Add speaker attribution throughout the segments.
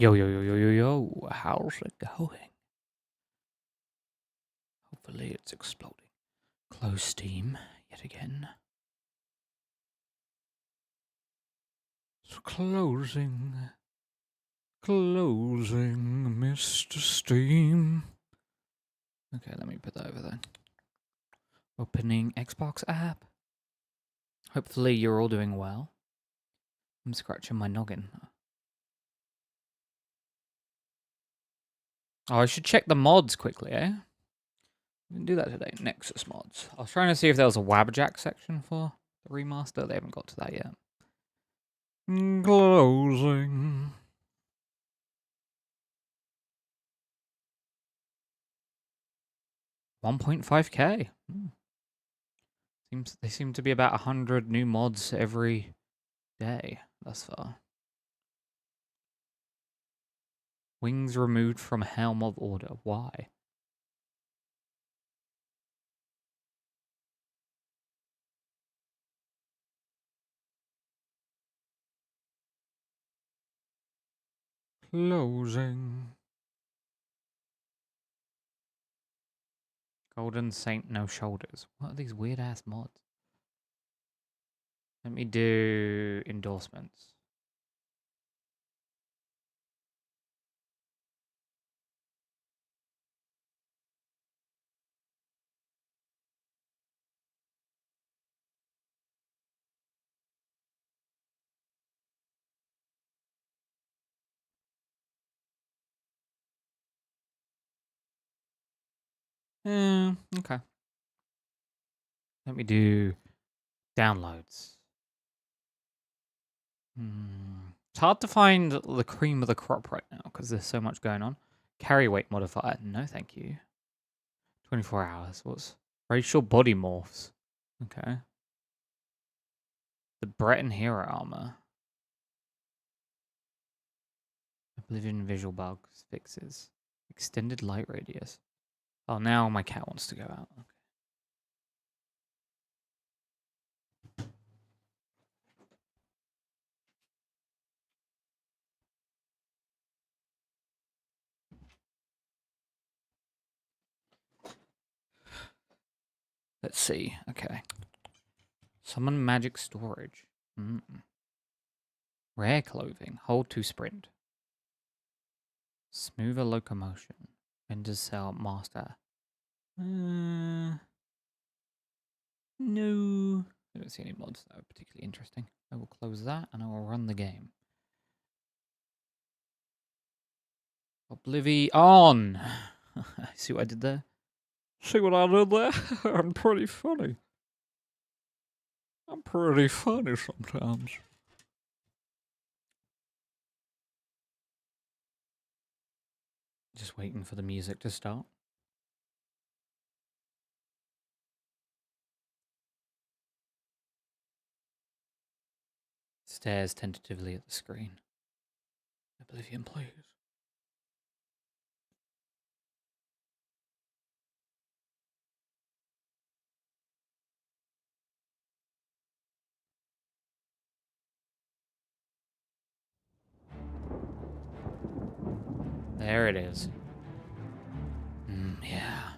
Speaker 1: Yo, yo, yo, yo, yo, yo. How's it going? Hopefully it's exploding. Close Steam yet again. It's closing. Closing, Mr. Steam. Okay, let me put that over there. Opening Xbox app. Hopefully you're all doing well. I'm scratching my noggin. Oh, I should check the mods quickly, eh? We can do that today. Nexus mods. I was trying to see if there was a Wabjack section for the remaster. They haven't got to that yet. Closing. $1.5K. They seem to be about 100 new mods every day thus far. Wings removed from Helm of Order. Why? Closing. Golden Saint No Shoulders. What are these weird ass mods? Let me do endorsements. Okay. Let me do downloads. It's hard to find the cream of the crop right now because there's so much going on. Carry weight modifier. No, thank you. 24 hours. What's racial body morphs? Okay. The Breton hero armor. Oblivion visual bugs fixes. Extended light radius. Oh, now my cat wants to go out. Okay. Let's see. Okay. Summon magic storage. Rare clothing. Hold to sprint. Smoother locomotion. Vendor's cell master. No. I don't see any mods that are particularly interesting. I will close that and I will run the game. Oblivion. See what I did there? See what I did there? I'm pretty funny. I'm pretty funny sometimes. Just waiting for the music to start. Stares tentatively at the screen. Oblivion, please. There it is. Yeah.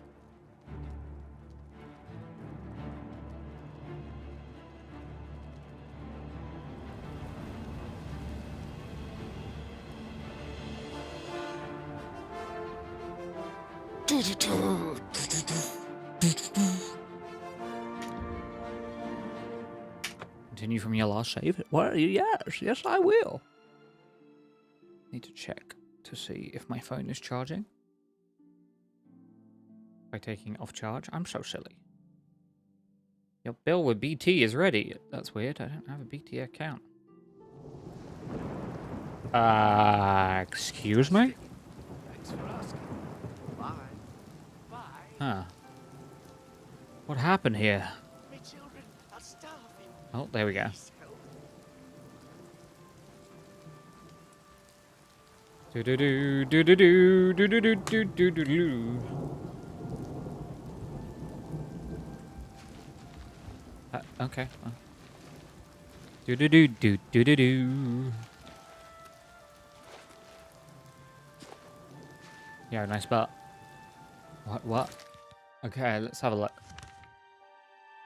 Speaker 1: Continue from your last save? Well, yes, I will. Need to check to see if my phone is charging. By taking off charge? I'm so silly. Your bill with BT is ready. That's weird. I don't have a BT account. Excuse me?
Speaker 2: Thanks for asking. Bye. Bye.
Speaker 1: Huh. What happened here?
Speaker 2: My children are starving.
Speaker 1: Oh, there we go.
Speaker 2: Please help.
Speaker 1: Do do do do do do do do do do do do. Okay. Do do do do do do do. Yeah, nice butt. What? Okay, let's have a look.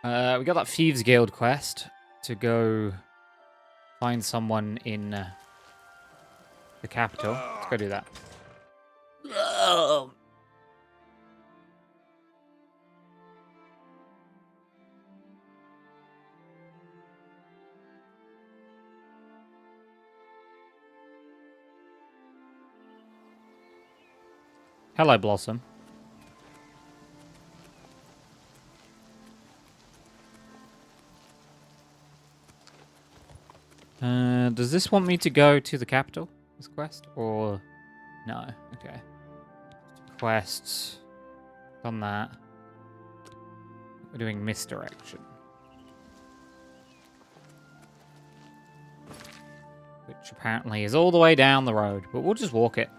Speaker 1: We got that Thieves Guild quest to go find someone in the capital. Let's go do that. Hello, Blossom. Does this want me to go to the capital, this quest? Or no? Okay. Quests. Done that. We're doing misdirection. Which apparently is all the way down the road. But we'll just walk it.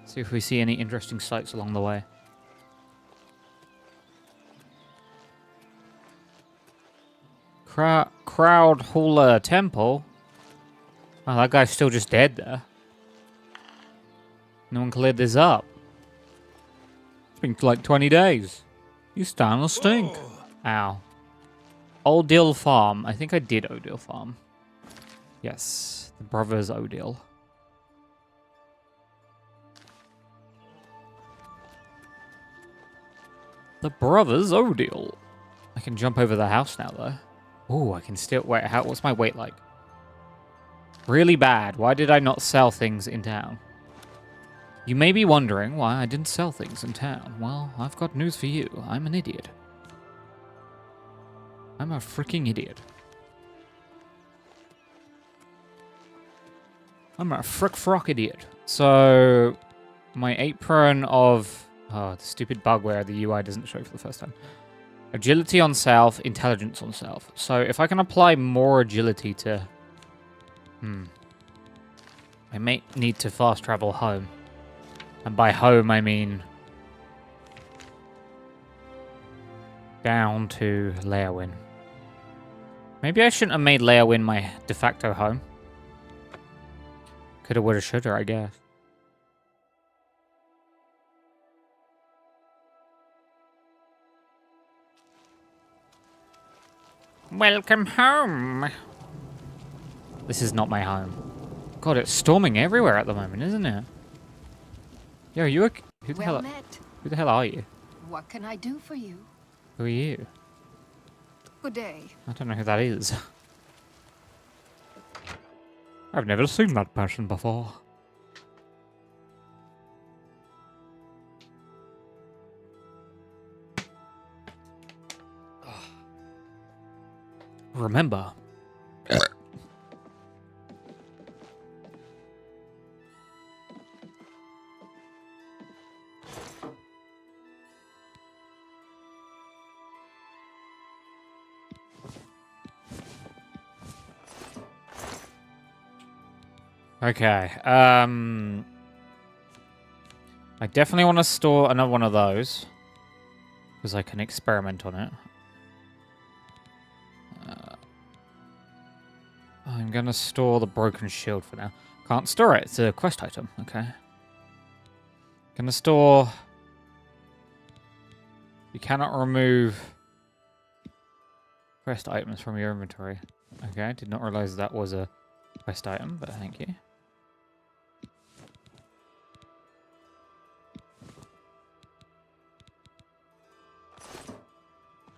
Speaker 1: See if we see any interesting sights along the way. Crowd Hauler Temple? Oh, that guy's still just dead there. No one cleared this up. It's been like 20 days. You starting to stink. Ow. Old Dill Farm. I think I did Odil Farm. Yes, the brothers Odil. The brothers Odil. I can jump over the house now, though. Oh, I can still... Wait, what's my weight like? Really bad. Why did I not sell things in town? You may be wondering why I didn't sell things in town. Well, I've got news for you. I'm an idiot. I'm a freaking idiot. I'm a frick idiot. So, my apron of... Oh, the stupid bug where the UI doesn't show for the first time. Agility on self, intelligence on self. So, if I can apply more agility to... I may need to fast travel home. And by home, I mean... down to Leowin. Maybe I shouldn't have made Leowin my de facto home. Coulda, woulda, shoulda, I guess. Welcome home. This is not my home. God, it's storming everywhere at the moment, isn't it? Yo, you who the hell are you?
Speaker 3: What can I do for you?
Speaker 1: Who are you?
Speaker 3: Good day.
Speaker 1: I don't know who that is. I've never seen that person before. Remember. Okay, I definitely want to store another one of those. Because I can experiment on it. I'm going to store the broken shield for now. Can't store it, it's a quest item, okay. Gonna store... You cannot remove quest items from your inventory. Okay, did not realize that was a quest item, but thank you.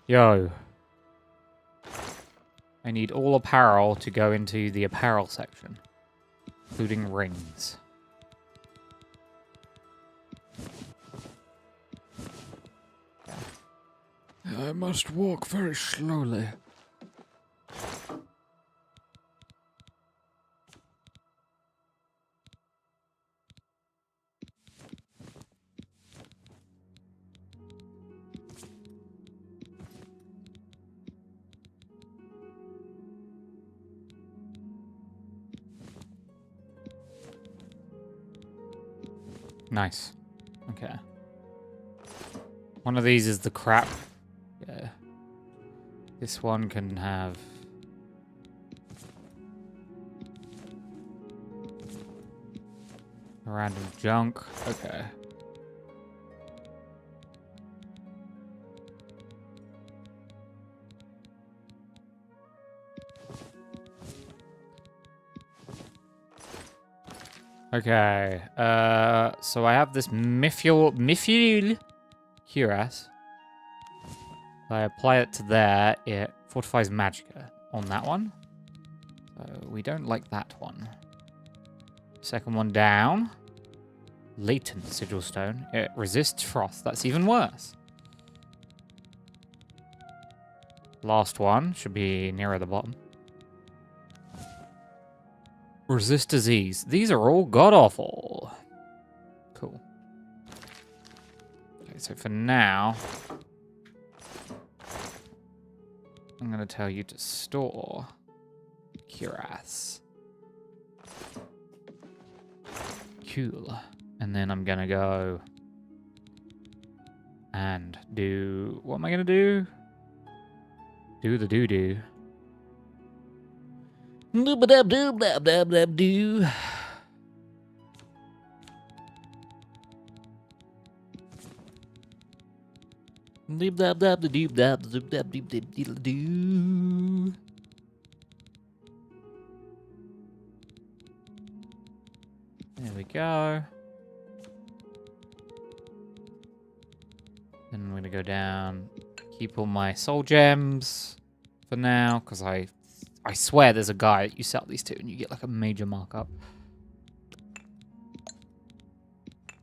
Speaker 1: Yo. I need all apparel to go into the apparel section, including rings. I must walk very slowly. Nice. Okay. One of these is the crap. Yeah. This one can have... random junk. Okay. Okay. So I have this Mithril cuirass. If I apply it to there, it fortifies magicka on that one. So we don't like that one. Second one down. Latent sigil stone. It resists frost. That's even worse. Last one should be nearer the bottom. Resist disease. These are all god-awful. Cool. Okay, so for now, I'm going to tell you to store cuirass. Cool. And then I'm going to go and do... What am I going to do? Do the doo-doo. Doo-ba-dab-doo-blah-blah-blah-doo. Doop-dab-dab-da-doop-dab-doop-dab-doop-dab-doo. There we go. Then I'm going to go down, keep all my soul gems for now, because I swear there's a guy that you sell these to and you get like a major markup.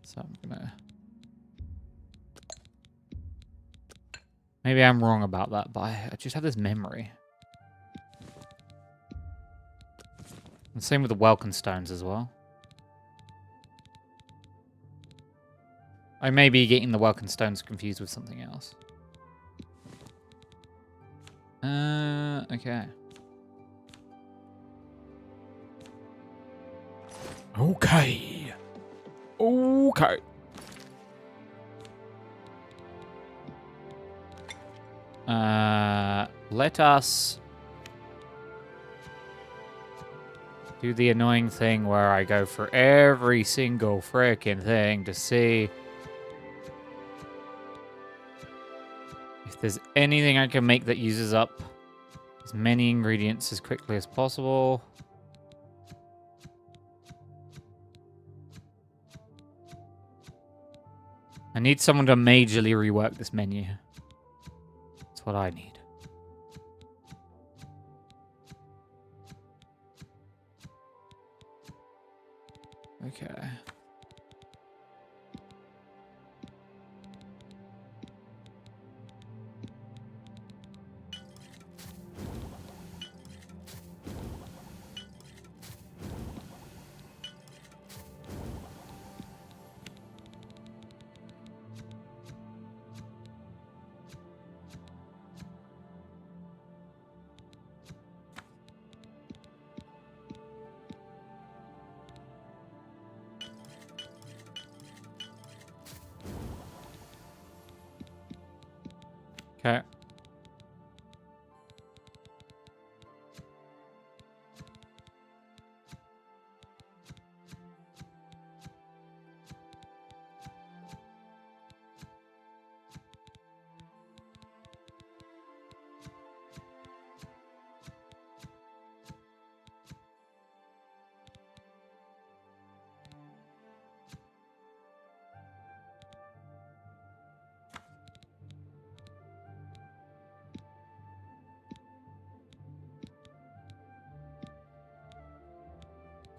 Speaker 1: So I'm going to... Maybe I'm wrong about that, but I just have this memory. And same with the Welkin stones as well. I may be getting the Welkin stones confused with something else. Okay. Okay. Okay. Let us do the annoying thing where I go for every single frickin' thing to see if there's anything I can make that uses up as many ingredients as quickly as possible. I need someone to majorly rework this menu. That's what I need. Okay. Okay.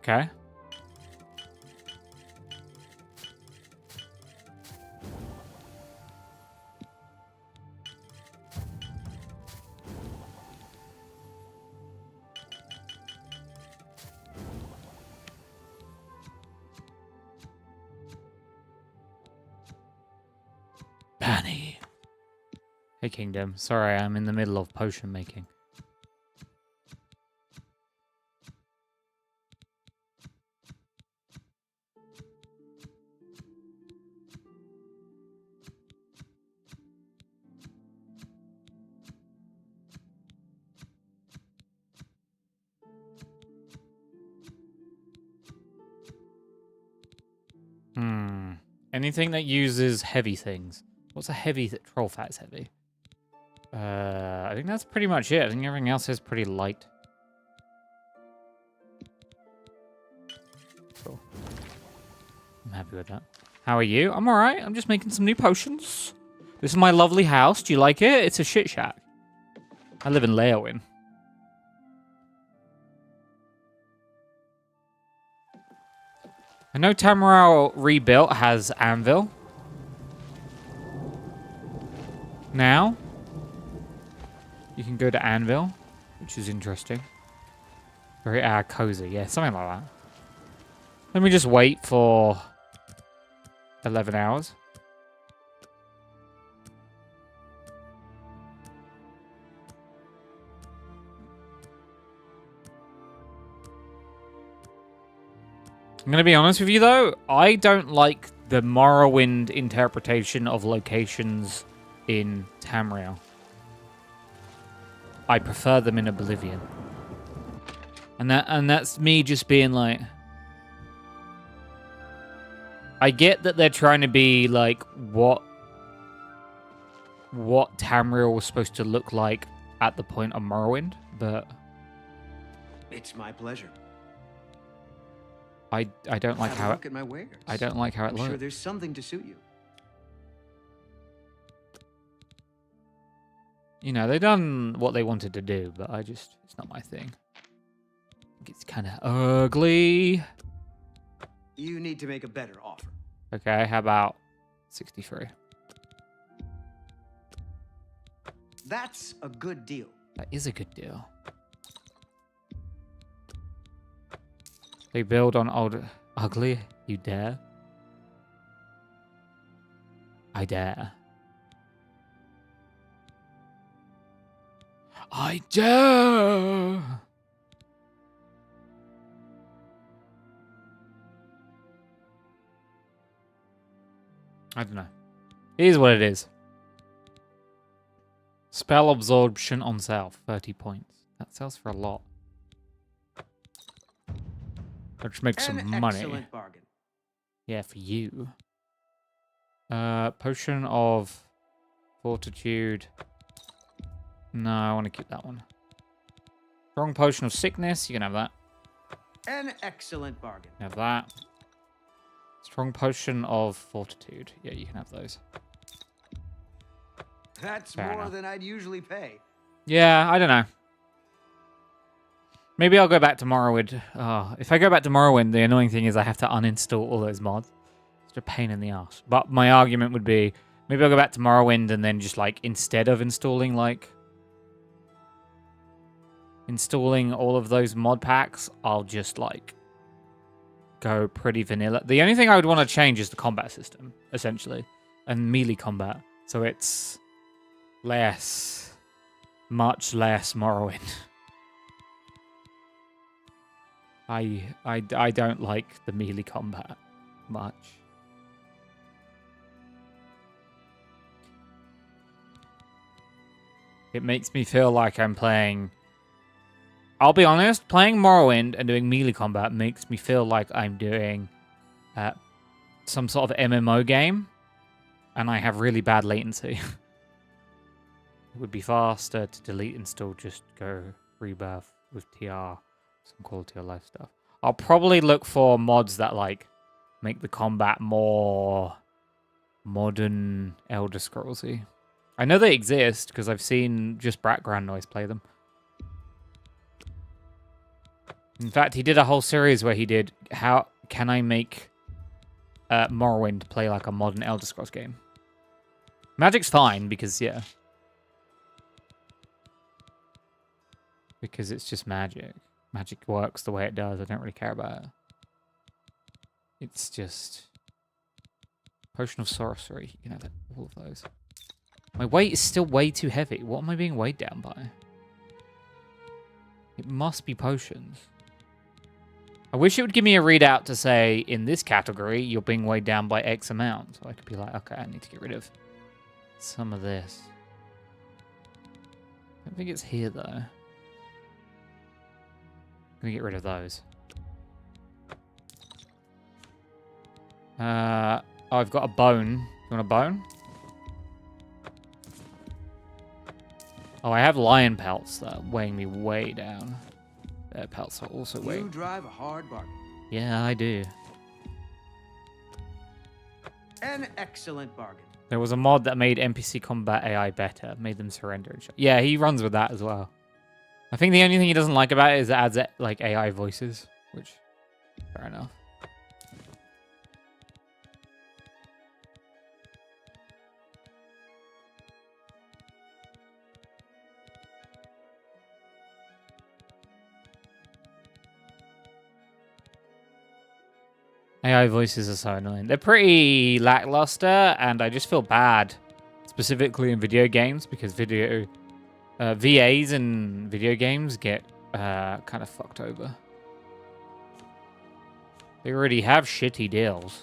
Speaker 1: Okay. Banny. Hey, Kingdom. Sorry, I'm in the middle of potion making. Anything that uses heavy things. What's a heavy troll fat is heavy? I think that's pretty much it. I think everything else is pretty light. Cool. I'm happy with that. How are you? I'm alright. I'm just making some new potions. This is my lovely house. Do you like it? It's a shit shack. I live in Leowin. I know Tamriel Rebuilt has Anvil. Now, you can go to Anvil, which is interesting. Very cozy. Yeah, something like that. Let me just wait for 11 hours. I'm going to be honest with you, though. I don't like the Morrowind interpretation of locations in Tamriel. I prefer them in Oblivion. And that's me just being like... I get that they're trying to be like what Tamriel was supposed to look like at the point of Morrowind, but...
Speaker 2: It's my pleasure.
Speaker 1: I don't like how
Speaker 2: look at my wares.
Speaker 1: I don't like how it
Speaker 2: I'm
Speaker 1: looks.
Speaker 2: sure there's something to suit you.
Speaker 1: You know, they've done what they wanted to do, but it's not my thing. I think it's kind of ugly.
Speaker 2: You need to make a better offer.
Speaker 1: Okay, how about 63?
Speaker 2: That's a good deal.
Speaker 1: That is a good deal. They build on old ugly. You dare? I dare. I dare. I don't know. It is what it is. Spell absorption on sale, 30 points. That sells for a lot. Let's make some money.
Speaker 2: Excellent bargain.
Speaker 1: Yeah, for you. Potion of fortitude. No, I want to keep that one. Strong potion of sickness. You can have that.
Speaker 2: An excellent bargain.
Speaker 1: Have that. Strong potion of fortitude. Yeah, you can have those.
Speaker 2: That's
Speaker 1: Fair
Speaker 2: more
Speaker 1: enough.
Speaker 2: than I'd usually pay.
Speaker 1: Yeah, I don't know. Maybe I'll go back to Morrowind. If I go back to Morrowind, the annoying thing is I have to uninstall all those mods. It's a pain in the ass. But my argument would be, maybe I'll go back to Morrowind and then just like, instead of installing all of those mod packs, I'll just like go pretty vanilla. The only thing I would want to change is the combat system, essentially, and melee combat. So it's much less Morrowind. I don't like the melee combat much. It makes me feel like I'm playing... I'll be honest, playing Morrowind and doing melee combat makes me feel like I'm doing some sort of MMO game, and I have really bad latency. It would be faster to delete and still just go rebirth with TR. Some quality of life stuff. I'll probably look for mods that like make the combat more modern Elder Scrollsy. I know they exist because I've seen just background noise play them. In fact, he did a whole series where he did how can I make Morrowind play like a modern Elder Scrolls game. Magic's fine because because it's just magic. Magic works the way it does. I don't really care about it. It's just... Potion of Sorcery. You can have all of those. My weight is still way too heavy. What am I being weighed down by? It must be potions. I wish it would give me a readout to say, in this category, you're being weighed down by X amount. So I could be like, okay, I need to get rid of some of this. I don't think it's here, though. I'm gonna get rid of those. I've got a bone. You want a bone? Oh, I have lion pelts that are weighing me way down. Their pelts are also weighing.
Speaker 2: You drive a hard bargain.
Speaker 1: Yeah, I do.
Speaker 2: An excellent bargain.
Speaker 1: There was a mod that made NPC combat AI better, made them surrender and shit. Yeah, he runs with that as well. I think the only thing he doesn't like about it is it adds like AI voices, which fair enough. AI voices are so annoying. They're pretty lackluster, and I just feel bad, specifically in video games, because VAs in video games get kind of fucked over. They already have shitty deals.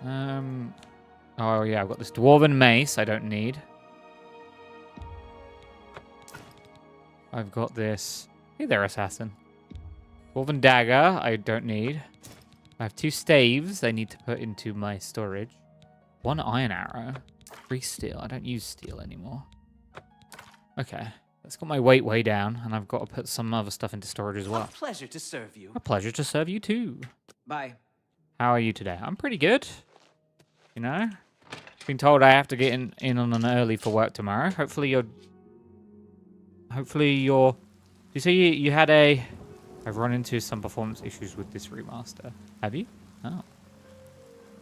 Speaker 1: Oh yeah, I've got this dwarven mace I don't need. I've got this. Hey there, assassin. Dwarven dagger, I don't need. I have 2 staves I need to put into my storage. 1 iron arrow. 3 steel. I don't use steel anymore. Okay. That's got my weight way down, and I've got to put some other stuff into storage as well.
Speaker 4: A pleasure to serve you.
Speaker 1: A pleasure to serve you too.
Speaker 2: Bye.
Speaker 1: How are you today? I'm pretty good. You know? Been told I have to get in on an early for work tomorrow. Hopefully you're... You say you had a... I've run into some performance issues with this remaster. Have you? Oh.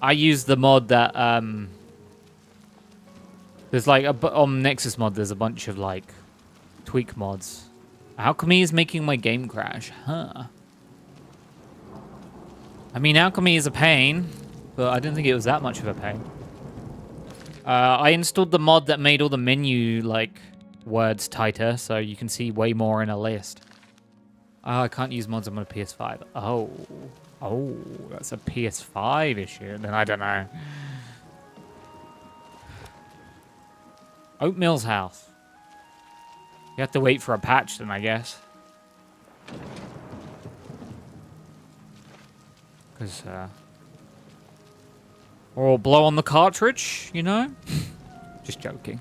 Speaker 1: I use the mod that, there's like, on Nexus mod, there's a bunch of, like, tweak mods. Alchemy is making my game crash. Huh. I mean, Alchemy is a pain, but I didn't think it was that much of a pain. I installed the mod that made all the menu, like, words tighter, so you can see way more in a list. Oh, I can't use mods on my PS5. Oh, that's a PS5 issue. Then I don't know. Oatmeal's house. You have to wait for a patch then, I guess. Because, or blow on the cartridge, you know? Just joking.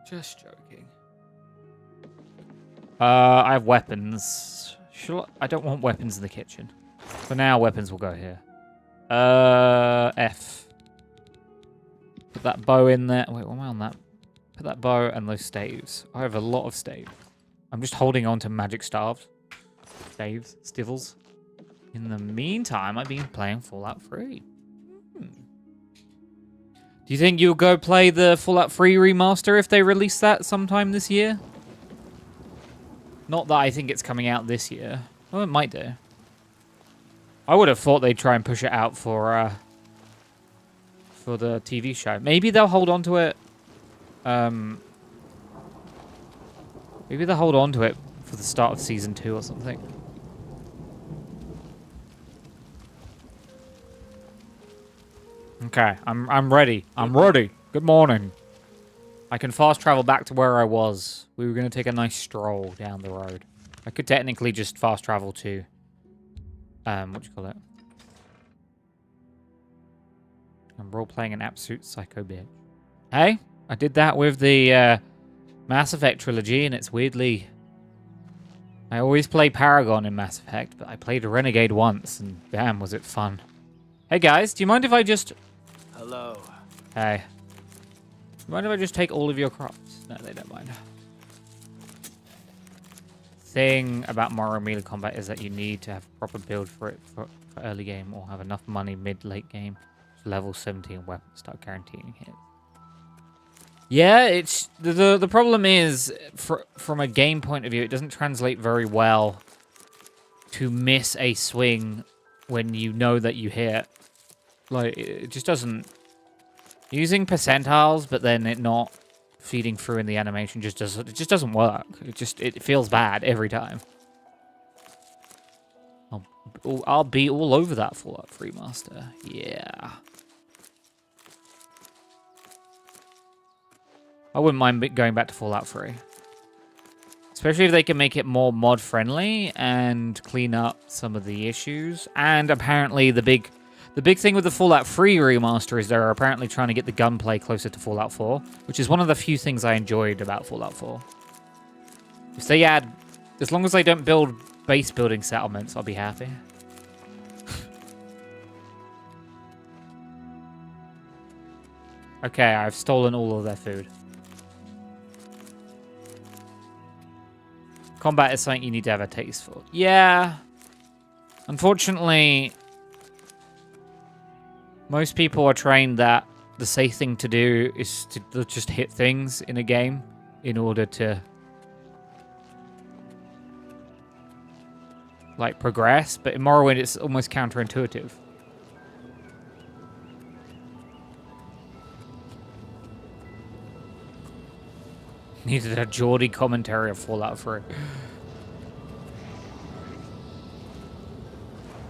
Speaker 1: Just joking. I have weapons. I don't want weapons in the kitchen. For now, weapons will go here. F. Put that bow in there. Wait, what am I on that? Put that bow and those staves. I have a lot of staves. I'm just holding on to magic staves. Staves. Stivels. In the meantime, I've been playing Fallout 3. Do you think you'll go play the Fallout 3 remaster if they release that sometime this year? Not that I think it's coming out this year. Oh, it might do. I would have thought they'd try and push it out for the TV show. Maybe they'll hold on to it. Maybe they'll hold on to it for the start of season 2 or something. Okay, I'm ready. I'm ready. Good morning. I can fast travel back to where I was. We were going to take a nice stroll down the road. I could technically just fast travel to... what do you call it? I'm role-playing an absolute psycho bitch. Hey, I did that with the Mass Effect trilogy, and it's weirdly... I always play Paragon in Mass Effect, but I played Renegade once, and damn, was it fun. Hey guys, do you mind if I just...
Speaker 4: Hello.
Speaker 1: Hey. Do you mind if I just take all of your crops? No, they don't mind. Thing about Morrow melee combat is that you need to have a proper build for it for early game, or have enough money mid-late game to level 17 weapons start guaranteeing hits. Yeah, it's the problem is from a game point of view, it doesn't translate very well to miss a swing when you know that you hit. Like, it just doesn't... Using percentiles, but then it not feeding through in the animation just doesn't work. It feels bad every time. I'll be all over that Fallout 3 master. Yeah. I wouldn't mind going back to Fallout 3. Especially if they can make it more mod friendly and clean up some of the issues. And apparently the big thing with the Fallout 3 remaster is they're apparently trying to get the gunplay closer to Fallout 4, which is one of the few things I enjoyed about Fallout 4. If they add, as long as they don't build base building settlements, I'll be happy. Okay, I've stolen all of their food. Combat is something you need to have a taste for. Yeah. Unfortunately, most people are trained that the safe thing to do is to just hit things in a game in order to like progress, but in Morrowind it's almost counterintuitive. Needed a Geordie commentary of Fallout 3.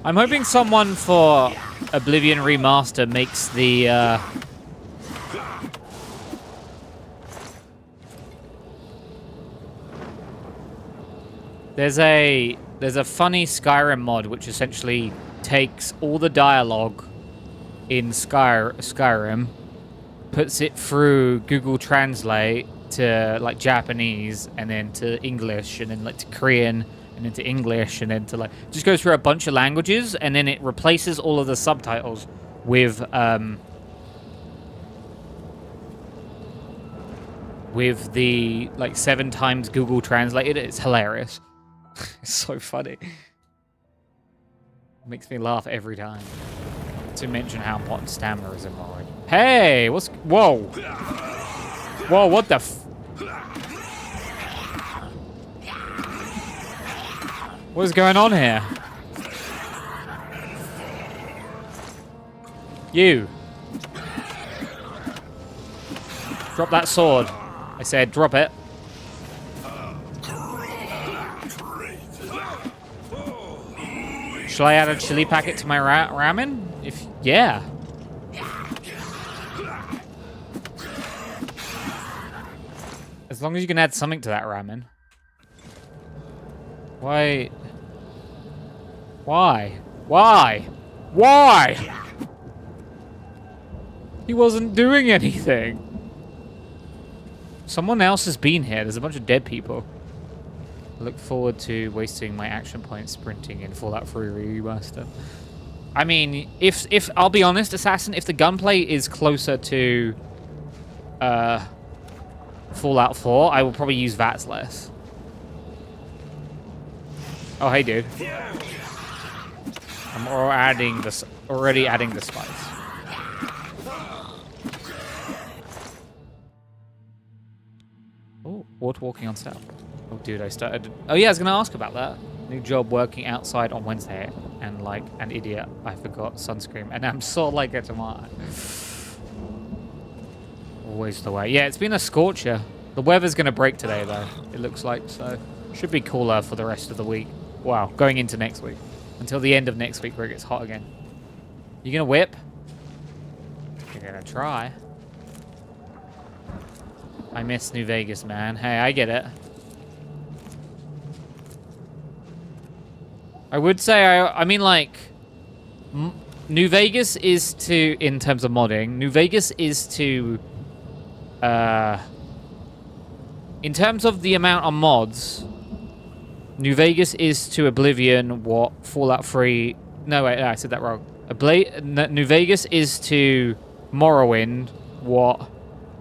Speaker 1: I'm hoping someone for Oblivion Remaster makes the there's a funny Skyrim mod which essentially takes all the dialogue in Skyrim, puts it through Google Translate to like Japanese, and then to English, and then like to Korean, and then to English, and then to like just goes through a bunch of languages, and then it replaces all of the subtitles with the like 7 times Google translated. It's hilarious. It's so funny. Makes me laugh every time. To mention how important stamina is in Morrowind. Hey, what's whoa? Whoa, what the what is going on here? You. Drop that sword. I said drop it. Shall I add a chili packet to my ramen? Yeah. As long as you can add something to that ramen. Why? He wasn't doing anything. Someone else has been here. There's a bunch of dead people. I look forward to wasting my action points sprinting in Fallout 3 Remaster. I mean, if I'll be honest, Assassin, if the gunplay is closer to Fallout 4, I will probably use VATS less. Oh, hey, dude. I'm already adding the spice. Oh, water walking on south. Oh, dude, I started. Oh, yeah, I was gonna ask about that. New job working outside on Wednesday, and like an idiot, I forgot sunscreen, and I'm sore like a tomato. Always the way. Yeah, it's been a scorcher. The weather's gonna break today, though. It looks like so. Should be cooler for the rest of the week. Wow, going into next week. Until the end of next week where it gets hot again. You gonna whip? You're gonna try. I miss New Vegas, man. Hey, I get it. I would say, I mean, like, New Vegas is to, in terms of modding, New Vegas is to, in terms of the amount of mods, New Vegas is to Oblivion what Fallout 3... No, wait, I said that wrong. New Vegas is to Morrowind what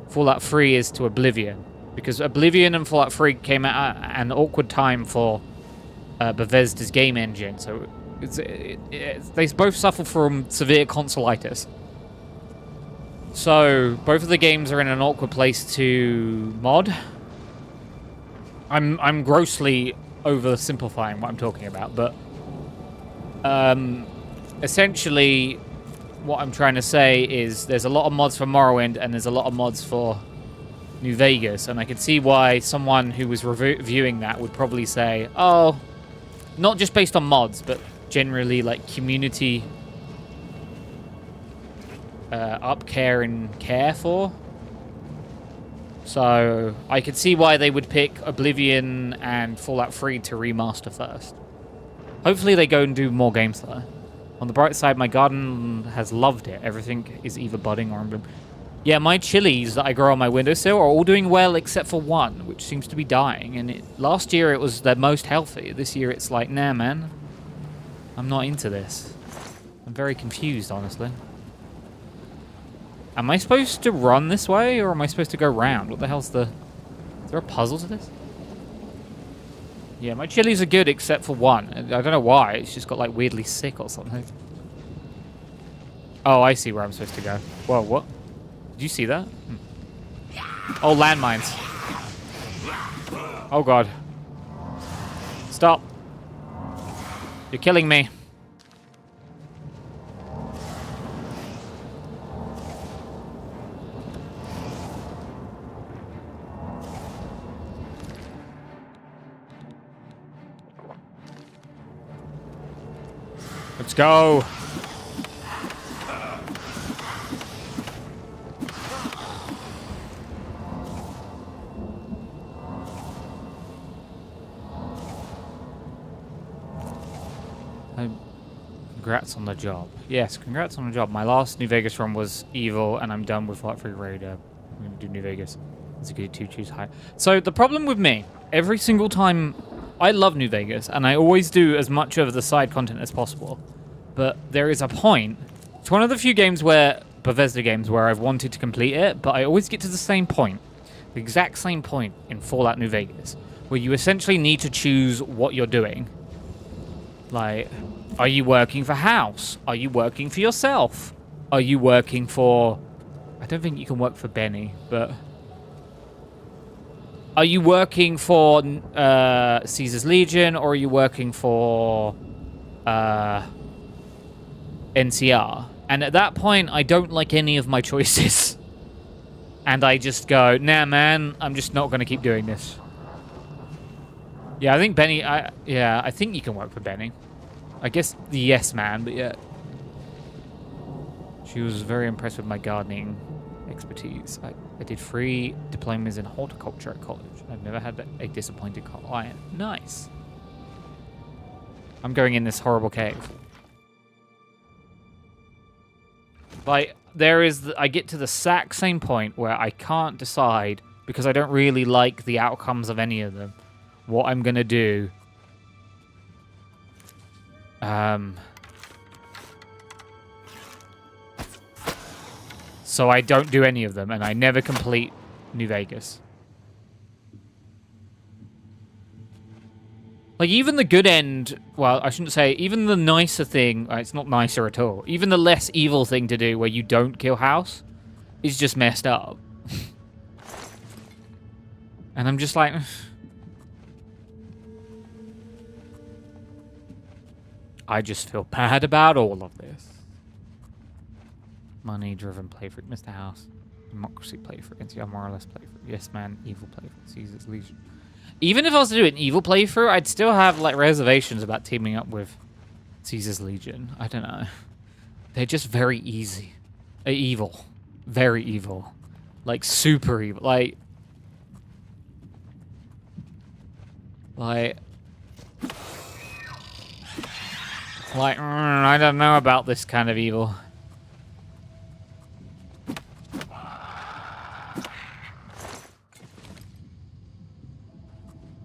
Speaker 1: Fallout 3 is to Oblivion. Because Oblivion and Fallout 3 came at an awkward time for Bethesda's game engine. So they both suffer from severe consolitis. So both of the games are in an awkward place to mod. I'm grossly oversimplifying what I'm talking about, but essentially what I'm trying to say is there's a lot of mods for Morrowind and there's a lot of mods for New Vegas, and I can see why someone who was reviewing that would probably say, oh, not just based on mods, but generally like community upcare and care for. So I could see why they would pick Oblivion and Fallout 3 to remaster first. Hopefully they go and do more games though. On the bright side, my garden has loved it. Everything is either budding or in bloom. Yeah, my chilies that I grow on my windowsill are all doing well except for one, which seems to be dying. And last year it was the most healthy. This year it's like, nah, man. I'm not into this. I'm very confused, honestly. Am I supposed to run this way, or am I supposed to go round? What the hell's the... Is there a puzzle to this? Yeah, my chilies are good except for one. I don't know why. It's just got, like, weirdly sick or something. Oh, I see where I'm supposed to go. Whoa, what? Did you see that? Oh, landmines. Oh, God. Stop. You're killing me. Let's go. Congrats on the job. Yes, congrats on the job. My last New Vegas run was evil, and I'm done with Flight Free Raider. I'm going to do New Vegas. It's a good to choose high. So the problem with me, every single time, I love New Vegas, and I always do as much of the side content as possible. But there is a point. It's one of the few games where, Bethesda games, where I've wanted to complete it, but I always get to the same point. The exact same point in Fallout New Vegas, where you essentially need to choose what you're doing. Like, are you working for House? Are you working for yourself? Are you working for... I don't think you can work for Benny, but... Are you working for Caesar's Legion, or are you working for NCR? And at that point, I don't like any of my choices. And I just go, nah, man, I'm just not going to keep doing this. Yeah, I think Benny... I think you can work for Benny. I guess the yes man, but yeah. She was very impressed with my gardening expertise. I did 3 diplomas in horticulture at college. I've never had a disappointed client. Nice. I'm going in this horrible cave. Like, I get to the exact same point where I can't decide, because I don't really like the outcomes of any of them, what I'm gonna do. So I don't do any of them, and I never complete New Vegas. Like, even the good end, well, I shouldn't say, even the nicer thing, it's not nicer at all, even the less evil thing to do where you don't kill House is just messed up. And I'm just like... I just feel bad about all of this. Money-driven playthrough, Mr. House. Democracy playthrough, NCR moralist playthrough. Yes, man, evil playthrough. Caesar's Legion. Even if I was to do an evil playthrough, I'd still have, like, reservations about teaming up with Caesar's Legion. I don't know. They're just very easy. Evil. Very evil. Like, super evil. Like... I don't know about this kind of evil.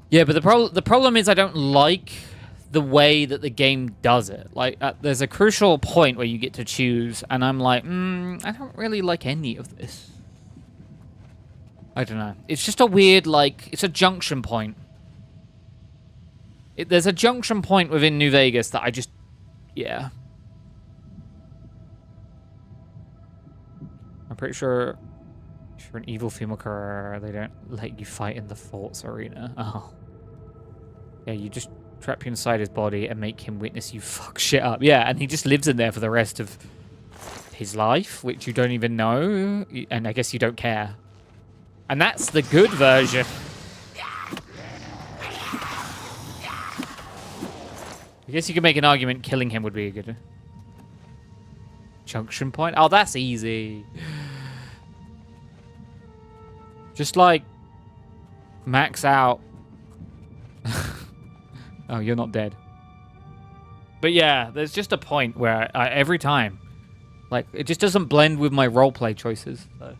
Speaker 1: Yeah, but the problem is I don't like the way that the game does it. Like, there's a crucial point where you get to choose, and I'm like, I don't really like any of this. I don't know. It's just a weird, like, it's a junction point. There's a junction point within New Vegas that I just... Yeah. I'm pretty sure if you're an evil female career, they don't let you fight in the forts arena. Oh. Yeah, you just trap you inside his body and make him witness you fuck shit up. Yeah, and he just lives in there for the rest of his life, which you don't even know, and I guess you don't care. And that's the good version. I guess you could make an argument killing him would be a good junction point. Oh, that's easy. Just like max out. Oh, you're not dead. But yeah, there's just a point where every time, like, it just doesn't blend with my roleplay choices. So.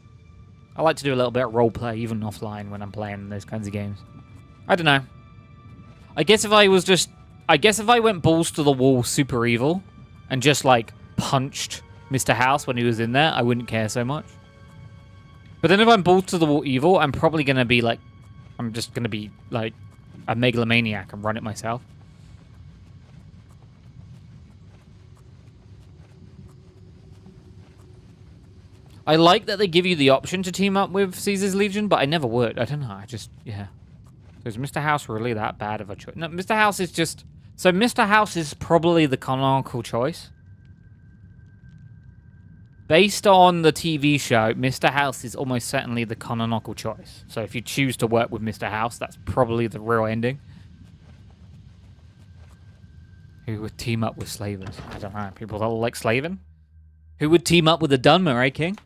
Speaker 1: I like to do a little bit of roleplay, even offline, when I'm playing those kinds of games. I don't know. I guess if I was just... I guess if I went balls to the wall super evil and just, like, punched Mr. House when he was in there, I wouldn't care so much. But then if I'm balls to the wall evil, I'm probably going to be, like... I'm just going to be, like, a megalomaniac and run it myself. I like that they give you the option to team up with Caesar's Legion, but I never would. I don't know. I just, yeah. So is Mr. House really that bad of a choice? No, Mr. House is just... So Mr. House is probably the canonical choice. Based on the TV show, Mr. House is almost certainly the canonical choice. So if you choose to work with Mr. House, that's probably the real ending. Who would team up with slavers? I don't know. People that like slaving? Who would team up with a Dunmer, eh, King?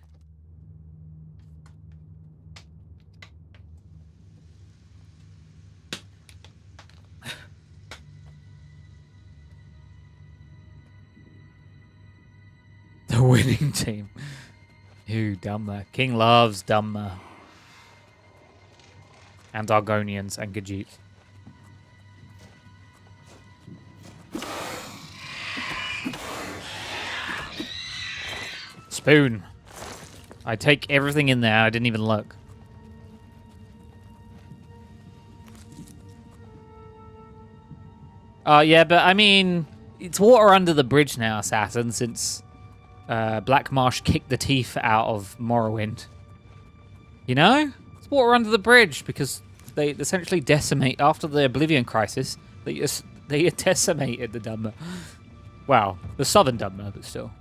Speaker 1: The winning team. Who, Dunmer? King loves Dunmer. And Argonians and Ghajiits. Spoon. I take everything in there. I didn't even look. Yeah, but I mean, it's water under the bridge now, Assassin, since Black Marsh kicked the teeth out of Morrowind. You know? It's water under the bridge because they essentially decimate, after the Oblivion crisis, they decimated the Dunmer. Well, the southern Dunmer, but still.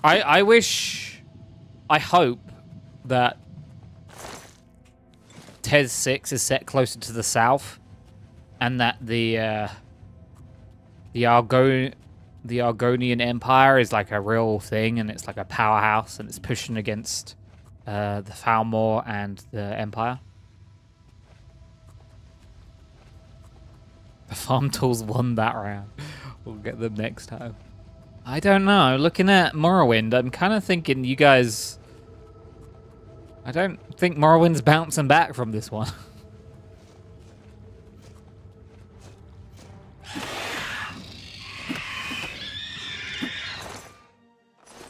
Speaker 1: I hope that TES 6 is set closer to the south, and that the Argonian Empire is like a real thing, and it's like a powerhouse, and it's pushing against the Falmor and the Empire. The farm tools won that round. We'll get them next time. I don't know. Looking at Morrowind, I'm kind of thinking you guys... I don't think Morrowind's bouncing back from this one.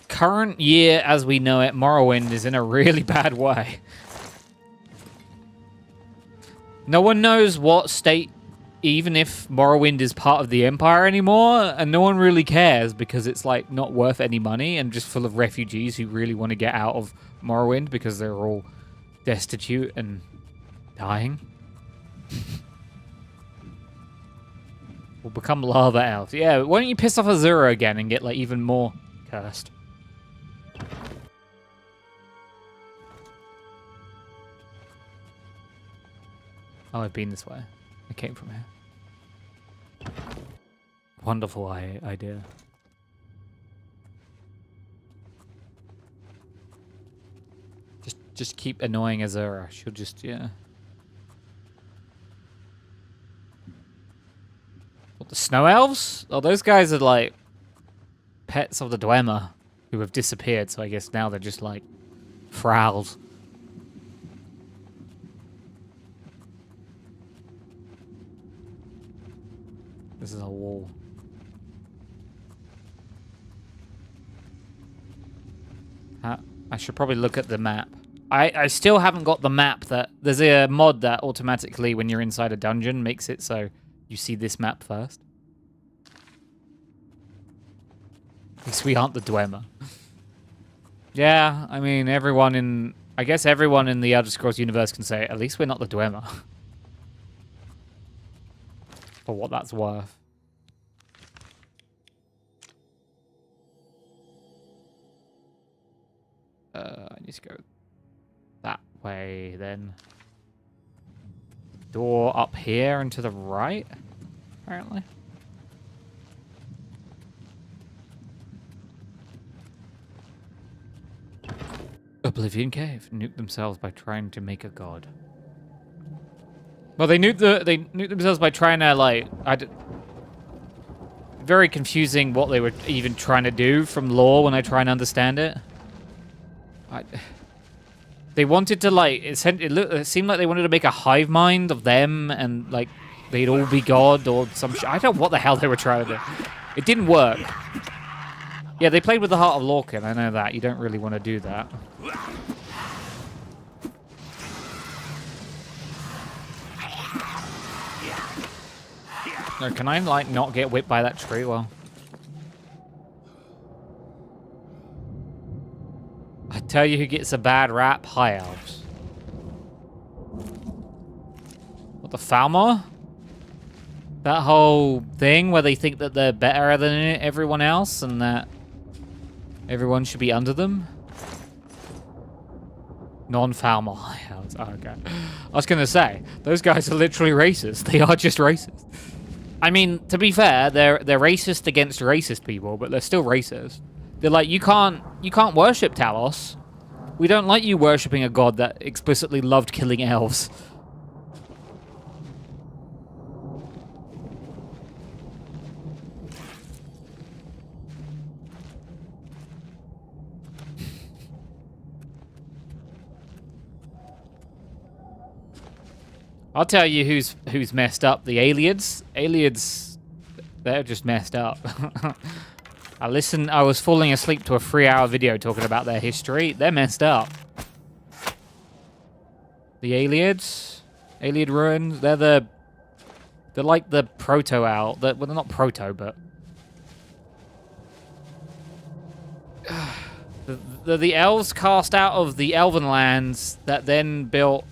Speaker 1: Current year as we know it, Morrowind is in a really bad way. No one knows what state, even if Morrowind is part of the Empire anymore, and no one really cares because it's like not worth any money and just full of refugees who really want to get out of Morrowind because they're all destitute and dying. We'll become lava elves. Yeah, why don't you piss off Azura again and get like even more cursed? Oh, I've been this way. I came from here. Wonderful idea. Just keep annoying Azura. She'll just, yeah. What, the snow elves? Oh, those guys are like pets of the Dwemer who have disappeared, so I guess now they're just like frowls. This is a wall. I should probably look at the map. I still haven't got the map that... There's a mod that automatically, when you're inside a dungeon, makes it so you see this map first. At least we aren't the Dwemer. Yeah, I mean, everyone in... I guess everyone in the Elder Scrolls universe can say, at least we're not the Dwemer. For what that's worth. I need to go that way then. Door up here and to the right, apparently. Oblivion Cave. Nuke themselves by trying to make a god. Well, they nuked themselves by trying to like very confusing what they were even trying to do from lore when I try and understand it. They wanted to like it seemed like they wanted to make a hive mind of them and like they'd all be God or some shit. I don't know what the hell they were trying to do. It didn't work. Yeah, they played with the heart of Lorcan. I know that. You don't really want to do that. No, can I, like, not get whipped by that tree? Well... I tell you who gets a bad rap, High Elves. What, the Falmer? That whole thing where they think that they're better than everyone else and that everyone should be under them? Non-Falmer High Elves. Oh, okay. I was going to say, those guys are literally racist. They are just racist. I mean, to be fair, they're racist against racist people, but they're still racist. They're like, you can't worship Talos. We don't like you worshipping a god that explicitly loved killing elves. I'll tell you who's messed up. The Aliens. Aliens, they're just messed up. I was falling asleep to a 3-hour video talking about their history. They're messed up. The Aliens, Alien Ruins, they're like the proto-owl. Well, they're not proto, but the elves cast out of the Elven lands that then built.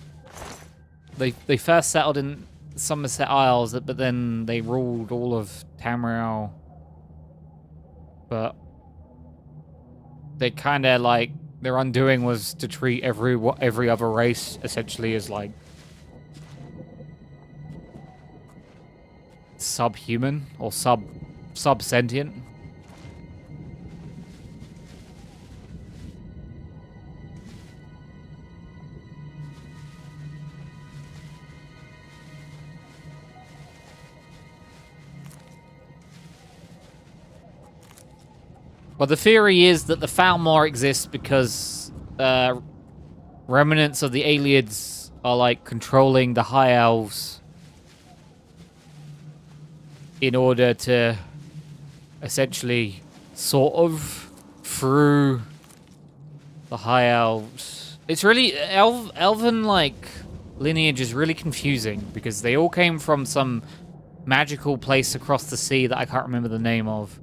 Speaker 1: They first settled in Somerset Isles, but then they ruled all of Tamriel. But they kind of like their undoing was to treat every other race essentially as like subhuman or sub-sentient. Well, the theory is that the Falmor exists because remnants of the Aliens are like controlling the High Elves in order to essentially sort of through the High Elves. It's really Elven like lineage is really confusing because they all came from some magical place across the sea that I can't remember the name of.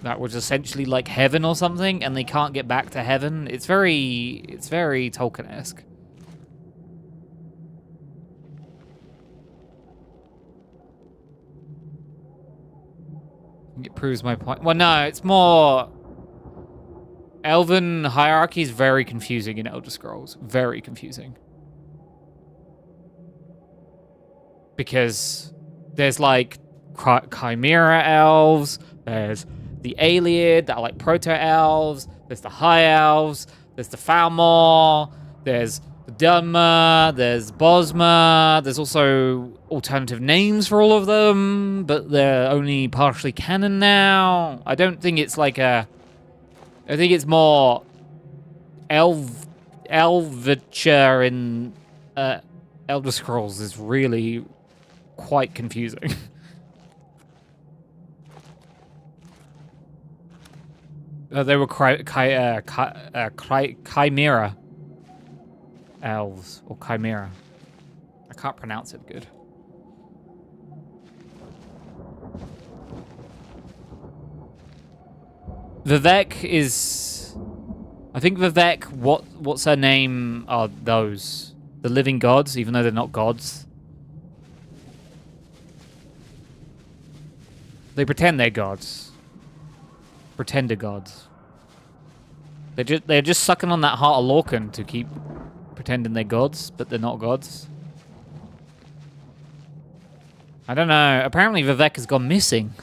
Speaker 1: That was essentially like heaven or something, and they can't get back to heaven. It's very Tolkien-esque. It proves my point. Well, no, it's more... Elven hierarchy is very confusing in Elder Scrolls. Very confusing. Because there's like Chimera elves, there's the Ayleid that are like proto-elves, there's the High Elves, there's the Falmor, there's the Dunmer, there's Bosmer, there's also alternative names for all of them, but they're only partially canon now. I don't think it's like a... I think it's more Elviture in Elder Scrolls is really quite confusing. They were Chimera elves, or Chimera. I can't pronounce it good. Vivek is... I think Vivek, what's her name are those? The living gods, even though they're not gods. They pretend they're gods. Pretender gods. They're just sucking on that heart of Lorcan to keep pretending they're gods, but they're not gods. I don't know. Apparently Vivek has gone missing.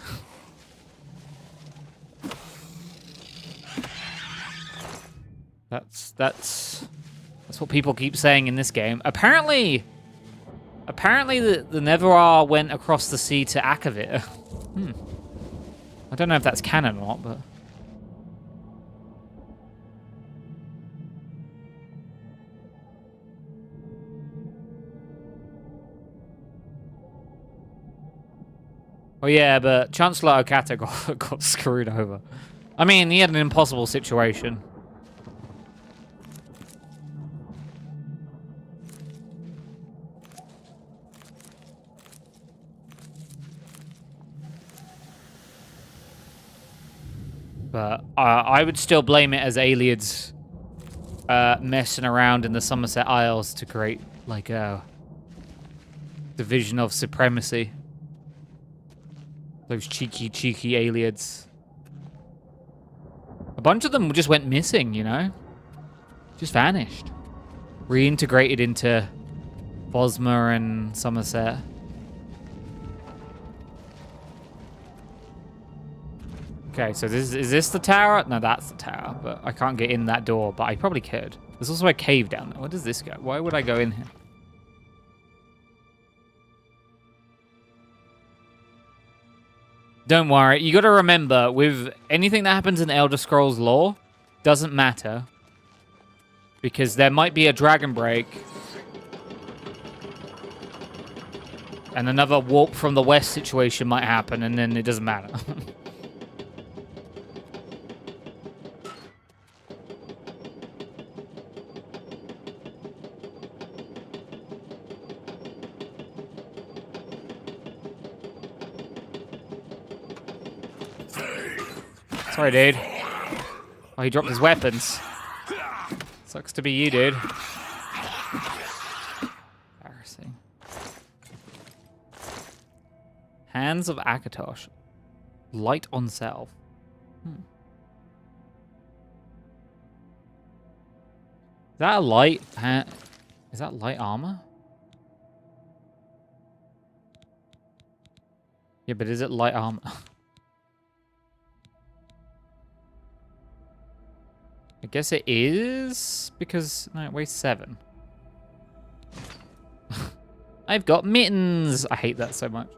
Speaker 1: That's what people keep saying in this game. Apparently Apparently the Neverwar went across the sea to Akavir. I don't know if that's canon or not, but... Oh yeah, but Chancellor Okata got screwed over. I mean, he had an impossible situation. But I would still blame it as aliens messing around in the Somerset Isles to create, like, a division of supremacy. Those cheeky aliens. A bunch of them just went missing, you know? Just vanished. Reintegrated into Bosma and Somerset. Okay, so is this the tower? No, that's the tower, but I can't get in that door, but I probably could. There's also a cave down there. Where does this go? Why would I go in here? Don't worry, you gotta remember, with anything that happens in Elder Scrolls lore, doesn't matter. Because there might be a dragon break. And another warp from the west situation might happen, and then it doesn't matter. Sorry, dude. Oh, he dropped his weapons. Sucks to be you, dude. Embarrassing. Hands of Akatosh. Light on self. Is that a light? Is that light armor? Yeah, but is it light armor? I guess it is, because no, it weighs 7. I've got mittens! I hate that so much.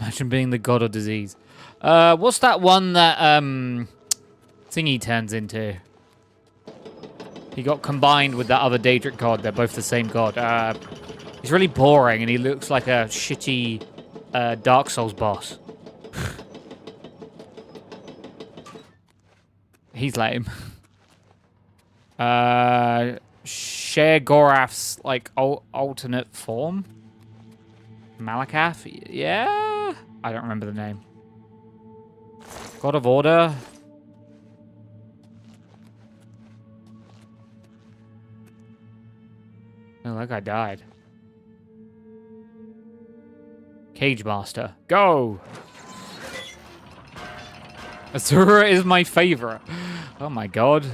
Speaker 1: Imagine being the god of disease. What's that one that Thingy turns into? He got combined with that other Daedric god. They're both the same god. He's really boring, and he looks like a shitty Dark Souls boss. He's lame. Share Gorath's, like, alternate form? Malakath? Yeah? I don't remember the name. God of Order? Oh, that guy died. Cage Master. Go! Asura is my favorite. Oh my god.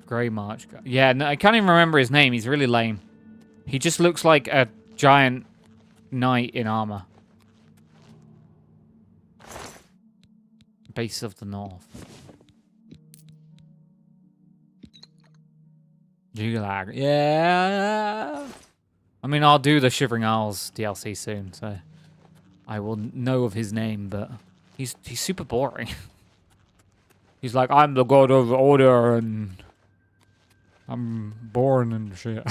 Speaker 1: Grey March. Yeah, no, I can't even remember his name. He's really lame. He just looks like a giant knight in armor. Base of the North. Jugalag. Yeah! I mean, I'll do the Shivering Isles DLC soon, so I will know of his name, but he's super boring. He's like, I'm the god of order, and I'm boring and shit.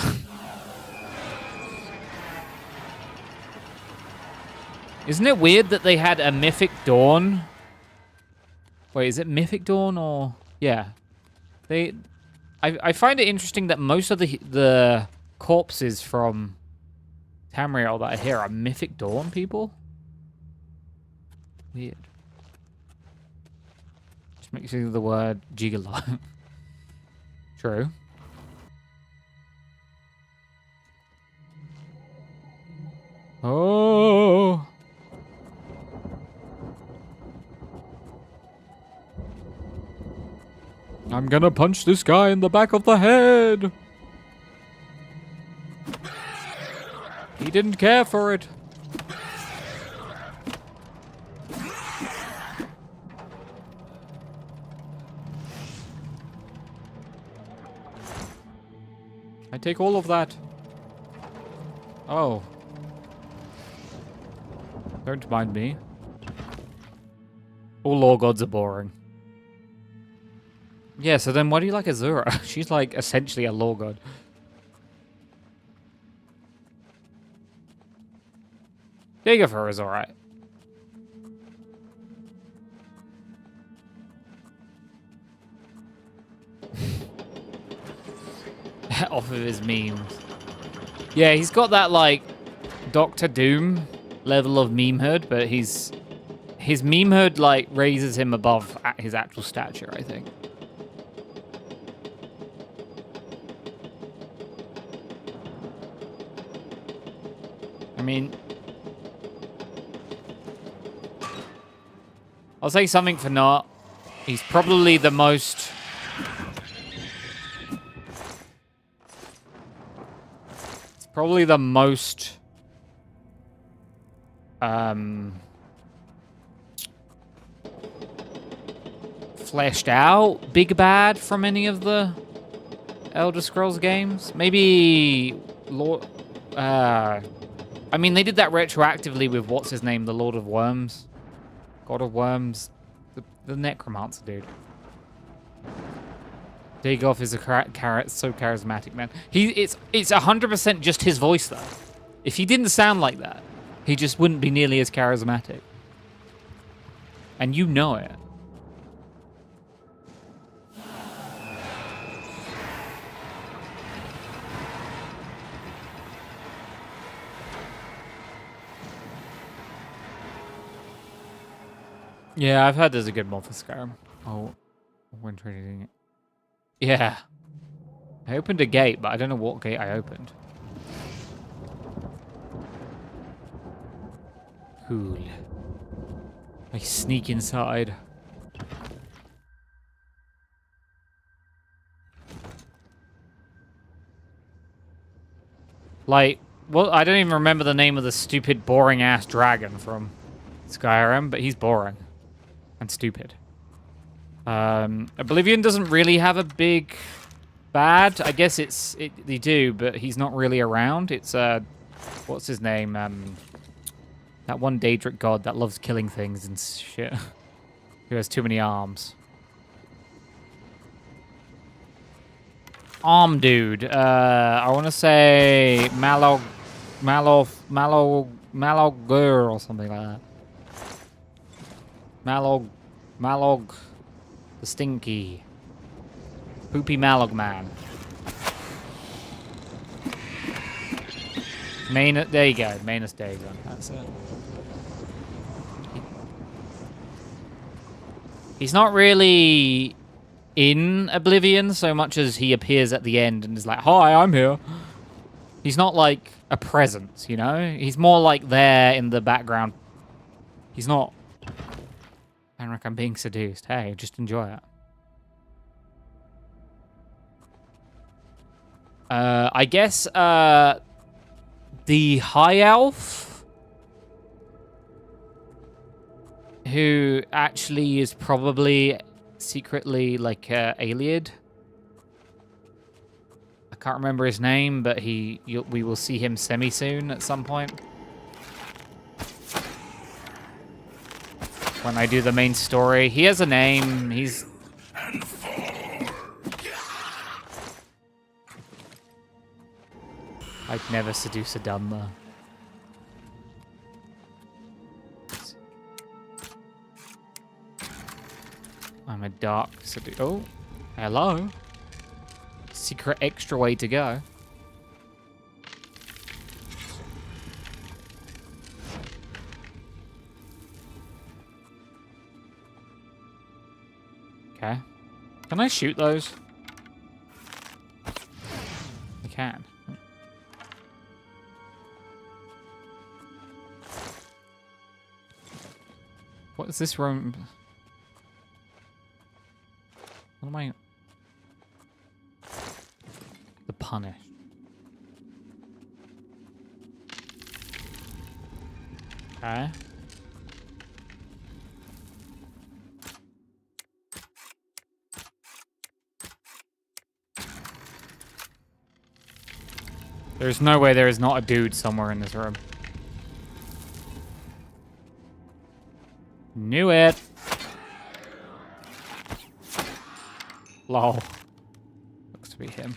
Speaker 1: Isn't it weird that they had a Mythic Dawn? Wait, is it Mythic Dawn or... Yeah. I find it interesting that most of the corpses from Tamriel that are here are Mythic Dawn people. Weird. Just makes me think of the word gigolo. True. Oh. I'm gonna punch this guy in the back of the head. He didn't care for it. take all of that. Oh. Don't mind me. All law gods are boring. Yeah, so then why do you like Azura? She's like essentially a law god. Big of her is alright. Off of his memes. Yeah, he's got that like Doctor Doom level of memehood, but his memehood like raises him above his actual stature, I think. I mean, I'll say something for not. He's probably the most... It's probably the most... fleshed out big bad from any of the Elder Scrolls games. Maybe... I mean, they did that retroactively with what's his name, the Lord of Worms. God of Worms. The Necromancer dude. Dagoff is so charismatic, man. It's 100% just his voice, though. If he didn't sound like that, he just wouldn't be nearly as charismatic. And you know it. Yeah, I've heard there's a good mod for Skyrim. Oh, when trading it. Yeah. I opened a gate, but I don't know what gate I opened. Cool. I sneak inside. Like, well, I don't even remember the name of the stupid, boring-ass dragon from Skyrim, but he's boring. And stupid. Oblivion doesn't really have a big bad. I guess they do, but he's not really around. It's what's his name? That one Daedric god that loves killing things and shit. Who has too many arms. Arm dude. I want to say Malog or something like that. Malog, the stinky, poopy Malog man. There you go, Manus Dagon, that's it. He's not really in Oblivion so much as he appears at the end and is like, hi, I'm here. He's not like a presence, you know? He's more like there in the background. He's not... Banrik, I'm being seduced. Hey, just enjoy it. I guess the High Elf, who actually is probably secretly like Aliad. I can't remember his name, but we will see him semi-soon at some point. When I do the main story. He has a name. He's... I'd never seduce a Dunmer. I'm a dark seducer. Oh, hello. Secret extra way to go. Okay. Can I shoot those? I can. What is this room? What am I? The punish. Okay. There's no way there is not a dude somewhere in this room. Knew it. Lol. Looks to be him.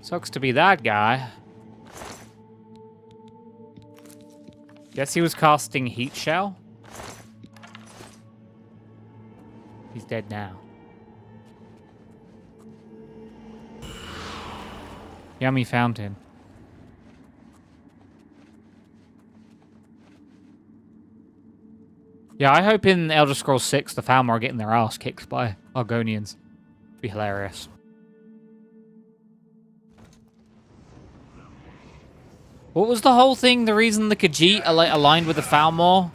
Speaker 1: Sucks to be that guy. Guess he was casting Heat Shell. He's dead now. Yummy fountain. Yeah, I hope in Elder Scrolls 6 the Falmer are getting their ass kicked by Argonians. Be hilarious. What was the whole thing? The reason the Khajiit are aligned with the Falmer?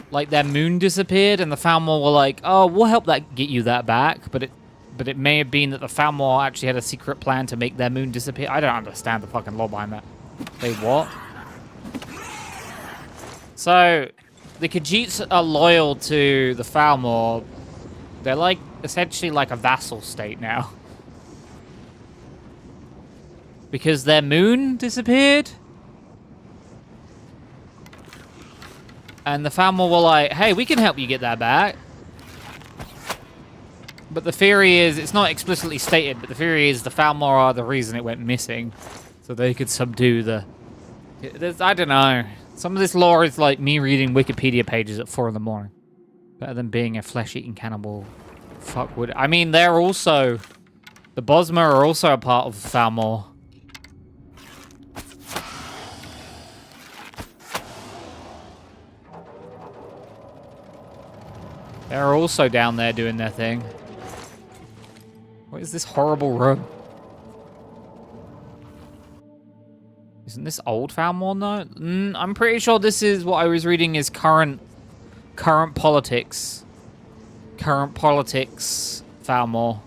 Speaker 1: Like their moon disappeared and the Falmer were like, oh, we'll help that get you that back. But it may have been that the Falmer actually had a secret plan to make their moon disappear. I don't understand the fucking law behind that. Wait, what? So, the Khajiits are loyal to the Falmer. They're like, essentially like a vassal state now. Because their moon disappeared? And the Falmer were like, hey, we can help you get that back. But the theory is, it's not explicitly stated, but the theory is the Falmer are the reason it went missing. So they could subdue the... I don't know. Some of this lore is like me reading Wikipedia pages at 4 in the morning. Better than being a flesh-eating cannibal. Fuck would... I mean, they're also... The Bosmer are also a part of Falmer. They're also down there doing their thing. What is this horrible room? Isn't this old Falmer though? I'm pretty sure this is what I was reading is current politics. Current politics Falmer.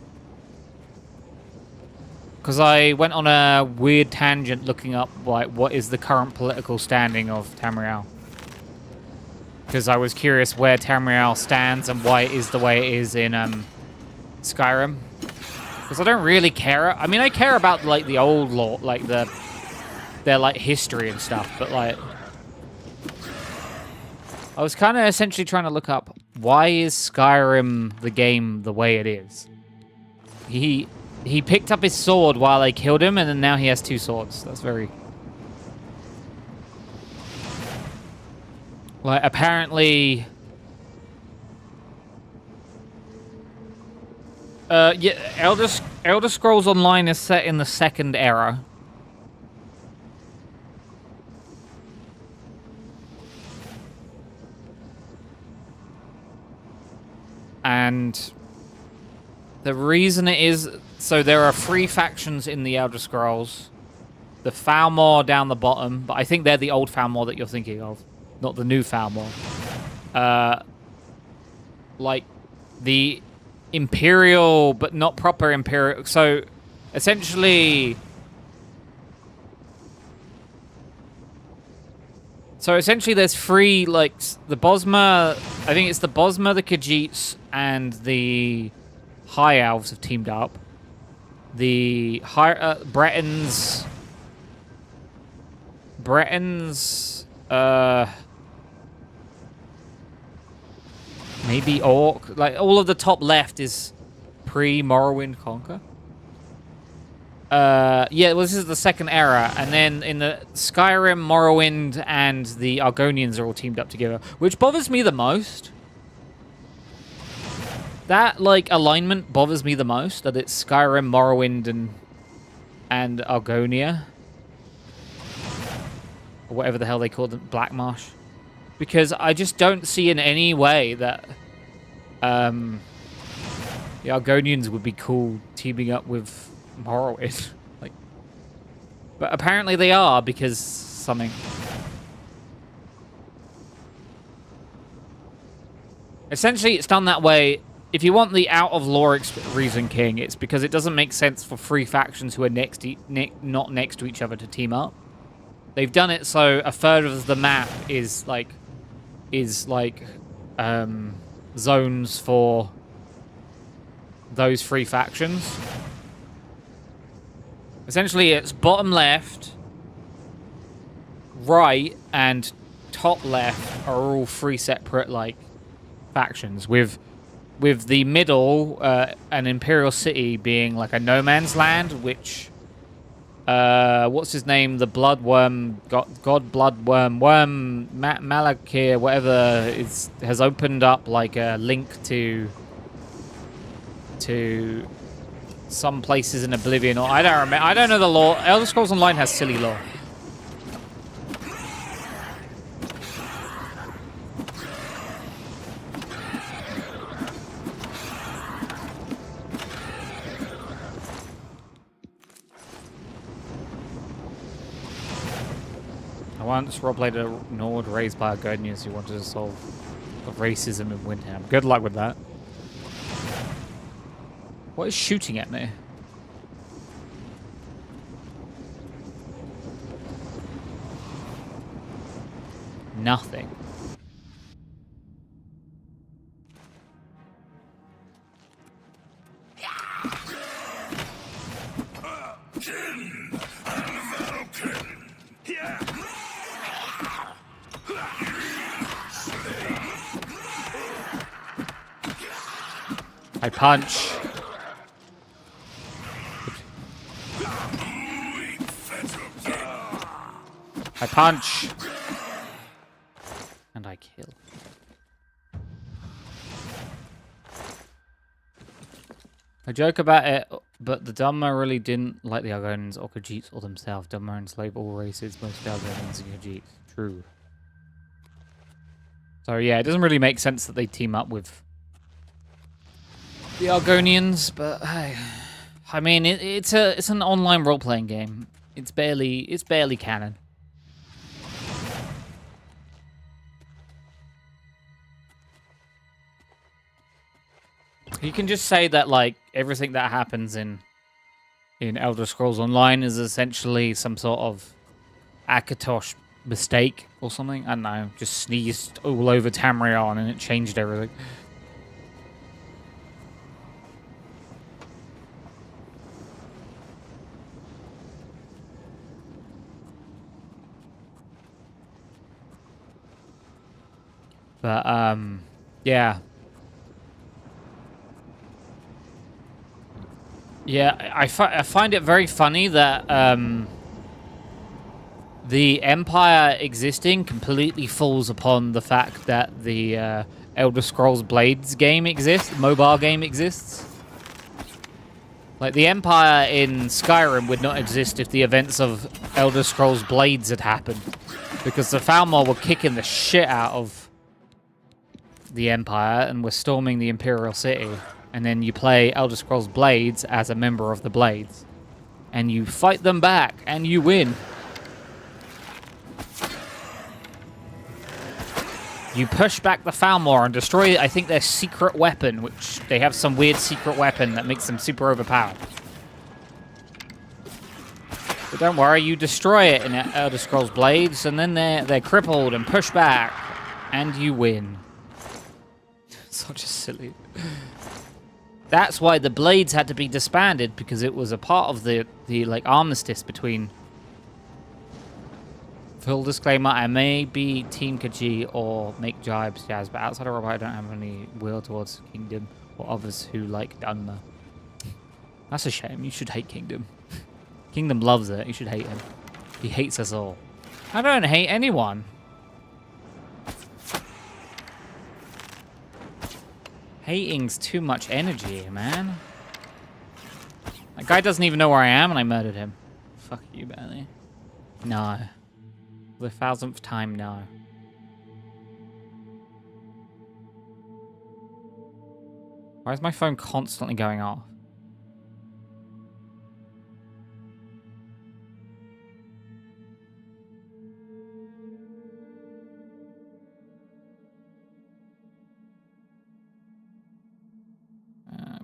Speaker 1: Because I went on a weird tangent looking up like what is the current political standing of Tamriel. Because I was curious where Tamriel stands and why it is the way it is in Skyrim. Because I don't really care. I mean, I care about like the old lore, like their like history and stuff. But like, I was kind of essentially trying to look up why is Skyrim the game the way it is. He picked up his sword while I killed him, and then now he has 2 swords. That's very... Like, apparently... yeah, Elder Scrolls Online is set in the 2nd era. And... the reason it is... So there are 3 factions in the Elder Scrolls. The Falmer down the bottom, but I think they're the old Falmer that you're thinking of. Not the new Falmer. Like, the Imperial, but not proper Imperial. So, essentially... So, essentially, there's 3, like, the Bosmer... I think it's the Bosmer, the Khajiits, and the High Elves have teamed up. The Bretons... Maybe Orc. Like, all of the top left is pre-Morrowind Conquer. Yeah, well, this is the 2nd era. And then in the Skyrim, Morrowind, and the Argonians are all teamed up together. Which bothers me the most. That, like, alignment bothers me the most. That it's Skyrim, Morrowind, and Argonia. Or whatever the hell they call them. Black Marsh. Because I just don't see in any way that the Argonians would be cool teaming up with Morrowind. Like, but apparently they are because something. Essentially, it's done that way. If you want the out of lore reason, King, it's because it doesn't make sense for 3 factions who are not next to each other to team up. They've done it so a third of the map is like zones for those three factions. Essentially, it's bottom left, right, and top left are all three separate like factions. With the middle, an Imperial City being like a no man's land, which what's his name? The Bloodworm, God Bloodworm, Malakir, whatever, has opened up like a link to some places in Oblivion, or I don't remember. I don't know the lore. Elder Scrolls Online has silly lore. I once roleplayed a Nord raised by a Gurnius who wanted to solve racism in Windham. Good luck with that. What is shooting at me? Nothing. I punch. I punch. And I kill. I joke about it, but the Dhamma really didn't like the Argonians or Khajiits or themselves. Dhamma enslaved all races, most Argonians and Khajiits. True. So yeah, it doesn't really make sense that they team up with the Argonians, but hey, I mean, it's an online role-playing game. It's barely canon. You can just say that like everything that happens in Elder Scrolls Online is essentially some sort of Akatosh mistake or something. I don't know. Just sneezed all over Tamrion and it changed everything. But yeah. Yeah, I find it very funny that the Empire existing completely falls upon the fact that the Elder Scrolls Blades game exists, mobile game exists. Like, the Empire in Skyrim would not exist if the events of Elder Scrolls Blades had happened. Because the Falmor were kicking the shit out of the Empire and were storming the Imperial City. And then you play Elder Scrolls Blades as a member of the Blades. And you fight them back, and you win. You push back the Falmor and destroy, I think, their secret weapon, which they have some weird secret weapon that makes them super overpowered. But don't worry, you destroy it in Elder Scrolls Blades, and then they're crippled and pushed back, and you win. Such a silly... That's why the Blades had to be disbanded, because it was a part of the like armistice between... Full disclaimer, I may be Team Khaji or make jibes, Jazz, but outside of Robot, I don't have any will towards Kingdom or others who like Dunmer. That's a shame. You should hate Kingdom. Kingdom loves it. You should hate him. He hates us all. I don't hate anyone. Hating's too much energy, man. That guy doesn't even know where I am and I murdered him. Fuck you, Benny. No. For the 1000th time, no. Why is my phone constantly going off?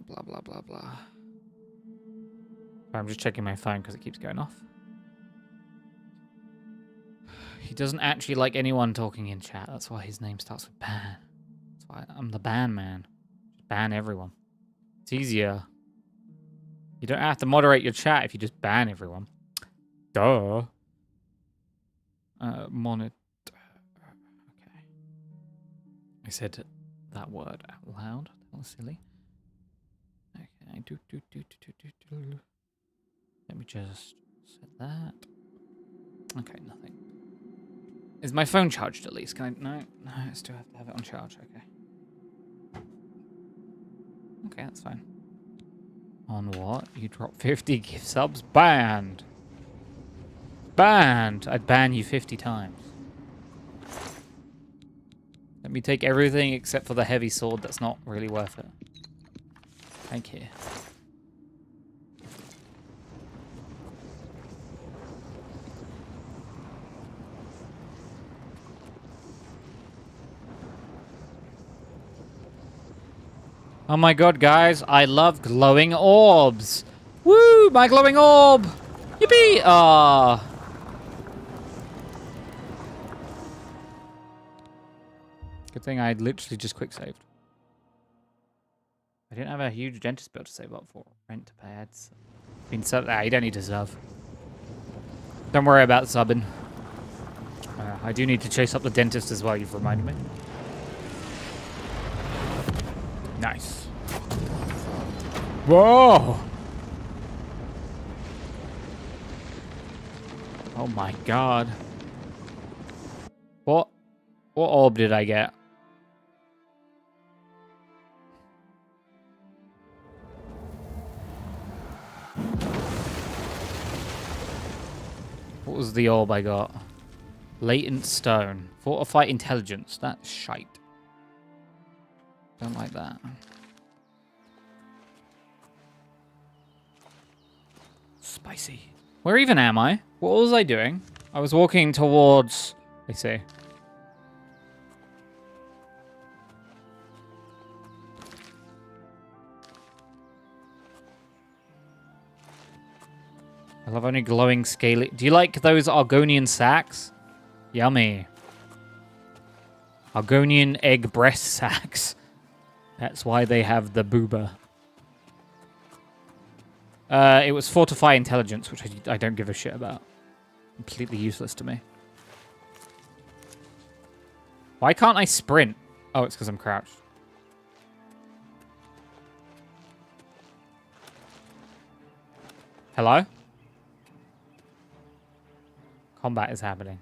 Speaker 1: Blah, blah, blah, blah. I'm just checking my phone because it keeps going off. He doesn't actually like anyone talking in chat. That's why his name starts with ban. That's why I'm the ban man. Just ban everyone. It's easier. You don't have to moderate your chat if you just ban everyone. Duh. Monitor. Okay. I said that word out loud. That was silly. Okay. Let me just set that. Okay, nothing. Is my phone charged at least? Can I? No, I still have to have it on charge. Okay. Okay, that's fine. On what? You drop 50 gift subs? Banned. Banned. I'd ban you 50 times. Let me take everything except for the heavy sword. That's not really worth it. Thank you. Oh my god, guys, I love glowing orbs. Woo, my glowing orb. Yippee! Ah. Good thing I literally just quick saved. I didn't have a huge dentist bill to save up for. Rent to pay ads. Been sub. You don't need to sub. Don't worry about subbing. I do need to chase up the dentist as well, you've reminded me. Nice. Whoa! Oh my god. What orb did I get? What was the orb I got? Latent stone. Fortified intelligence. That's shite. Don't like that. Spicy. Where even am I? What was I doing? I was walking towards... I see. I love only glowing scaly... Do you like those Argonian sacks? Yummy. Argonian egg breast sacks. That's why they have the booba. It was Fortify Intelligence, which I don't give a shit about. Completely useless to me. Why can't I sprint? Oh, it's because I'm crouched. Hello? Combat is happening.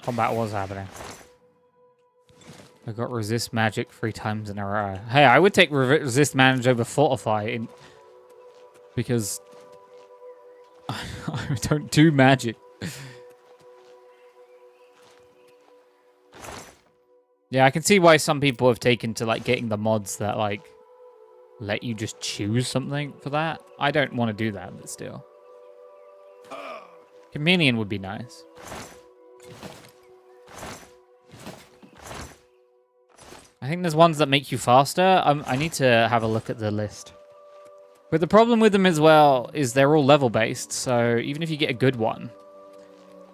Speaker 1: Combat was happening. I got resist magic 3 times in a row. Hey, I would take resist magic over fortify because I don't do magic. Yeah, I can see why some people have taken to like getting the mods that like let you just choose something for that. I don't want to do that, but still. Chameleon would be nice. I think there's ones that make you faster. I need to have a look at the list. But the problem with them as well is they're all level based. So even if you get a good one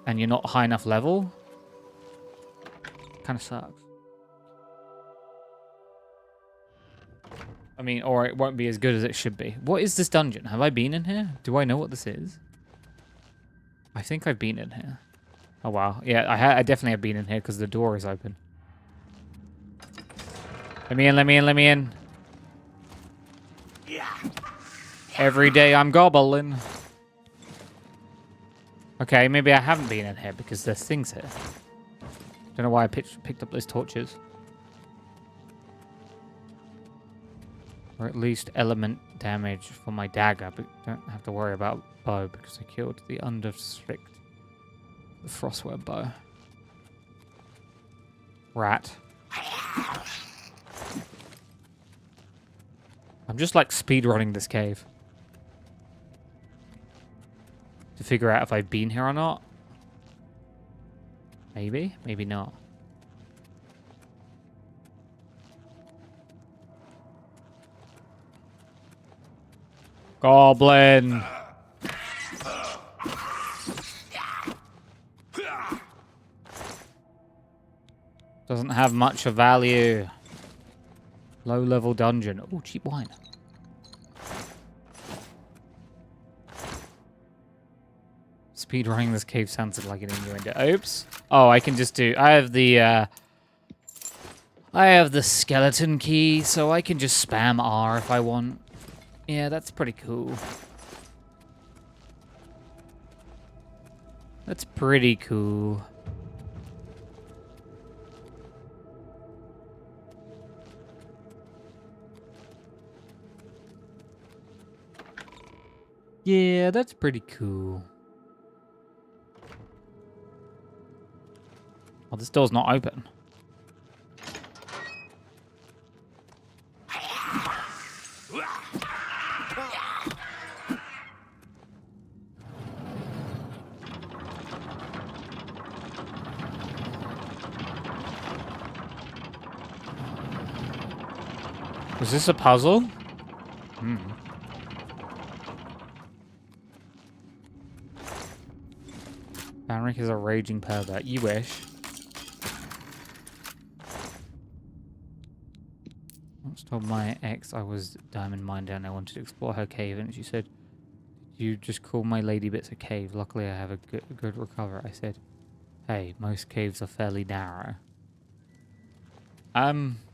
Speaker 1: and you're not high enough level, it kind of sucks. I mean, or it won't be as good as it should be. What is this dungeon? Have I been in here? Do I know what this is? I think I've been in here. Oh, wow. Yeah, I definitely have been in here because the door is open. Let me in, let me in, let me in. Every day I'm gobbling. Okay, maybe I haven't been in here because there's things here. Don't know why I picked up those torches. Or at least element damage for my dagger, but don't have to worry about bow because I killed the understrict. The frostware bow. Rat. I'm just like speedrunning this cave. To figure out if I've been here or not. Maybe, maybe not. Goblin! Doesn't have much of value. Low level dungeon. Oh, cheap wine. Speedrunning this cave sounded like an innuendo. Oops. Oh, I can just do... I have the skeleton key, so I can just spam R if I want. Yeah, that's pretty cool. That's pretty cool. Yeah, that's pretty cool. Oh, this door's not open. Was this a puzzle? Hmm. Banrik is a raging pervert. You wish. I once told my ex I was diamond miner and I wanted to explore her cave, and she said, "You just call my lady bits a cave. Luckily, I have a good recover." I said, "Hey, most caves are fairly narrow."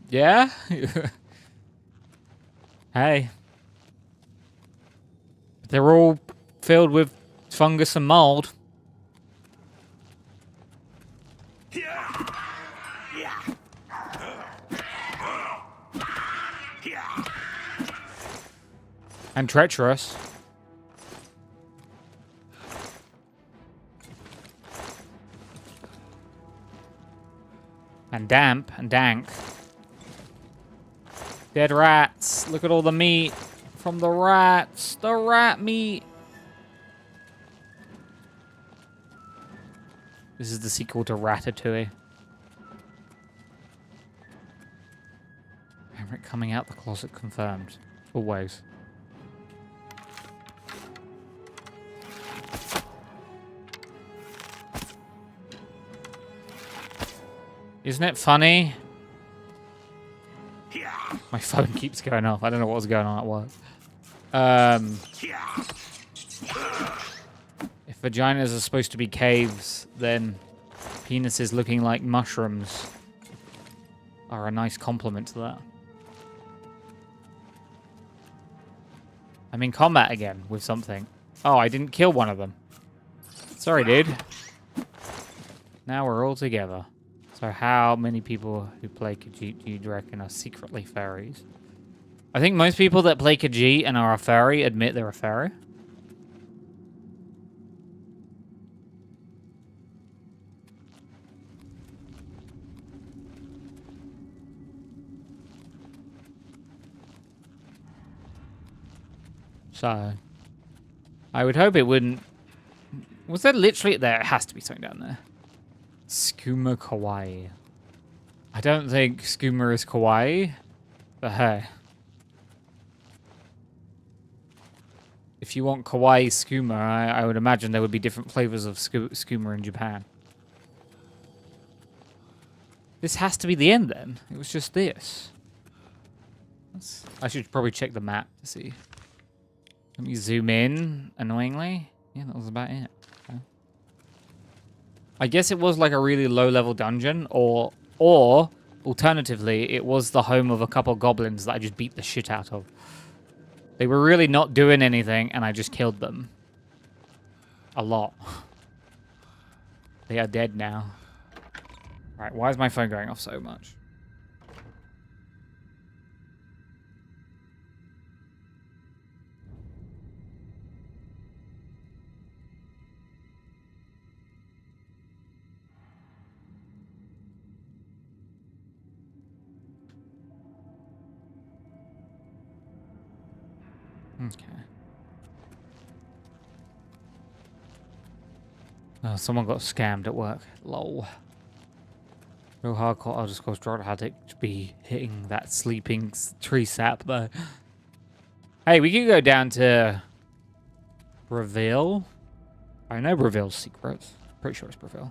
Speaker 1: Yeah. Hey. They're all filled with fungus and mold. And treacherous. And damp and dank. Dead rats. Look at all the meat from the rats. The rat meat. This is the sequel to Ratatouille. Banrik coming out the closet confirmed. Always. Isn't it funny? My phone keeps going off. I don't know what was going on at work. If vaginas are supposed to be caves, then penises looking like mushrooms are a nice compliment to that. I'm in combat again with something. Oh, I didn't kill one of them. Sorry, dude. Now we're all together. So how many people who play Khajiit do you reckon are secretly furries? I think most people that play Khajiit and are a furry admit they're a furry. So, I would hope it wouldn't... Was there literally... There has to be something down there. Skooma kawaii. I don't think skooma is kawaii, but hey. If you want kawaii skooma, I would imagine there would be different flavors of skooma in Japan. This has to be the end then. It was just this. I should probably check the map to see. Let me zoom in, annoyingly. Yeah, that was about it. Okay. I guess it was like a really low-level dungeon, or alternatively, it was the home of a couple goblins that I just beat the shit out of. They were really not doing anything, and I just killed them. A lot. They are dead now. Alright, why is my phone going off so much? Okay. Oh, someone got scammed at work. Lol. Real hardcore. I'll just go straight had it to be hitting that sleeping tree sap though. Hey, we could go down to Breville. I know Breville's secrets. Pretty sure it's Breville.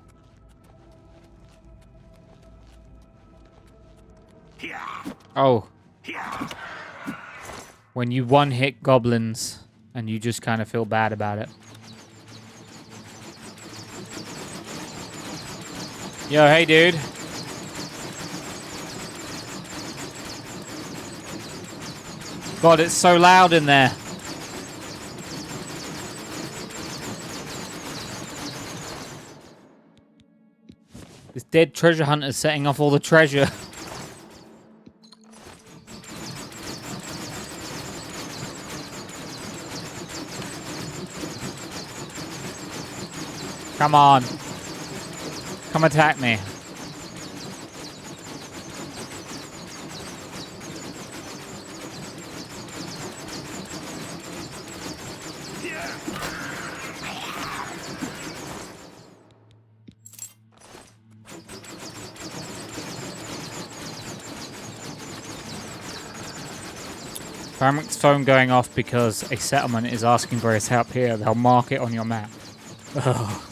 Speaker 1: Oh, When you one-hit goblins and you just kind of feel bad about it. Yo, hey, dude. God, it's so loud in there. This dead treasure hunter's setting off all the treasure. Come on. Come attack me. Banrik's phone going off because a settlement is asking for his help here. They'll mark it on your map. Ugh.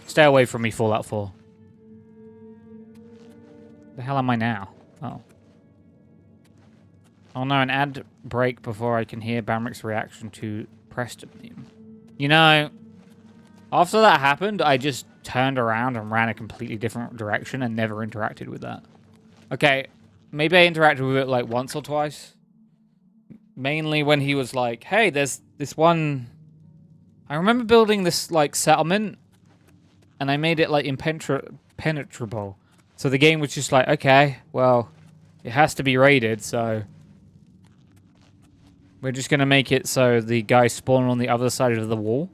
Speaker 1: Stay away from me, Fallout 4. The hell am I now? Oh. Oh no, an ad break before I can hear Banrik's reaction to Preston meme. You know, after that happened, I just turned around and ran a completely different direction and never interacted with that. Okay, maybe I interacted with it like once or twice. Mainly when he was like, hey, there's this one... I remember building this like settlement and I made it like impenetrable. So the game was just like, okay, well, it has to be raided, so we're just going to make it so the guys spawn on the other side of the wall.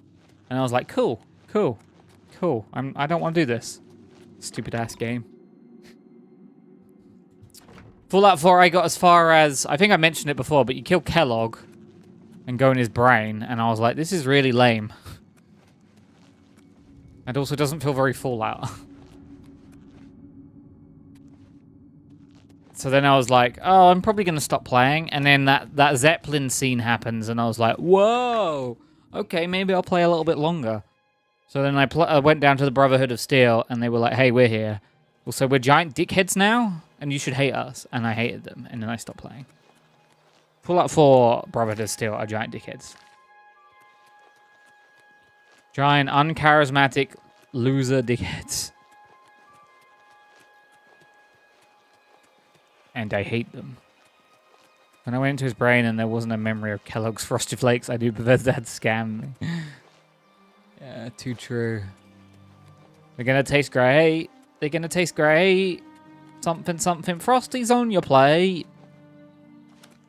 Speaker 1: And I was like, cool, cool, cool. I don't want to do this. Stupid ass game. Fallout 4, I got as far as, I think I mentioned it before, but you kill Kellogg and go in his brain, and I was like, this is really lame. And also doesn't feel very Fallout. So then I was like, oh, I'm probably going to stop playing. And then that Zeppelin scene happens, and I was like, whoa, okay, maybe I'll play a little bit longer. So then I went down to the Brotherhood of Steel, and they were like, hey, we're here. Also, we're giant dickheads now, and you should hate us. And I hated them, and then I stopped playing. Fallout 4 Brotherhood of Steel are giant dickheads. Giant, uncharismatic, loser dickheads. And I hate them. When I went into his brain and there wasn't a memory of Kellogg's Frosted Flakes, I knew Bethesda had scammed me. Yeah, too true. They're gonna taste great. They're gonna taste great. Something, something. Frosties on your plate.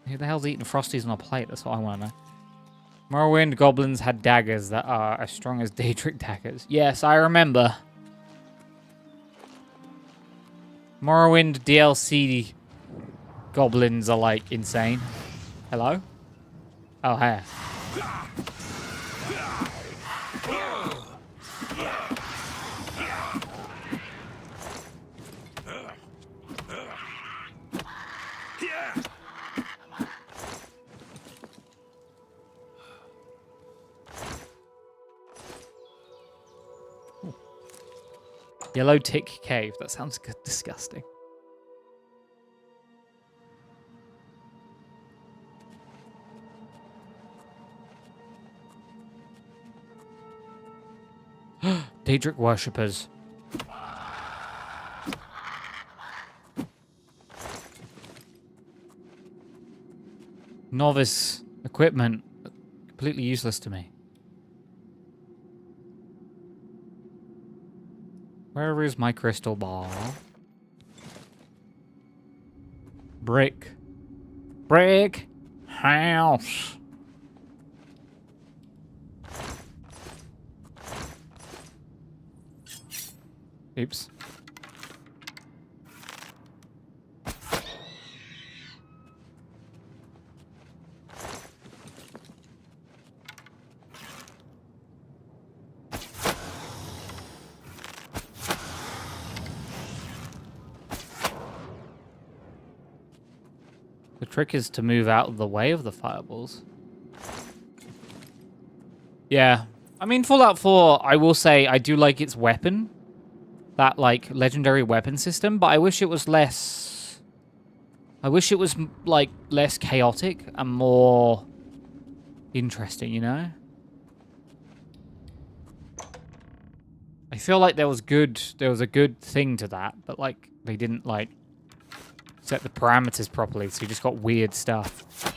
Speaker 1: Who the hell's eating Frosties on a plate? That's what I want to know. Morrowind goblins had daggers that are as strong as Daedric daggers. Yes, I remember. Morrowind DLC goblins are like insane. Hello? Oh, hey. Yellow Tick Cave. That sounds good. Disgusting. Daedric worshippers. Novice equipment. Completely useless to me. Where is my crystal ball? Brick. Brick house. Oops. The trick is to move out of the way of the fireballs. Yeah. I mean, Fallout 4, I will say I do like its weapon. That, like, legendary weapon system, but I wish it was less... I wish it was like less chaotic and more interesting, you know? I feel like there was a good thing to that, but like they didn't like set the parameters properly, so you just got weird stuff.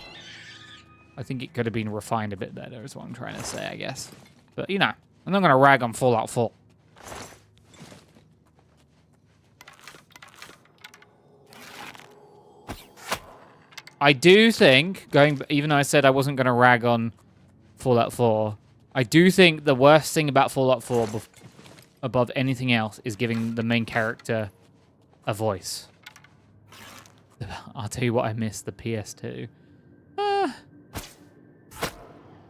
Speaker 1: I think it could have been refined a bit better is what I'm trying to say, I guess. But you know, I'm not gonna rag on Fallout 4. I do think, even though I said I wasn't gonna rag on Fallout 4, I do think the worst thing about Fallout 4 above anything else is giving the main character a voice. I'll tell you what I missed, the PS2.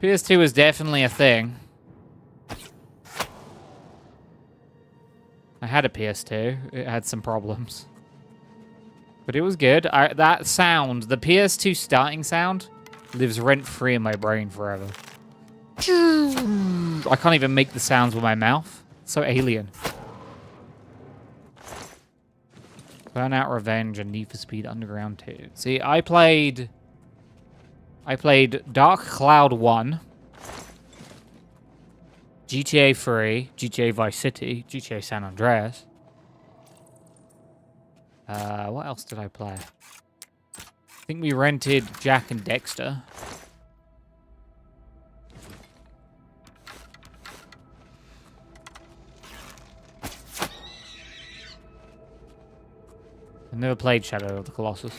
Speaker 1: PS2 was definitely a thing. I had a PS2. It had some problems. But it was good. That sound, the PS2 starting sound, lives rent-free in my brain forever. I can't even make the sounds with my mouth. It's so alien. Burnout Revenge and Need for Speed Underground 2. See, I played Dark Cloud 1, GTA 3, GTA Vice City, GTA San Andreas. What else did I play? I think we rented Jack and Dexter. I never played Shadow of the Colossus.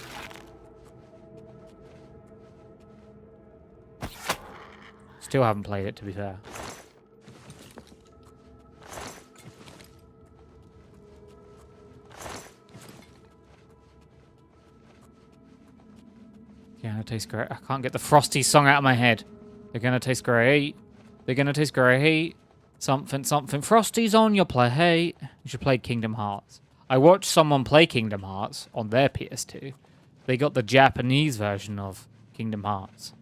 Speaker 1: Still haven't played it, to be fair. They're gonna taste great. I can't get the Frosty song out of my head. They're gonna taste great. They're gonna taste great. Something, something. Frosty's on your plate. You should play Kingdom Hearts. I watched someone play Kingdom Hearts on their PS2. They got the Japanese version of Kingdom Hearts.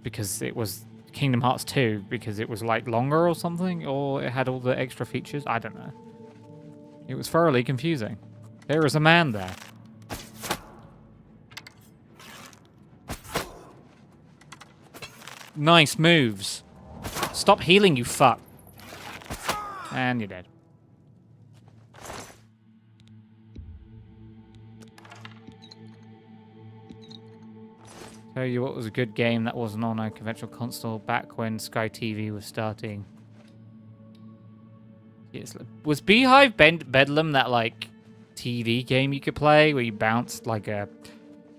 Speaker 1: Because it was Kingdom Hearts 2. Because it was like longer or something. Or it had all the extra features. I don't know. It was thoroughly confusing. There is a man there. Nice moves. Stop healing, you fuck. And you're dead. Tell you what was a good game that wasn't on a conventional console back when Sky TV was starting. Yes, was Beehive Bedlam that like TV game you could play where you bounced like a?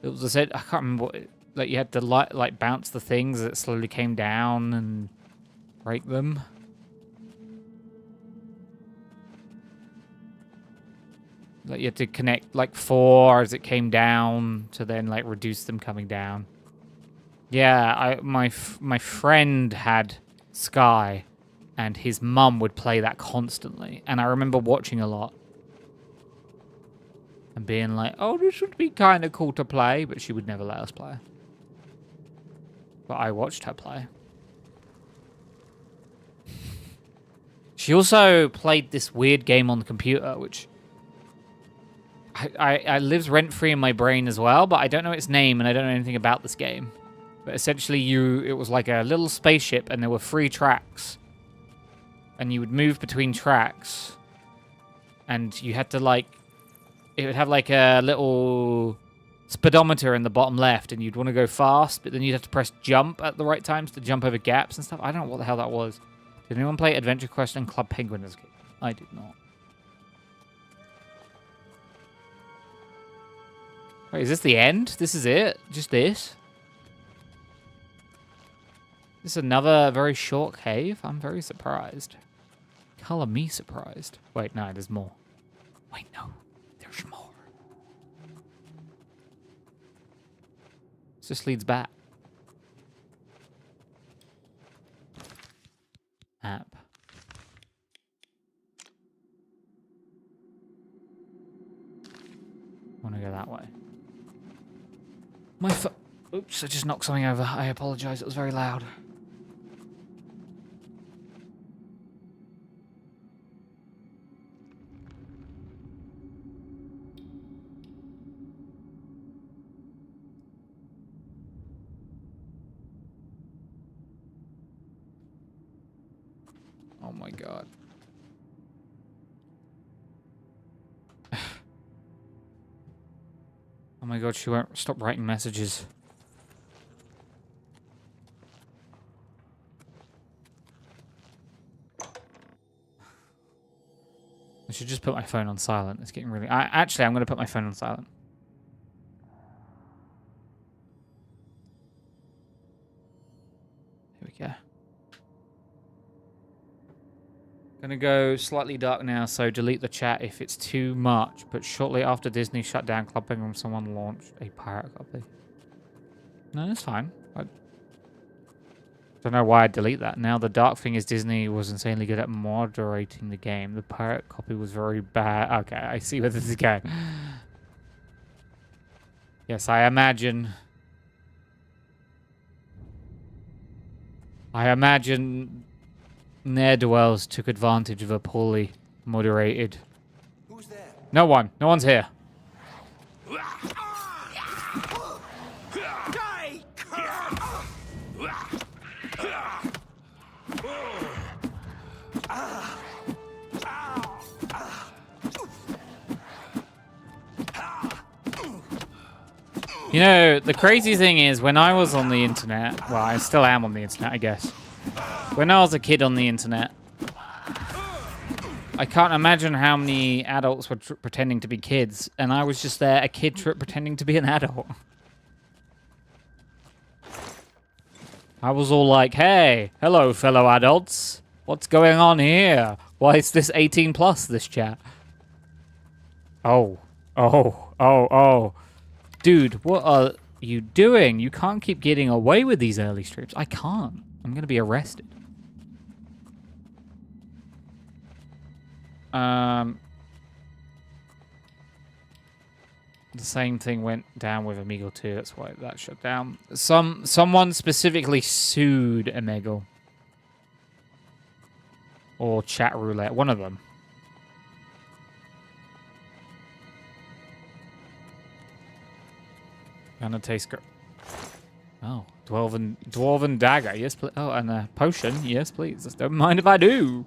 Speaker 1: It was a set. I can't remember what. Like you had to like bounce the things that slowly came down and break them. Like you had to connect like 4 as it came down to then like reduce them coming down. Yeah, my friend had Sky, and his mum would play that constantly, and I remember watching a lot and being like, "Oh, this would be kind of cool to play," but she would never let us play. But I watched her play. She also played this weird game on the computer, which I lives rent-free in my brain as well, but I don't know its name and I don't know anything about this game. But essentially it was like a little spaceship and there were 3 tracks. And you would move between tracks. And you had to like, it would have like a little speedometer in the bottom left and you'd want to go fast, but then you'd have to press jump at the right times to jump over gaps and stuff. I don't know what the hell that was. Did anyone play Adventure Quest and Club Penguin as a kid? I did not. Wait, is this the end? This is it? Just this? This is another very short cave? I'm very surprised. Color me surprised. Wait, no, there's more. Wait, no. There's more. This leads back. App. I want to go that way. Oops, I just knocked something over. I apologize, it was very loud. Oh my god. Oh my god, she won't stop writing messages. I should just put my phone on silent. It's getting really... Actually, I'm going to put my phone on silent. Here we go. Gonna go slightly dark now, so delete the chat if it's too much. But shortly after Disney shut down Club Penguin, someone launched a pirate copy. No, that's fine. I don't know why I'd delete that. Now, the dark thing is Disney was insanely good at moderating the game. The pirate copy was very bad. Okay, I see where this is going. Yes, I imagine ne'er-do-wells took advantage of a poorly moderated...
Speaker 4: Who's there?
Speaker 1: No one. No one's here. You know, the crazy thing is, when I was on the internet... Well, I still am on the internet, I guess. When I was a kid on the internet, I can't imagine how many adults were pretending to be kids, and I was just there, a kid pretending to be an adult. I was all like, hey, hello, fellow adults. What's going on here? Why is this 18 plus, this chat? Oh. Dude, what are you doing? You can't keep getting away with these early streams. I can't. I'm going to be arrested. The same thing went down with Omegle 2. That's why that shut down. Someone specifically sued Omegle. Or Chat Roulette. One of them. Gonna taste good. Oh, Dwarven Dagger. Yes, please. Oh, and a potion. Yes, please. Don't mind if I do.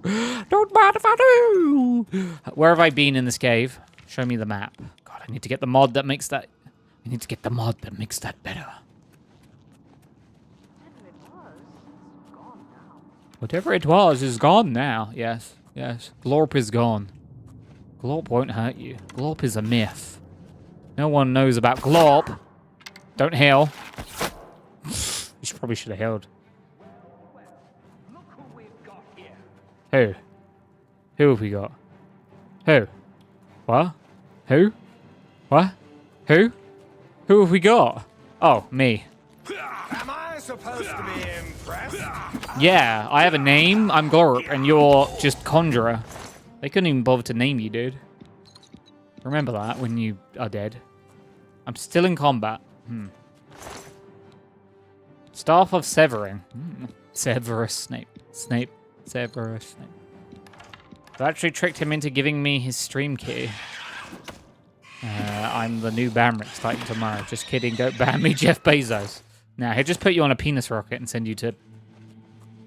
Speaker 1: Don't mind if I do. Where have I been in this cave? Show me the map. God, I need to get the mod that makes that... I need to get the mod that makes that better. Whatever it was is gone now. Yes, yes. Glorp is gone. Glorp won't hurt you. Glorp is a myth. No one knows about Glorp. Don't heal. You probably should have healed. Who? Who have we got? Who? What? Who? What? Who? Who have we got? Oh, me.
Speaker 4: Am I supposed to be impressed?
Speaker 1: Yeah, I have a name. I'm Glorp, and you're just Conjurer. They couldn't even bother to name you, dude. Remember that when you are dead. I'm still in combat. Staff of Severing. Severus Snape. Severus Snape. I actually tricked him into giving me his stream key. I'm the new Banrik starting tomorrow. Just kidding. Don't ban me, Jeff Bezos. Now, he'll just put you on a penis rocket and send you to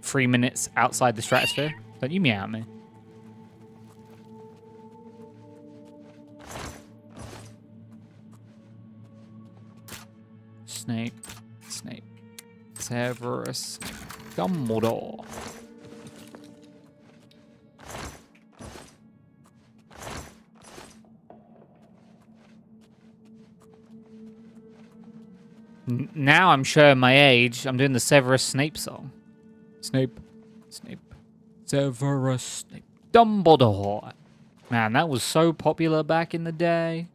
Speaker 1: 3 minutes outside the stratosphere. Don't you meow at me. Snape. Severus Dumbledore. Now I'm showing my age. I'm doing the Severus Snape song. Snape. Severus Snape. Dumbledore. Man, that was so popular back in the day.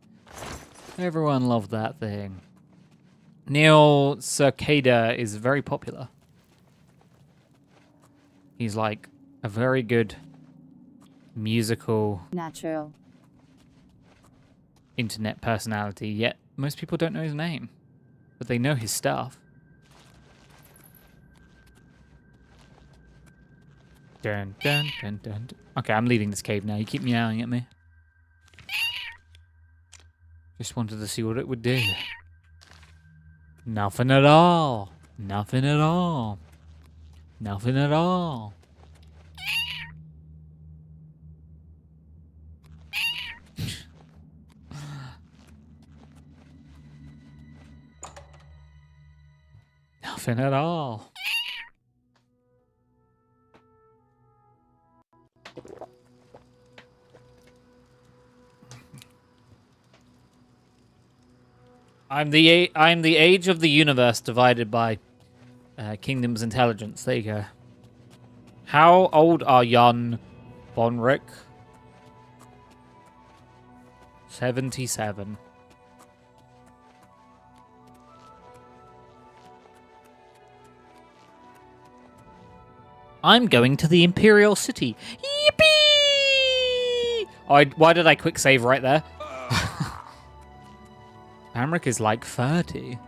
Speaker 1: Everyone loved that thing. Neil Circada is very popular. He's like a very good musical
Speaker 5: natural
Speaker 1: internet personality, yet most people don't know his name. But they know his stuff. Dun, dun, dun, dun, dun. Okay, I'm leaving this cave now. You keep meowing at me. Just wanted to see what it would do. Nothing at all. Nothing at all. Nothing at all. Nothing at all. I'm the age of the universe divided by kingdom's intelligence. There you go. How old are Jan Banrik? 77. I'm going to the Imperial City. Yippee! Oh, why did I quick save right there? Banrik is like 30.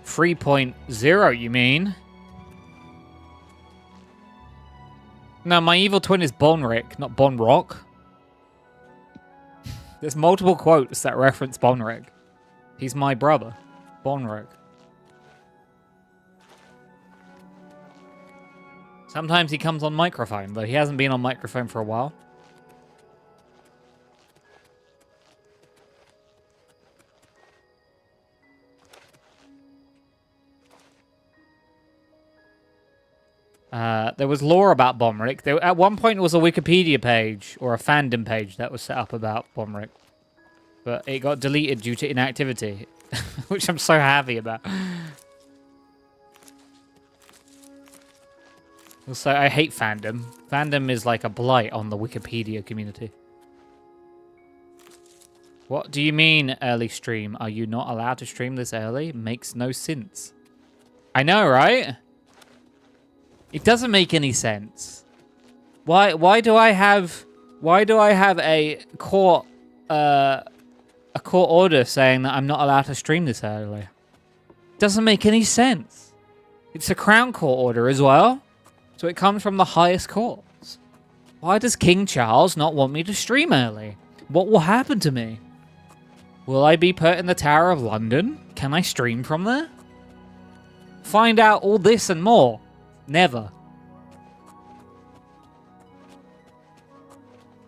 Speaker 1: 3.0, you mean? No, my evil twin is Banrik, not Bonrock. There's multiple quotes that reference Banrik. He's my brother, Banrik. Sometimes he comes on microphone, but he hasn't been on microphone for a while. There was lore about Banrik. At one point, it was a Wikipedia page or a fandom page that was set up about Banrik. But it got deleted due to inactivity, which I'm so happy about. Also, I hate fandom. Fandom is like a blight on the Wikipedia community. What do you mean, early stream? Are you not allowed to stream this early? Makes no sense. I know, right? It doesn't make any sense. Why do I have a court order saying that I'm not allowed to stream this early? Doesn't make any sense. It's a crown court order as well. So it comes from the highest courts. Why does King Charles not want me to stream early? What will happen to me? Will I be put in the Tower of London? Can I stream from there? Find out all this and more. Never.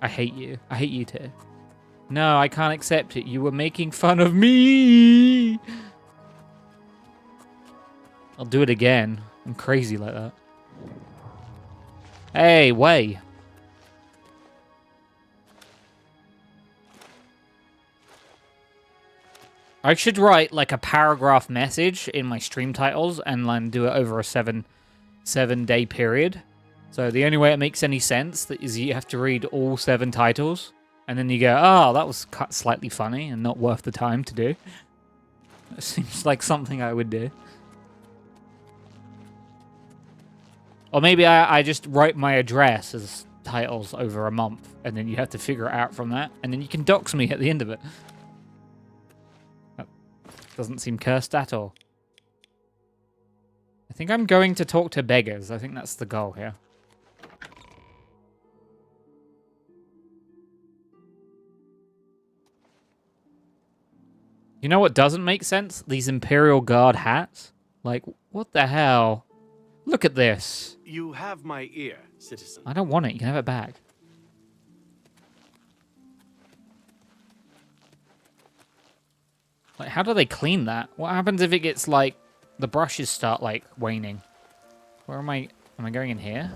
Speaker 1: I hate you. I hate you too. No, I can't accept it. You were making fun of me. I'll do it again. I'm crazy like that. Hey, way. I should write like a paragraph message in my stream titles and then do it over a seven-day period. So the only way it makes any sense is you have to read all 7 titles, and then you go, oh, that was cut slightly funny and not worth the time to do. It seems like something I would do. Or maybe I just write my address as titles over a month, and then you have to figure it out from that, and then you can dox me at the end of it. That doesn't seem cursed at all. I think I'm going to talk to beggars. I think that's the goal here. You know what doesn't make sense? These Imperial Guard hats. Like, what the hell? Look at this.
Speaker 4: You have my ear, citizen.
Speaker 1: I don't want it. You can have it back. Like, how do they clean that? What happens if it gets, like, the brushes start, like, waning? Where am I? Am I going in here?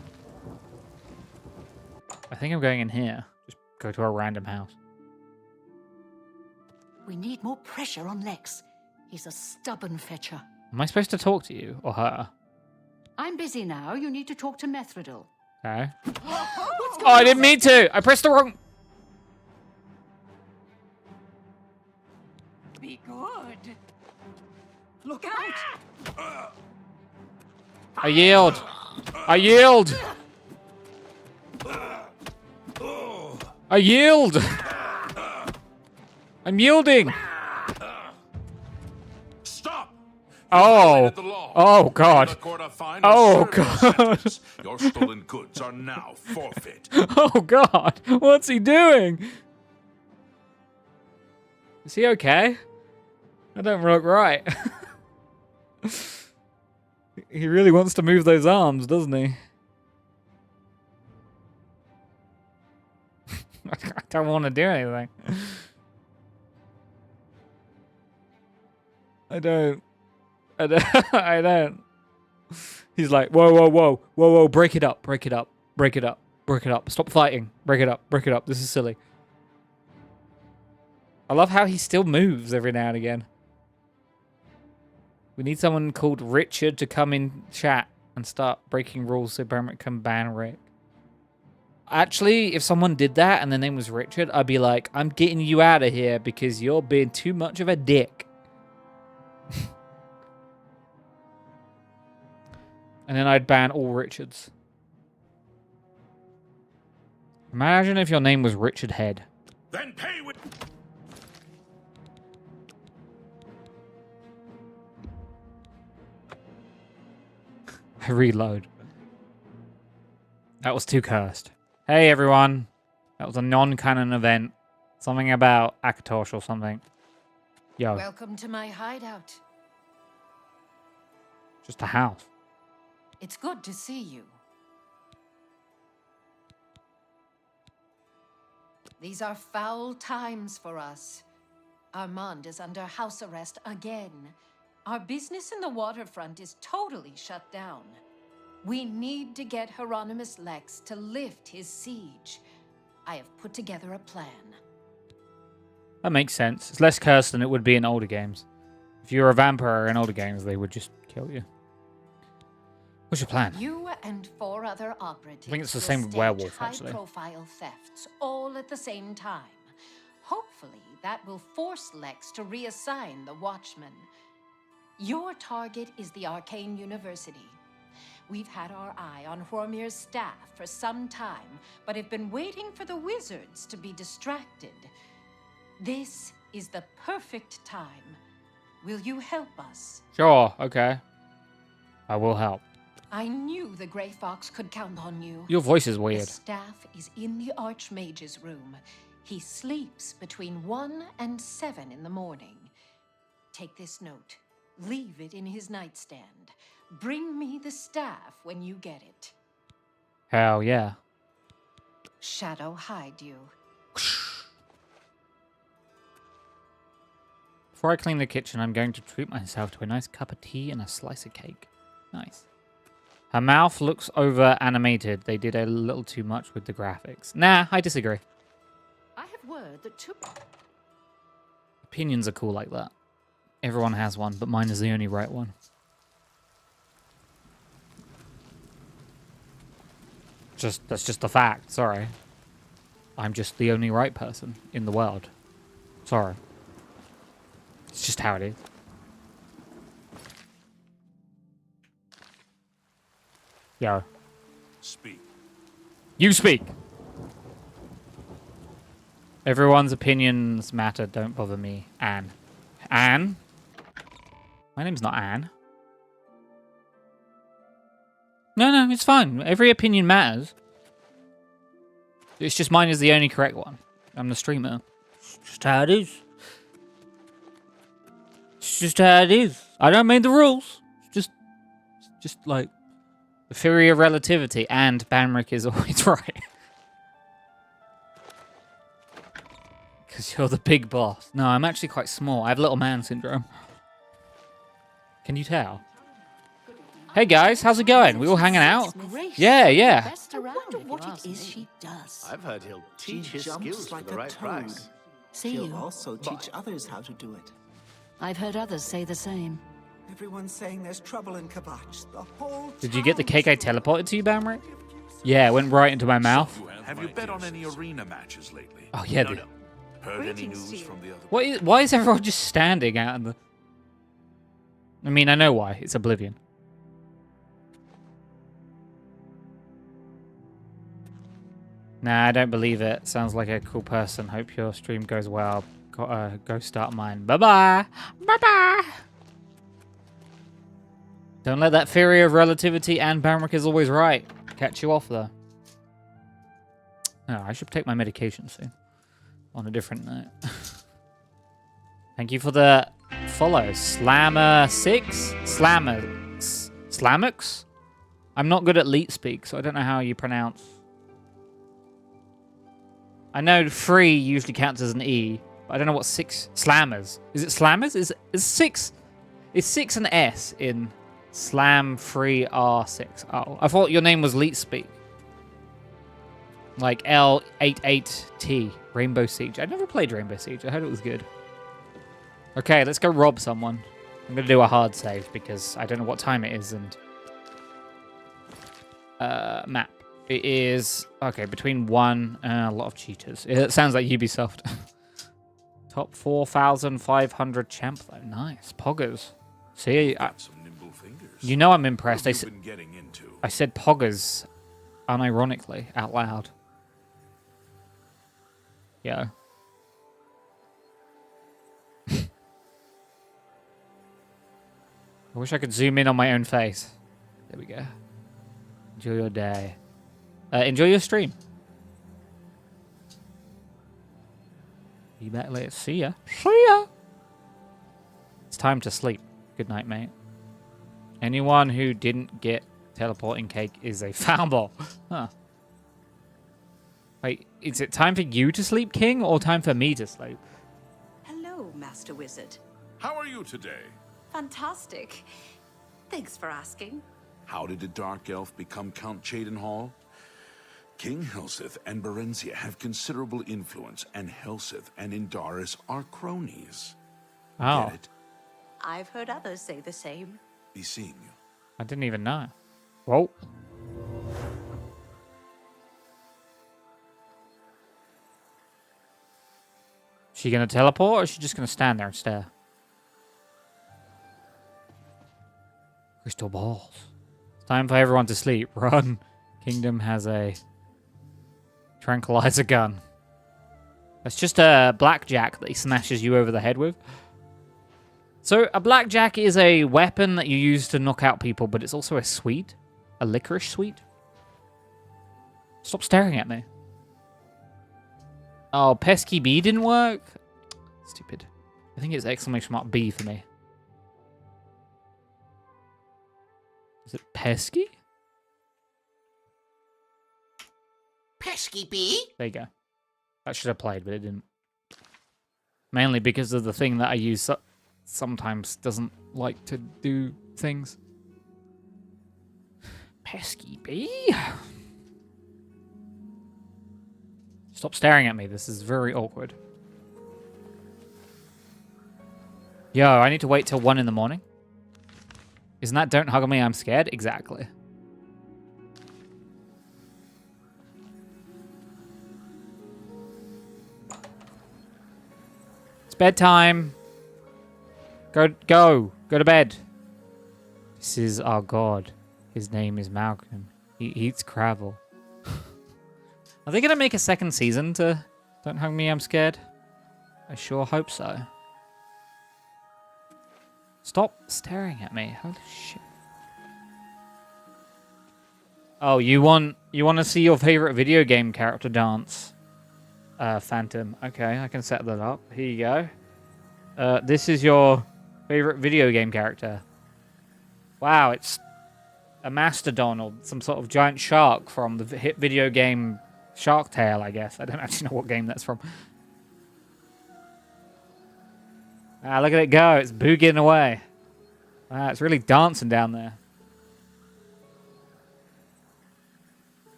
Speaker 1: I think I'm going in here. Just go to a random house.
Speaker 5: We need more pressure on Lex. He's a stubborn fetcher.
Speaker 1: Am I supposed to talk to you or her?
Speaker 5: I'm busy now. You need to talk to Methridel.
Speaker 1: Okay. Oh, I didn't mean to. I pressed the wrong...
Speaker 5: Be good. Look out!
Speaker 1: I yield. I yield. I yield. I'm yielding.
Speaker 6: Stop!
Speaker 1: Oh. Oh, God. Oh, God.
Speaker 6: Your stolen goods are now forfeit.
Speaker 1: Oh, God. What's he doing? Is he okay? I don't look right. He really wants to move those arms, doesn't he? I don't want to do anything. I don't. I don't. He's like, whoa, whoa, whoa, whoa, whoa, break it up, break it up, break it up, break it up. Stop fighting. Break it up, break it up. This is silly. I love how he still moves every now and again. We need someone called Richard to come in chat and start breaking rules so Banrik can ban Rick. Actually, if someone did that and their name was Richard, I'd be like, I'm getting you out of here because you're being too much of a dick. And then I'd ban all Richards. Imagine if your name was Richard Head.
Speaker 6: Then pay with.
Speaker 1: I reload. That was too cursed. Hey everyone. That was a non-canon event. Something about Akatosh or something. Yo,
Speaker 5: Welcome to my hideout.
Speaker 1: just a house.
Speaker 5: It's good to see you. These are foul times for us. Armand is under house arrest again. Our business in the waterfront is totally shut down. We need to get Hieronymus Lex to lift his siege. I have put together a plan.
Speaker 1: That makes sense. It's less cursed than it would be in older games. If you were a vampire in older games, they would just kill you. What's your plan?
Speaker 5: You and 4 other operatives
Speaker 1: I think it's the
Speaker 5: will
Speaker 1: same with
Speaker 5: stage
Speaker 1: werewolf, actually.
Speaker 5: high-profile thefts, all at the same time. Hopefully, that will force Lex to reassign the Watchmen. Your target is the Arcane University. We've had our eye on Hormir's staff for some time, but have been waiting for the wizards to be distracted. This is the perfect time. Will you help us?
Speaker 1: Sure, okay. I will help.
Speaker 5: I knew the Grey Fox could count on you.
Speaker 1: Your voice is
Speaker 5: The
Speaker 1: weird.
Speaker 5: staff is in the Archmage's room. He sleeps between 1 and 7 in the morning. Take this note. Leave it in his nightstand. Bring me the staff when you get it.
Speaker 1: Hell yeah.
Speaker 5: Shadow hide you.
Speaker 1: Before I clean the kitchen, I'm going to treat myself to a nice cup of tea and a slice of cake. Nice. Her mouth looks over animated. They did a little too much with the graphics. Nah, I disagree.
Speaker 5: I have word that two...
Speaker 1: Opinions are cool like that. Everyone has one, but mine is the only right one. That's just a fact. Sorry. I'm just the only right person in the world. Sorry. It's just how it is. Yo.
Speaker 6: Speak.
Speaker 1: You speak! Everyone's opinions matter. Don't bother me. Anne. Anne? My name's not Anne. No, it's fine. Every opinion matters. It's just mine is the only correct one. I'm the streamer. It's just how it is. It's just how it is. I don't make the rules. It's just like the theory of relativity, and Banrik is always right. Because you're the big boss. No, I'm actually quite small. I have little man syndrome. Can you tell? Hey guys, how's it going? We all hanging out? Yeah.
Speaker 5: Best around,
Speaker 7: I wonder
Speaker 5: if
Speaker 7: what
Speaker 5: you
Speaker 7: it
Speaker 5: ask
Speaker 7: is
Speaker 5: me.
Speaker 7: she does.
Speaker 4: I've heard he'll
Speaker 7: She
Speaker 4: teach his
Speaker 7: jumps
Speaker 4: skills
Speaker 7: like
Speaker 4: for the
Speaker 7: a
Speaker 4: right
Speaker 7: toad.
Speaker 4: price.
Speaker 7: Say
Speaker 8: She'll
Speaker 7: you.
Speaker 8: also teach others how to do it.
Speaker 7: I've heard others say the same.
Speaker 8: Everyone's saying there's trouble in Kabach. The whole
Speaker 1: Did you get the cake I
Speaker 8: town is
Speaker 1: teleported to you, Banrik? Yeah, it went right into my mouth.
Speaker 6: Have you bet on any arena matches lately?
Speaker 1: Oh yeah.
Speaker 4: No.
Speaker 6: Heard any news from the other?
Speaker 1: Why is everyone just standing out in the... I mean, I know why. It's Oblivion. Nah, I don't believe it. Sounds like a cool person. Hope your stream goes well. Go start mine. Bye-bye. Bye-bye. Don't let that theory of relativity and Banrik is always right catch you off, though. Oh, I should take my medication soon. On a different note. Thank you for the follow. Slammer6? Slamux? I'm not good at Leet Speak, so I don't know how you pronounce. I know 3 usually counts as an E, but I don't know what 6 slammers. Is it slammers? Is 6? Is 6 an S in Slam free R6. Oh, I thought your name was Leet Speak. Like L88T. Rainbow Siege. I never played Rainbow Siege. I heard it was good. Okay, let's go rob someone. I'm going to do a hard save because I don't know what time it is and... map. It is... Okay, between 1 and a lot of cheaters. It sounds like Ubisoft. Top 4,500 champ though. Nice. Poggers. See,
Speaker 6: Some nimble fingers.
Speaker 1: you know I'm impressed.
Speaker 6: What have you been getting into?
Speaker 1: I said poggers unironically out loud. Yeah. I wish I could zoom in on my own face. There we go. Enjoy your day. Enjoy your stream. Be back later. See ya. See ya. It's time to sleep. Good night, mate. Anyone who didn't get teleporting cake is a foul ball. Huh. Wait, is it time for you to sleep, King, or time for me to sleep?
Speaker 9: Hello, Master Wizard.
Speaker 6: How are you today?
Speaker 9: Fantastic. Thanks for asking.
Speaker 6: How did a dark elf become Count Cheydinhal? King Helseth and Berenzia have considerable influence, and Helseth and Indaris are cronies.
Speaker 1: Oh,
Speaker 6: Get it?
Speaker 9: I've heard others say the same.
Speaker 6: Be seeing you.
Speaker 1: I didn't even know. Whoa. She gonna teleport, or is she just gonna stand there and stare? Crystal balls. It's time for everyone to sleep. Run. Kingdom has a tranquilizer gun. That's just a blackjack that he smashes you over the head with. So a blackjack is a weapon that you use to knock out people, but it's also a sweet. A licorice sweet. Stop staring at me. Oh, pesky B didn't work? Stupid. I think it's exclamation mark B for me. Is it pesky?
Speaker 8: Pesky bee?
Speaker 1: There you go. That should have played, but it didn't. Mainly because of the thing that I use sometimes doesn't like to do things. Pesky bee. Stop staring at me. This is very awkward. Yo, I need to wait till 1 in the morning. Isn't that don't hug me, I'm scared? Exactly. It's bedtime. Go to bed. This is our god. His name is Malcolm. He eats Cravel. Are they going to make a second season to Don't Hug Me, I'm Scared? I sure hope so. Stop staring at me. Holy shit. Oh, you want to see your favorite video game character dance? Phantom. Okay, I can set that up. Here you go. This is your favorite video game character. Wow, it's a mastodon or some sort of giant shark from the hit video game Shark Tale, I guess. I don't actually know what game that's from. Ah, look at it go. It's boogieing away. Wow, it's really dancing down there.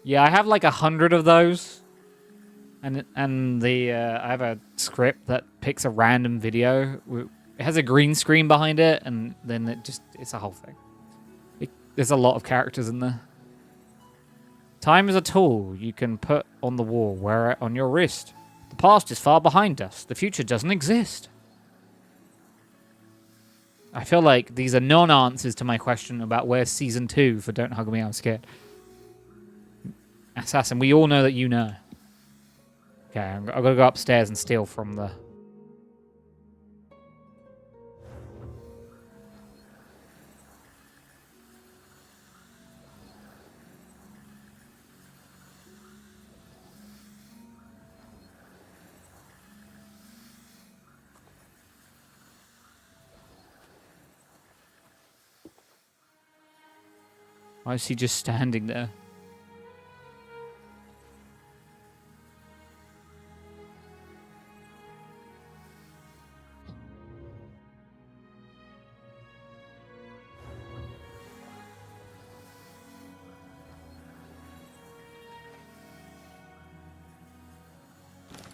Speaker 1: Yeah, I have like 100 of those. And I have a script that picks a random video. It has a green screen behind it, and then it's a whole thing. There's a lot of characters in there. Time is a tool you can put on the wall, wear it on your wrist. The past is far behind us. The future doesn't exist. I feel like these are non-answers to my question about where's Season 2 for Don't Hug Me, I'm Scared. Assassin, we all know that you know. Okay, I've got to go upstairs and steal from the... Why is he just standing there?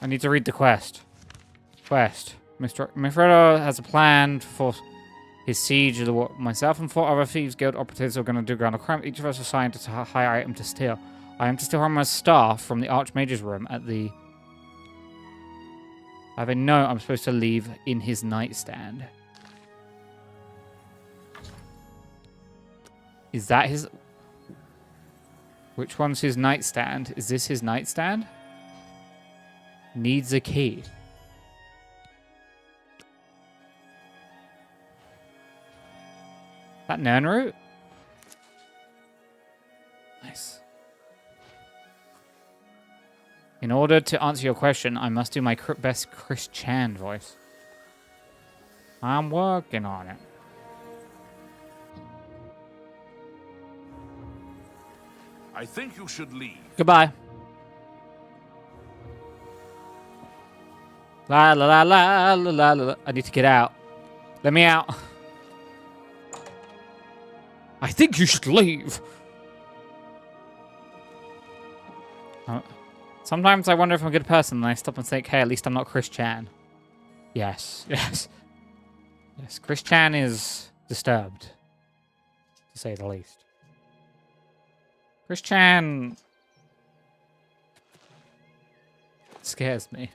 Speaker 1: I need to read the quest. Mr. Mifredo has a plan for his siege of the war. Myself and 4 other Thieves Guild operatives are going to do ground a crime. Each of us assigned a high item to steal. I am to steal Harmon's staff from the Archmage's room at the... I have a note I'm supposed to leave in his nightstand. Is that his... Which one's his nightstand? Is this his nightstand? Needs a key. That Nernroot? Nice. In order to answer your question, I must do my best Chris Chan voice. I'm working on it.
Speaker 6: I think you should leave.
Speaker 1: Goodbye. La la la la la la la. I need to get out. Let me out. I think you should leave. Sometimes I wonder if I'm a good person, and I stop and think, hey, at least I'm not Chris Chan. Yes, yes. Yes, Chris Chan is disturbed, to say the least. Chris Chan scares me.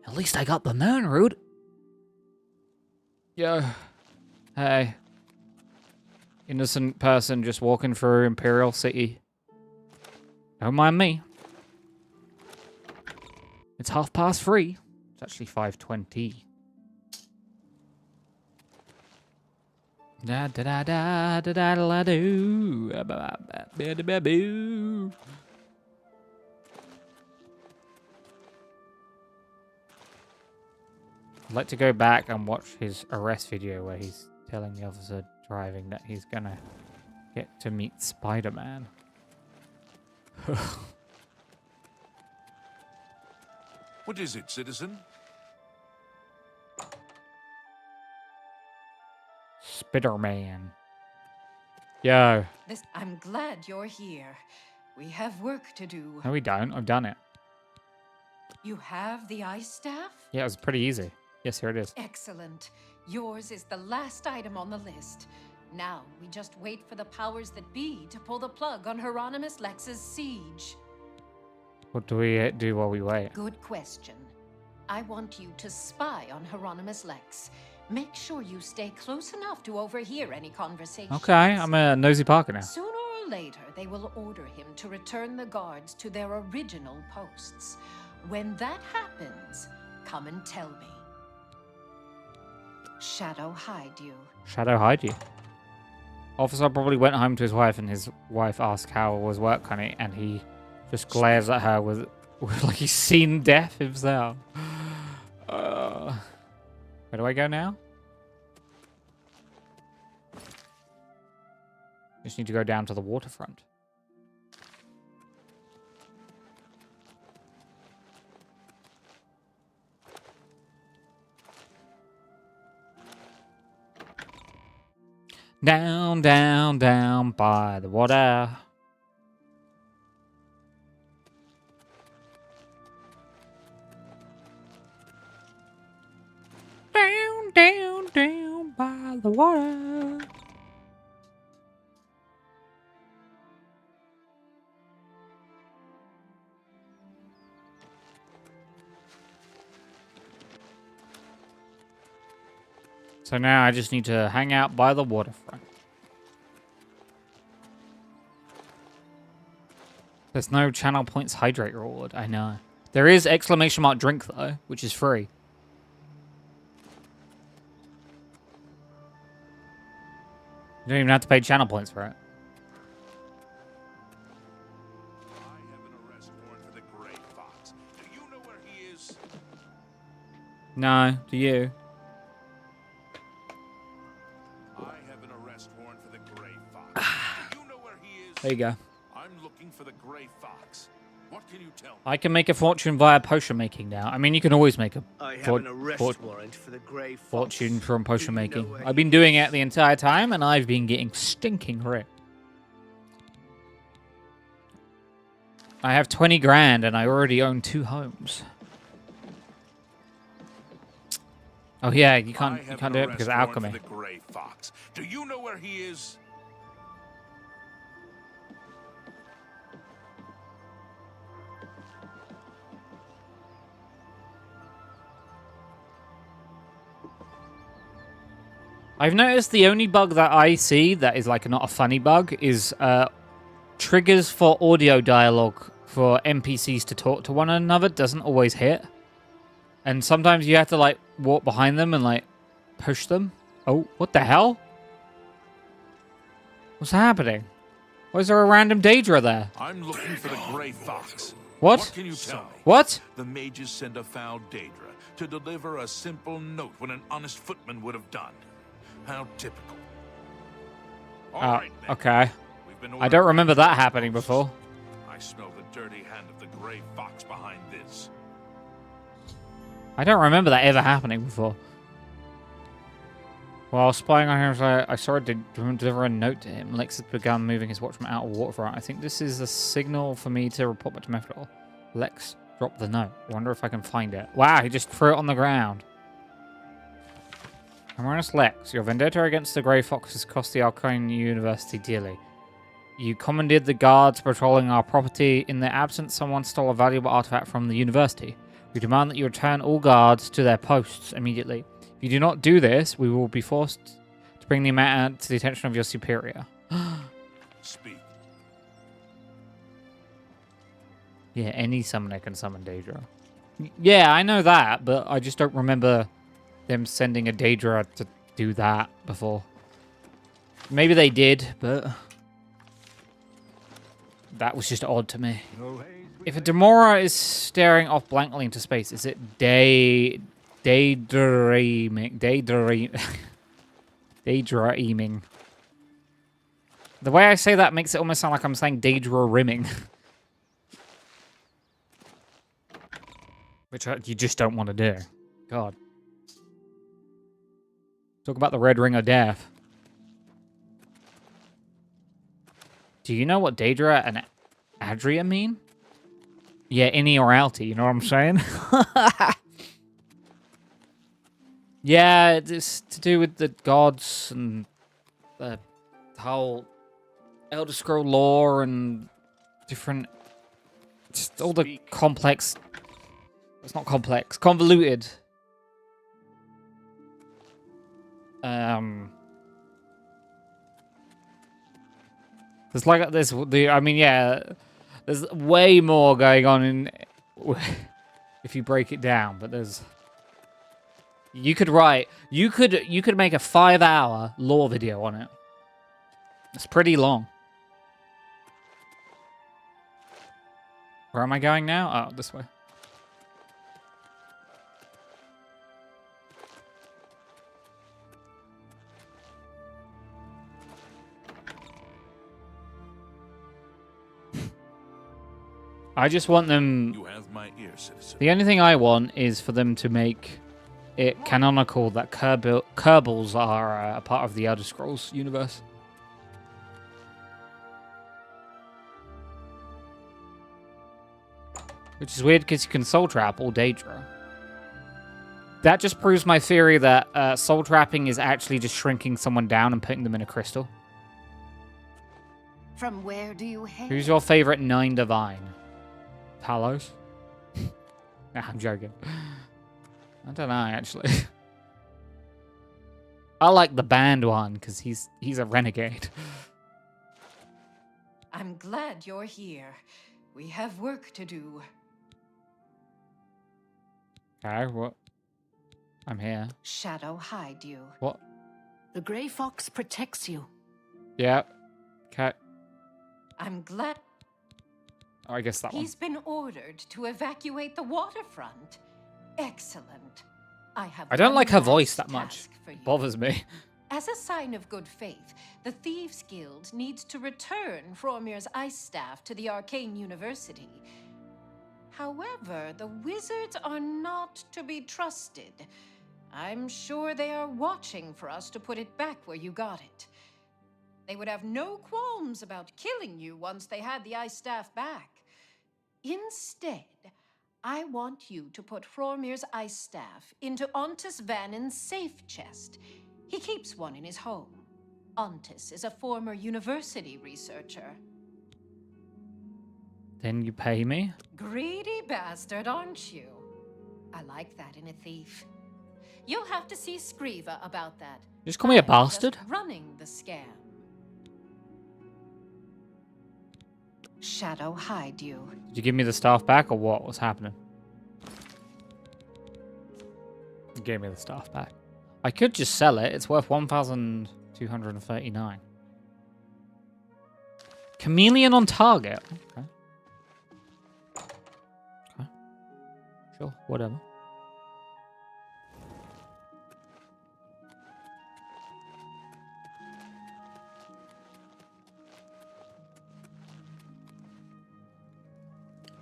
Speaker 1: At least I got the Nernroot. Yo. Hey. Innocent person just walking through Imperial City. Don't mind me. It's 3:30. It's actually 5:20. Da da da da da da da do. Boo. I'd like to go back and watch his arrest video where he's telling the officer driving that he's gonna get to meet Spider-Man.
Speaker 6: What is it, citizen?
Speaker 1: Spider-Man. Yo.
Speaker 5: I'm glad you're here. We have work to do.
Speaker 1: No, we don't. I've done it.
Speaker 5: You have the ice staff?
Speaker 1: Yeah, it was pretty easy. Yes, here it is.
Speaker 5: Excellent. Yours is the last item on the list. Now, we just wait for the powers that be to pull the plug on Hieronymus Lex's siege.
Speaker 1: What do we do while we wait?
Speaker 5: Good question. I want you to spy on Hieronymus Lex. Make sure you stay close enough to overhear any conversations.
Speaker 1: Okay, I'm a nosy Parker now.
Speaker 5: Sooner or later, they will order him to return the guards to their original posts. When that happens, come and tell me. Shadow hide you.
Speaker 1: Shadow hide you. Officer probably went home to his wife, and his wife asked how was work, honey, and he just glares at her with like he's seen death himself. Where do I go now? Just need to go down to the waterfront. Down, down, down by the water. Down, down, down by the water. So now I just need to hang out by the waterfront. There's no channel points hydrate reward, I know. There is exclamation mark drink though, which is free. You don't even have to pay channel points for it.
Speaker 6: I have an arrest warrant for the Grey Fox. Do you know where he is?
Speaker 1: No, do you?
Speaker 6: I have an arrest warrant for the Grey Fox. Do you know where he is?
Speaker 1: There you go.
Speaker 6: I'm looking for the Grey Fox. What can you
Speaker 4: tell me?
Speaker 1: I can make a fortune via potion making now. I mean, you can always make a
Speaker 4: I have
Speaker 1: for-
Speaker 4: an arrest
Speaker 1: for-
Speaker 4: warrant for the Grey Fox.
Speaker 1: fortune from potion
Speaker 4: Do you know
Speaker 1: making.
Speaker 4: where
Speaker 1: I've
Speaker 4: he
Speaker 1: been doing
Speaker 4: is?
Speaker 1: it the entire time, and I've been getting stinking rich. I have 20 grand, and I already own 2 homes. Oh yeah, you
Speaker 6: I
Speaker 1: can't
Speaker 6: have
Speaker 1: do
Speaker 6: an
Speaker 1: it because of
Speaker 6: arrest warrant
Speaker 1: alchemy.
Speaker 6: for the Grey Fox. Do you know where he is?
Speaker 1: I've noticed the only bug that I see that is like not a funny bug is triggers for audio dialogue for NPCs to talk to one another doesn't always hit. And sometimes you have to like walk behind them and like push them. Oh, what the hell? What's happening? Why is there a random Daedra there?
Speaker 6: I'm looking for the Grey Fox.
Speaker 1: What?
Speaker 6: What can you tell me?
Speaker 1: What?
Speaker 6: The mages send a foul Daedra to deliver a simple note when an honest footman would have done. How typical. All
Speaker 1: Oh,
Speaker 6: right, then.
Speaker 1: okay.
Speaker 6: We've been
Speaker 1: I
Speaker 6: ordered
Speaker 1: don't remember
Speaker 6: back to
Speaker 1: that
Speaker 6: the
Speaker 1: happening
Speaker 6: posts.
Speaker 1: before.
Speaker 6: I smell the dirty hand of the Grey Fox behind this.
Speaker 1: I don't remember that ever happening before. While spying on him, I saw it deliver a note to him. Lex had begun moving his watchman out of waterfront. I think this is a signal for me to report back to Mephil. Lex dropped the note. Wonder if I can find it. Wow, he just threw it on the ground. Amorous Lex, your vendetta against the Grey Fox has cost the Arcane University dearly. You commandeered the guards patrolling our property. In their absence, someone stole a valuable artifact from the university. We demand that you return all guards to their posts immediately. If you do not do this, we will be forced to bring the matter to the attention of your superior.
Speaker 6: Speak.
Speaker 1: Yeah, any summoner can summon Daedra. Yeah, I know that, but I just don't remember them sending a Daedra to do that before. Maybe they did, but that was just odd to me. If a Demora is staring off blankly into space, is it daydreaming? Daydreaming. The way I say that makes it almost sound like I'm saying Daedra-rimming. Which you just don't want to do. God. Talk about the Red Ring of Death. Do you know what Daedra and Adria mean? Yeah, innie or outie, you know what I'm saying? Yeah, it's to do with the gods and the whole Elder Scroll lore and different... Just all the complex... It's not complex. Convoluted. There's like this. I mean, yeah. There's way more going on in if you break it down. But there's. You could write. You could make a 5-hour lore video on it. It's pretty long. Where am I going now? Oh, this way. I just want them...
Speaker 6: You have my ear, citizen.
Speaker 1: The only thing I want is for them to make it canonical that Kerbals are a part of the Elder Scrolls universe. Which is weird because you can soul trap or Daedra. That just proves my theory that soul trapping is actually just shrinking someone down and putting them in a crystal.
Speaker 3: From where do you hail?
Speaker 1: Who's your favorite 9 divine? Talos? Nah, I'm joking. I don't know, actually. I like the band one, because he's a renegade.
Speaker 5: I'm glad you're here. We have work to do.
Speaker 1: Okay, what? I'm here.
Speaker 5: Shadow hide you.
Speaker 1: What?
Speaker 7: The Grey Fox protects you.
Speaker 1: Yeah. Okay.
Speaker 5: I'm glad
Speaker 1: Oh, I guess that one.
Speaker 5: he's been ordered to evacuate the waterfront. Excellent. I
Speaker 1: don't
Speaker 5: one
Speaker 1: like her
Speaker 5: last
Speaker 1: voice that much.
Speaker 5: task for you.
Speaker 1: Bothers me.
Speaker 5: As a sign of good faith, the Thieves Guild needs to return Fromir's ice staff to the Arcane University. However, the wizards are not to be trusted. I'm sure they are watching for us to put it back where you got it. They would have no qualms about killing you once they had the ice staff back. Instead, I want you to put Hrormir's ice staff into Ontis Vannin's safe chest. He keeps one in his home. Ontis is a former university researcher.
Speaker 1: Then you pay me?
Speaker 5: Greedy bastard, aren't you? I like that in a thief. You'll have to see Skriva about that.
Speaker 1: Just call me a
Speaker 5: I'm
Speaker 1: bastard?
Speaker 5: just running the scam. Shadow hide you.
Speaker 1: Did you give me the staff back or what? What's happening? You gave me the staff back. I could just sell it. It's worth 1,239. Chameleon on target. Okay. Okay. Sure, whatever.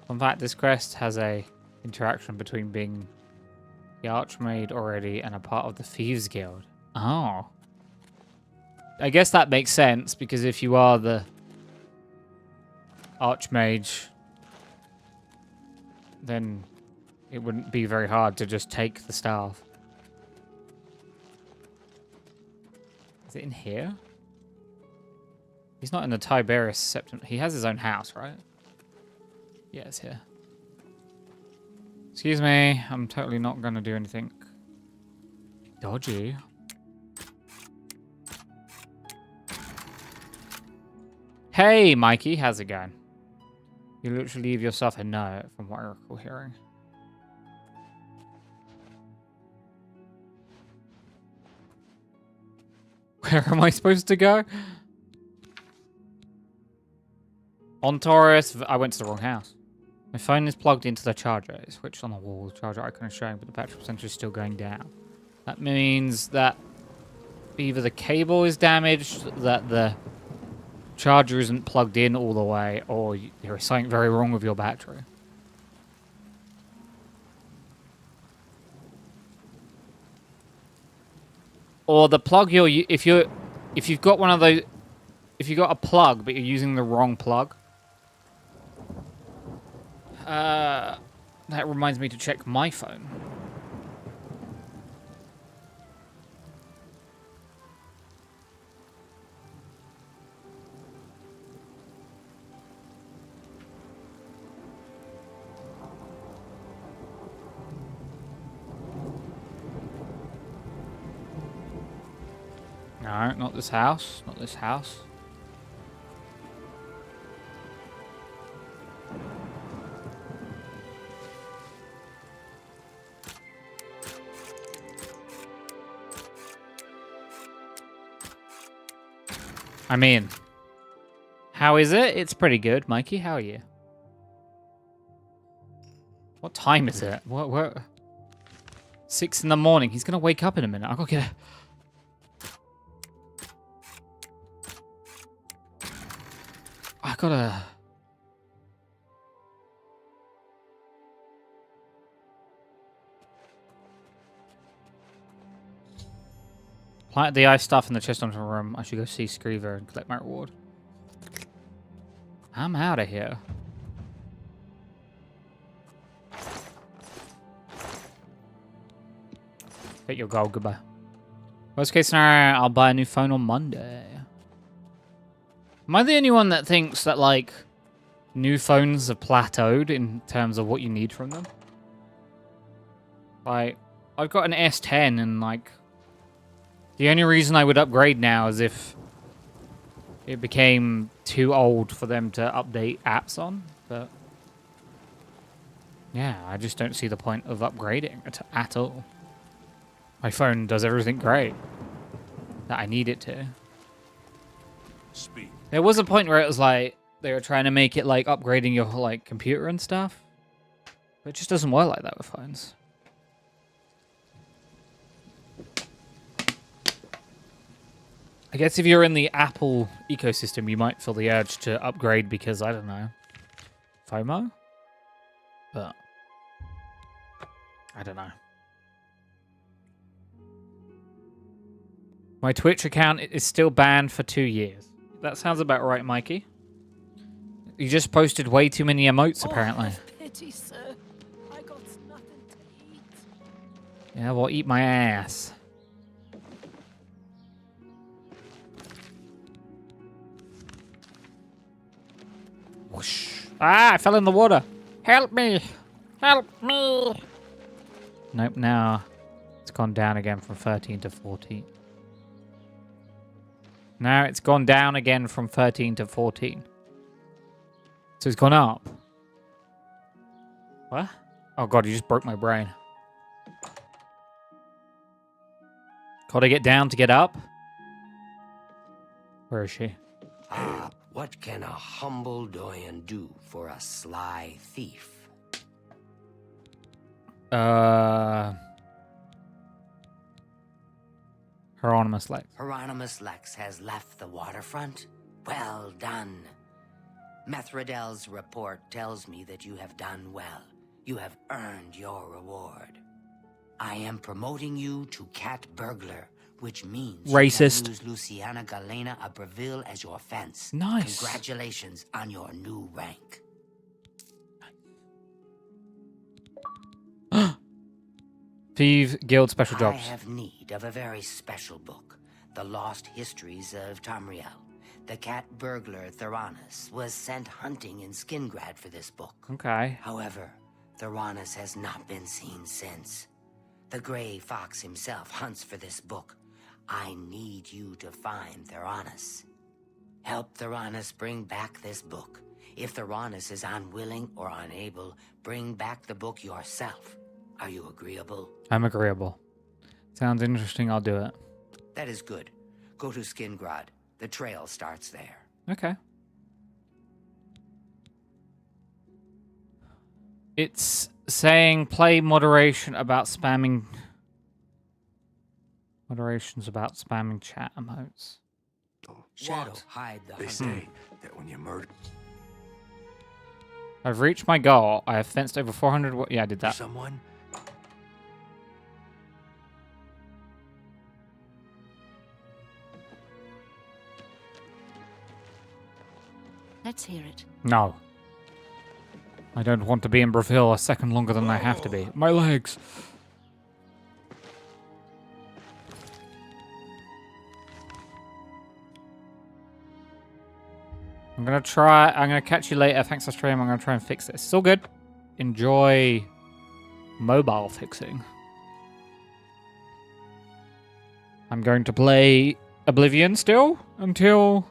Speaker 1: In fact, this quest has a interaction between being the Archmaid already and a part of the Thieves Guild. Oh. I guess that makes sense, because if you are the Archmage, then it wouldn't be very hard to just take the staff. Is it in here? He's not in the Tiberius Septim. He has his own house, right? Yeah, it's here. Excuse me, I'm totally not going to do anything dodgy. Hey, Mikey, how's it going? You literally leave yourself a note from what I recall hearing. Where am I supposed to go? On Taurus, I went to the wrong house. My phone is plugged into the charger. It's switched on the wall. The charger icon is showing, but the battery percentage is still going down. That means that either the cable is damaged, that the charger isn't plugged in all the way, or there is something very wrong with your battery. Or the plug if you've got one of those, if you've got a plug but you're using the wrong plug. That reminds me to check my phone. No, not this house. Not this house. I mean, how is it? It's pretty good. Mikey, how are you? What time is it? What? 6 in the morning. He's gonna wake up in a minute. I gotta get I gotta... Plant the ice stuff in the chest onto the room. I should go see Skriva and collect my reward. I'm out of here. Hit your goal. Goodbye. Worst case scenario, I'll buy a new phone on Monday. Am I the only one that thinks that, like, new phones have plateaued in terms of what you need from them? Like, I've got an S10 and, like, the only reason I would upgrade now is if it became too old for them to update apps on. But, yeah, I just don't see the point of upgrading at all. My phone does everything great that I need it to.
Speaker 6: Speak.
Speaker 1: There was a point where it was like they were trying to make it like upgrading your like computer and stuff, but it just doesn't work like that with phones. I guess if you're in the Apple ecosystem, you might feel the urge to upgrade because, I don't know, FOMO? But I don't know. My Twitch account is still banned for 2 years. That sounds about right, Mikey. You just posted way too many emotes, apparently.
Speaker 7: Oh, have pity, sir. I got nothing to eat.
Speaker 1: Yeah, well, eat my ass. Whoosh. Ah, I fell in the water. Help me. Help me. Nope, now it's gone down again from 13 to 14. Now it's gone down again from 13 to 14. So it's gone up. What? Oh god, you just broke my brain. Gotta get down to get up? Where is she?
Speaker 10: Ah, what can a humble doyen do for a sly thief?
Speaker 1: Hieronymus Lex.
Speaker 10: Hieronymus Lex has left the waterfront? Well done. Methredel's report tells me that you have done well. You have earned your reward. I am promoting you to Cat Burglar, which means
Speaker 1: Racist.
Speaker 10: you can use Luciana Galena Abreville as your fence.
Speaker 1: Nice.
Speaker 10: Congratulations on your new rank.
Speaker 1: Thief Guild special
Speaker 10: I
Speaker 1: jobs.
Speaker 10: have need of a very special book, The Lost Histories of Tamriel. The cat burglar Theranos was sent hunting in Skingrad for this book.
Speaker 1: Okay.
Speaker 10: However, Theranos has not been seen since. The Gray Fox himself hunts for this book. I need you to find Theranos. Help Theranos bring back this book. If Theranos is unwilling or unable, bring back the book yourself. Are you agreeable?
Speaker 1: I'm agreeable. Sounds interesting, I'll do it.
Speaker 10: That is good. Go to Skingrad. The trail starts there.
Speaker 1: Okay. It's saying play moderation about spamming... Moderations about spamming chat emotes.
Speaker 10: Shadow, hide the
Speaker 11: They say that when you murder
Speaker 1: I've reached my goal. I have fenced over 400... Yeah, I did that.
Speaker 11: someone,
Speaker 7: Let's hear it.
Speaker 1: No. I don't want to be in Brazil a second longer than I have to be. My legs. I'm gonna catch you later. Thanks for stream. I'm gonna try and fix this. It's all good. Enjoy mobile fixing. I'm going to play Oblivion still until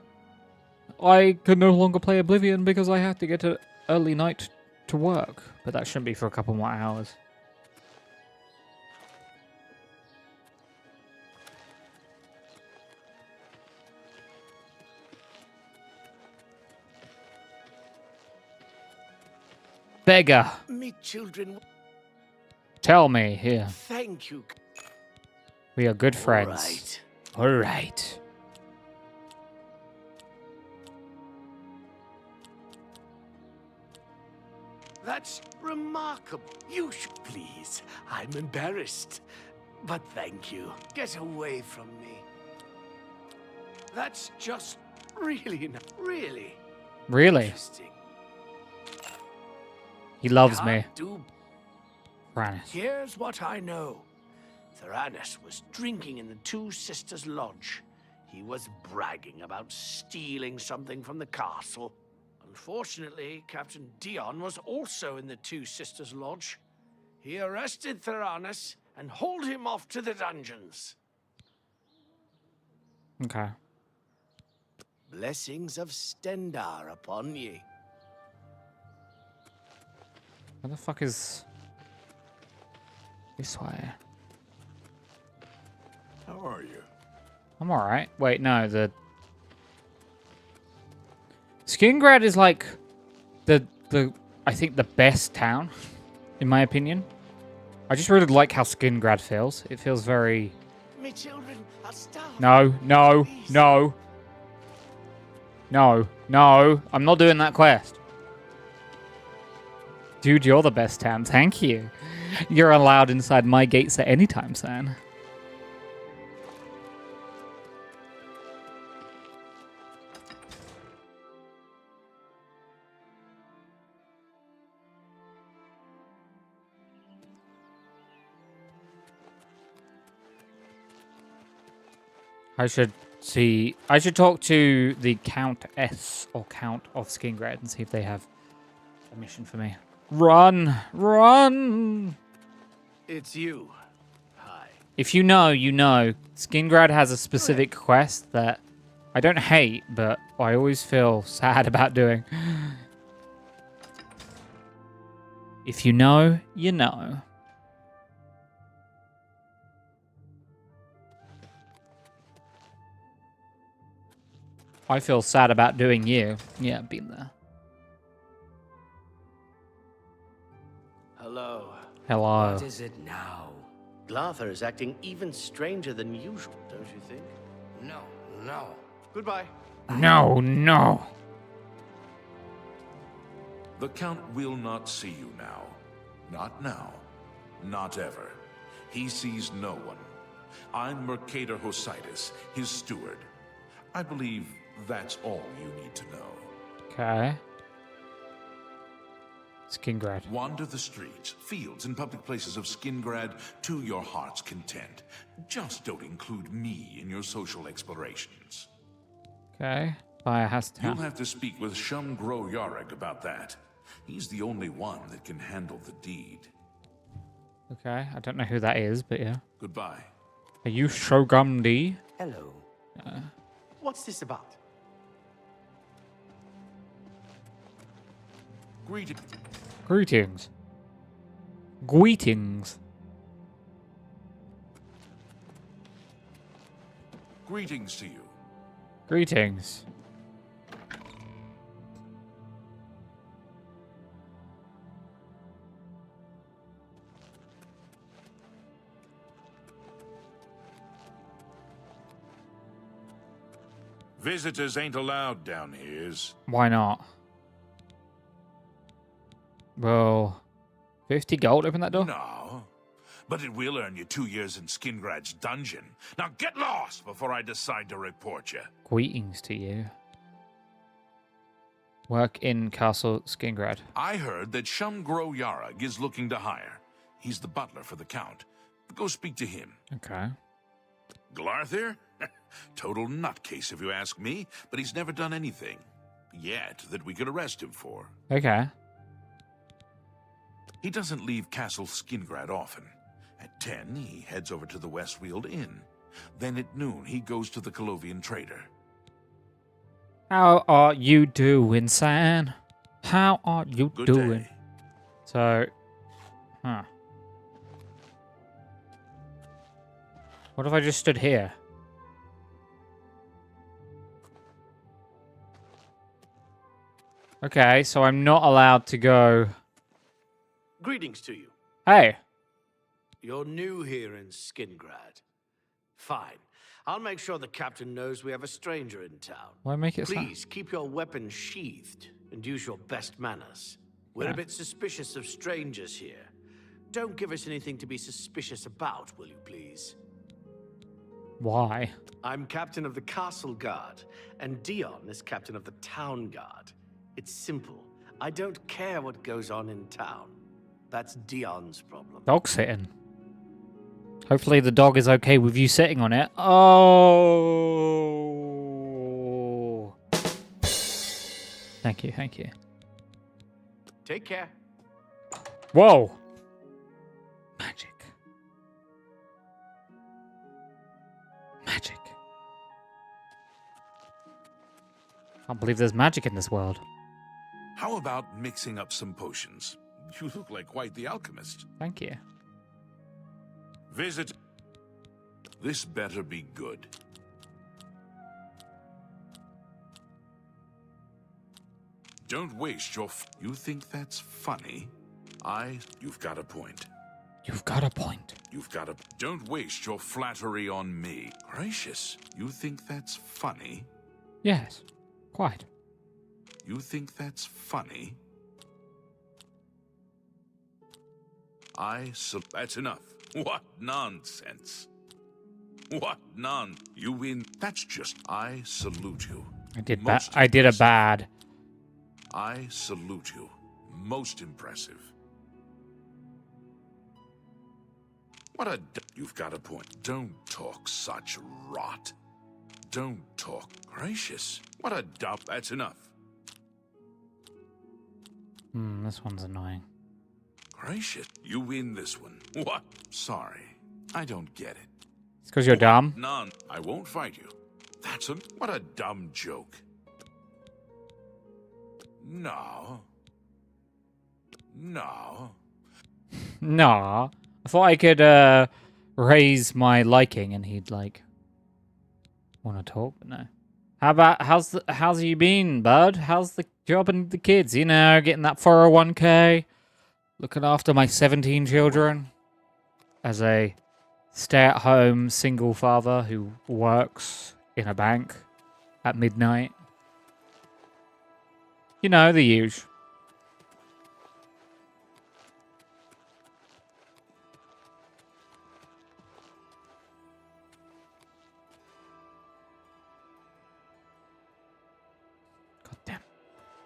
Speaker 1: I can no longer play Oblivion because I have to get to early night to work. But that shouldn't be for a couple more hours. Beggar,
Speaker 4: Me children,
Speaker 1: tell me here.
Speaker 4: thank you.
Speaker 1: We are good friends.
Speaker 4: Right.
Speaker 1: All right.
Speaker 4: That's remarkable. You should please. I'm embarrassed. But thank you. Get away from me. That's just really, really
Speaker 1: Really?
Speaker 4: interesting.
Speaker 1: He loves me.
Speaker 4: Can't do.
Speaker 1: Frannis.
Speaker 4: Here's what I know. Theranos was drinking in the Two Sisters Lodge. He was bragging about stealing something from the castle. Unfortunately, Captain Dion was also in the Two Sisters Lodge. He arrested Theranos and hauled him off to the dungeons.
Speaker 1: Okay.
Speaker 4: Blessings of Stendar upon ye.
Speaker 1: Where the fuck is... This way.
Speaker 11: how are you?
Speaker 1: I'm alright. Wait, no, the... Skingrad is like the I think the best town, in my opinion. I just really like how Skingrad feels. It feels very...
Speaker 4: Me children are starving.
Speaker 1: No, no,
Speaker 4: Please.
Speaker 1: no. No, no. I'm not doing that quest. Dude, you're the best, Tam. Thank you. You're allowed inside my gates at any time, San. I should talk to the Countess or Count of Skingrad and see if they have a mission for me. Run! Run!
Speaker 4: It's you. Hi.
Speaker 1: If you know, you know. Skingrad has a specific quest that I don't hate, but I always feel sad about doing. If you know, you know. I feel sad about doing you. Yeah, I've been there.
Speaker 4: Hello.
Speaker 1: Hello.
Speaker 10: What is it now?
Speaker 4: Glarther is acting even stranger than usual, don't you think?
Speaker 10: No, no.
Speaker 4: Goodbye.
Speaker 1: No, no.
Speaker 6: The Count will not see you now. Not now. Not ever. He sees no one. I'm Mercator Hositis, his steward. I believe that's all you need to know.
Speaker 1: Okay. Skingrad.
Speaker 6: Wander the streets, fields, and public places of Skingrad to your heart's content. Just don't include me in your social explorations.
Speaker 1: Okay. Fire has to.
Speaker 6: You'll have to speak with Shum Gro Yareg about that. He's the only one that can handle the deed.
Speaker 1: Okay. I don't know who that is, but yeah.
Speaker 6: Goodbye.
Speaker 1: Are you Shogumdi?
Speaker 10: Hello.
Speaker 4: What's this about?
Speaker 6: Greetings.
Speaker 1: Greetings. Greetings.
Speaker 6: Greetings to you.
Speaker 1: Greetings.
Speaker 6: Visitors ain't allowed down here.
Speaker 1: Why not? Well, 50 gold, open that door?
Speaker 6: No. But it will earn you 2 years in Skingrad's dungeon. Now get lost before I decide to report you.
Speaker 1: Greetings to you. Work in Castle Skingrad.
Speaker 6: I heard that Shum Gro Yareg is looking to hire. He's the butler for the Count. Go speak to him.
Speaker 1: Okay.
Speaker 6: Glarther? Total nutcase if you ask me, but he's never done anything. Yet that we could arrest him for.
Speaker 1: Okay.
Speaker 6: He doesn't leave Castle Skingrad often. At 10, he heads over to the Westweald Inn. Then at noon, he goes to the Colovian Trader.
Speaker 1: How are you doing, San? How are you
Speaker 6: Good
Speaker 1: doing?
Speaker 6: day.
Speaker 1: So, what if I just stood here? Okay, so I'm not allowed to go.
Speaker 4: Greetings to you.
Speaker 1: Hey.
Speaker 4: You're new here in Skingrad. Fine. I'll make sure the captain knows we have a stranger in town.
Speaker 1: Why make it
Speaker 4: Please keep your weapons sheathed and use your best manners. We're a bit suspicious of strangers here. Don't give us anything to be suspicious about, will you please?
Speaker 1: Why?
Speaker 4: I'm captain of the Castle Guard, and Dion is captain of the Town Guard. It's simple. I don't care what goes on in town. That's Dion's problem.
Speaker 1: Dog sitting. Hopefully the dog is okay with you sitting on it. Oh. Thank you, thank you.
Speaker 4: Take care.
Speaker 1: Whoa. Magic. Magic. Can't believe there's magic in this world.
Speaker 6: How about mixing up some potions? You look like quite the alchemist.
Speaker 1: Thank you.
Speaker 6: Visit. This better be good. Don't waste your... You think that's funny? You've got a point.
Speaker 1: You've got a point.
Speaker 6: You've got a... Don't waste your flattery on me. Gracious, you think that's funny?
Speaker 1: Yes, quite.
Speaker 6: You think that's funny? That's enough. What nonsense. What You win. That's just... I salute you.
Speaker 1: I did a bad.
Speaker 6: I salute you. Most impressive. You've got a point. Don't talk such rot. Don't talk. Gracious. What a dump. That's enough.
Speaker 1: This one's annoying.
Speaker 6: Gracious. You win this one. What? Sorry. I don't get it.
Speaker 1: It's because you're dumb.
Speaker 6: None. I won't fight you. What a dumb joke. No. No.
Speaker 1: Nah. I thought I could raise my liking and he'd like want to talk, but no. How's you been, bud? How's the job and the kids? You know, getting that 401k, looking after my 17 children as a stay-at-home single father who works in a bank at midnight. You know, the usual. God damn.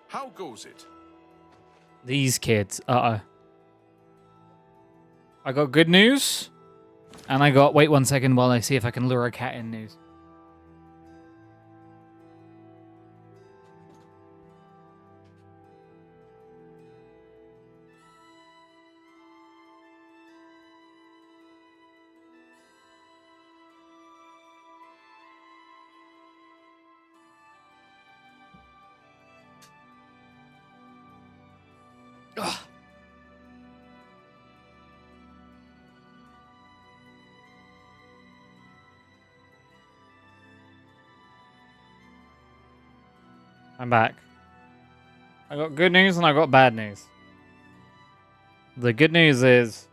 Speaker 6: How goes it?
Speaker 1: These kids. Uh-oh. I got good news. And I got... Wait 1 second while I see if I can lure a cat in news. Ugh. I'm back. I got good news and I got bad news. The good news is...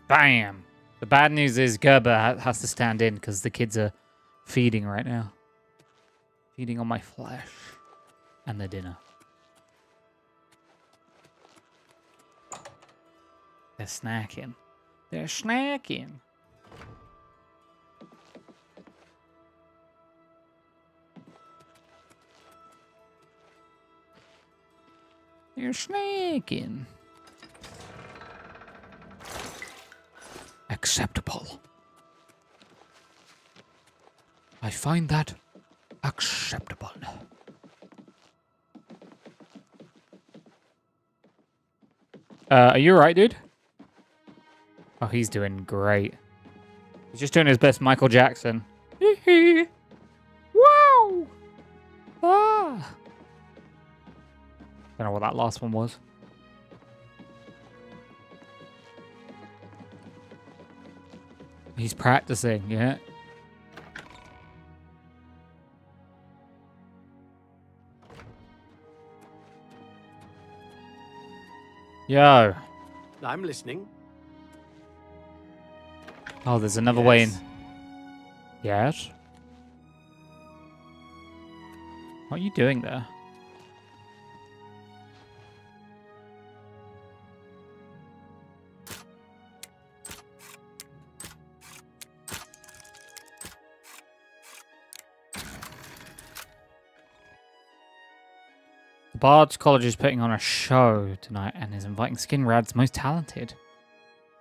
Speaker 1: Bam! The bad news is Gerber has to stand in because the kids are feeding right now. Feeding on my flesh. And their dinner. They're snacking. They're snacking. You're snacking. Acceptable. I find that acceptable. Are you alright, dude? Oh, he's doing great. He's just doing his best Michael Jackson. Wow! Ah! Don't know what that last one was. He's practicing, yeah. Yo.
Speaker 4: I'm listening.
Speaker 1: Oh, there's another way in. Yes? What are you doing there? The Bard's College is putting on a show tonight and is inviting Skinrad's most talented.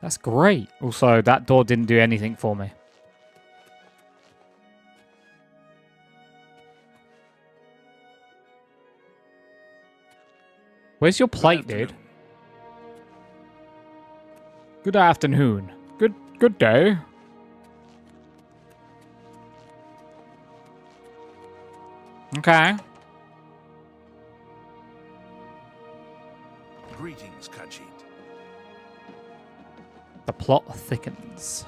Speaker 1: That's great. Also, that door didn't do anything for me. Where's your plate, dude? Good afternoon. Good day. Okay.
Speaker 6: Greetings, Khajiit.
Speaker 1: The plot thickens.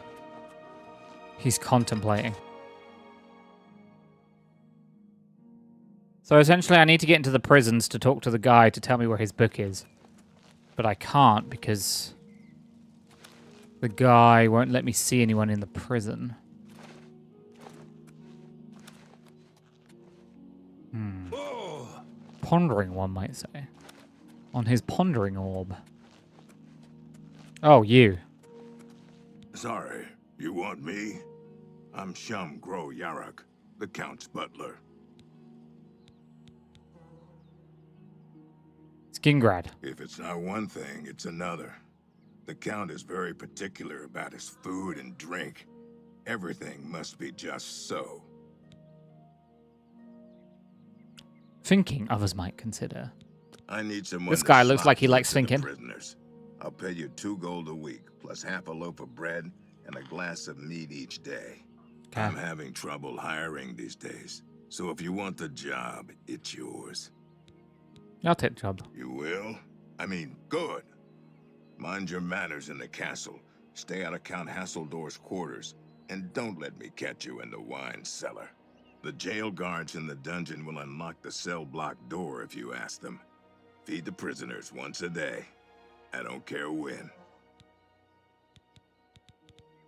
Speaker 1: He's contemplating. So essentially I need to get into the prisons to talk to the guy to tell me where his book is. But I can't because the guy won't let me see anyone in the prison. Pondering, one might say. On his pondering orb. Oh, you.
Speaker 11: Sorry, you want me? I'm Shum Gro Yarak, the Count's butler.
Speaker 1: Skingrad.
Speaker 11: If it's not one thing, it's another. The Count is very particular about his food and drink. Everything must be just so.
Speaker 1: Thinking others might consider.
Speaker 11: I need someone
Speaker 1: This
Speaker 11: to
Speaker 1: guy looks
Speaker 11: slop
Speaker 1: like he
Speaker 11: food
Speaker 1: likes
Speaker 11: to the
Speaker 1: thinking.
Speaker 11: prisoners. I'll pay you 2 gold a week, plus half a loaf of bread and a glass of meat each day.
Speaker 1: Okay.
Speaker 11: I'm having trouble hiring these days, so if you want the job, it's yours.
Speaker 1: I'll take the job.
Speaker 11: You will? I mean, good. Mind your manners in the castle. Stay out of Count Hasseldorf's quarters, and don't let me catch you in the wine cellar. The jail guards in the dungeon will unlock the cell block door if you ask them. Feed the prisoners once a day. I don't care when.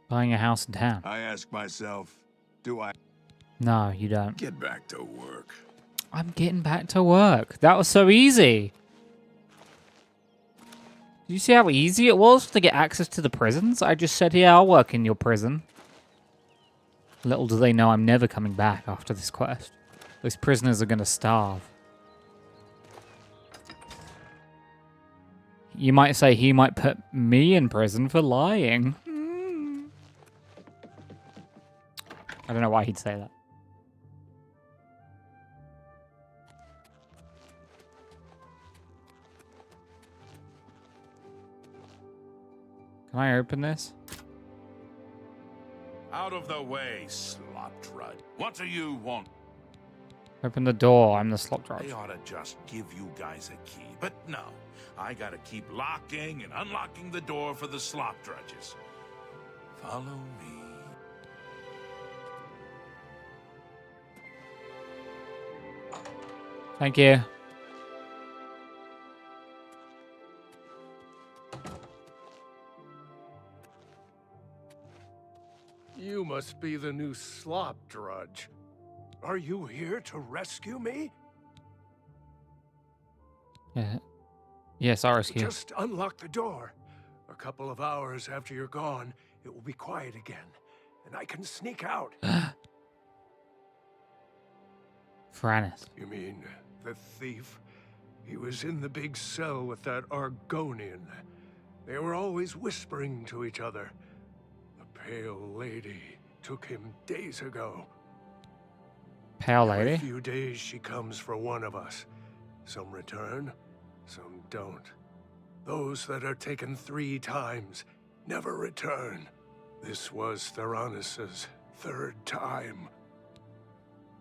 Speaker 1: Buying a house in town.
Speaker 11: I ask myself, do I
Speaker 1: No, you don't.
Speaker 11: get back to work?
Speaker 1: I'm getting back to work. That was so easy. Did you see how easy it was to get access to the prisons? I just said, yeah, I'll work in your prison. Little do they know I'm never coming back after this quest. Those prisoners are going to starve. You might say he might put me in prison for lying. I don't know why he'd say that. Can I open this?
Speaker 6: Out of the way, slop drudge. What do you want?
Speaker 1: Open the door. I'm the slop drudge.
Speaker 6: They ought to just give you guys a key, but no. I gotta keep locking and unlocking the door for the slop drudges. Follow me.
Speaker 1: Thank you.
Speaker 12: You must be the new slop drudge. Are you here to rescue me?
Speaker 1: Yeah. Yes, I'll rescue.
Speaker 12: Just unlock the door. A couple of hours after you're gone, it will be quiet again, and I can sneak out.
Speaker 1: Frannis.
Speaker 12: You mean the thief? He was in the big cell with that Argonian. They were always whispering to each other. The pale lady took him days ago.
Speaker 1: Pale lady?
Speaker 12: Every few days she comes for one of us. Some return, some don't. Those that are taken 3 times never return. This was Theranis's 3rd time.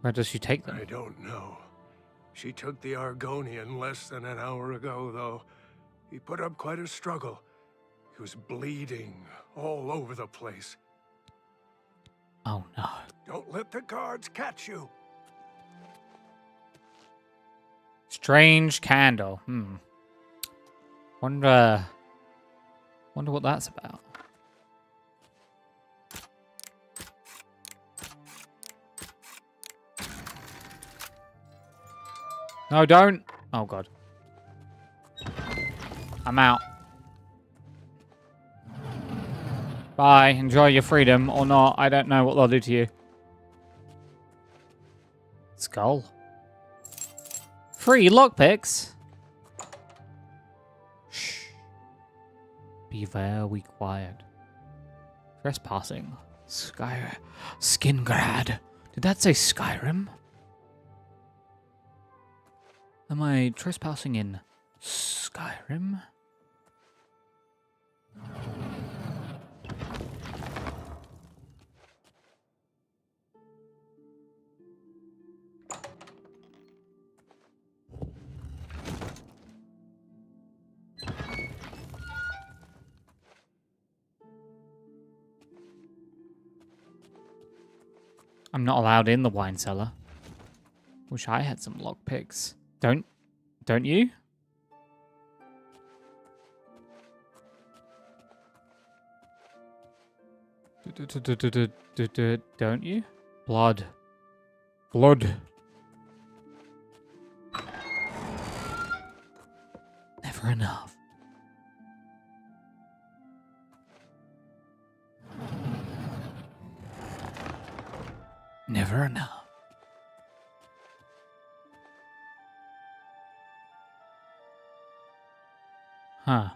Speaker 1: Where does she take them?
Speaker 12: I don't know. She took the Argonian less than an hour ago, though. He put up quite a struggle. He was bleeding all over the place.
Speaker 1: Oh no.
Speaker 12: Don't let the guards catch you.
Speaker 1: Strange candle. Wonder what that's about. No, don't. Oh god. I'm out. Bye. Enjoy your freedom or not. I don't know what they'll do to you. Skull. Free lockpicks. Shh. Be very quiet. Trespassing. Skingrad. Did that say Skyrim? Am I trespassing in Skyrim? I'm not allowed in the wine cellar. Wish I had some lockpicks. Don't you? Don't you? Blood. Never enough. Never enough. Huh.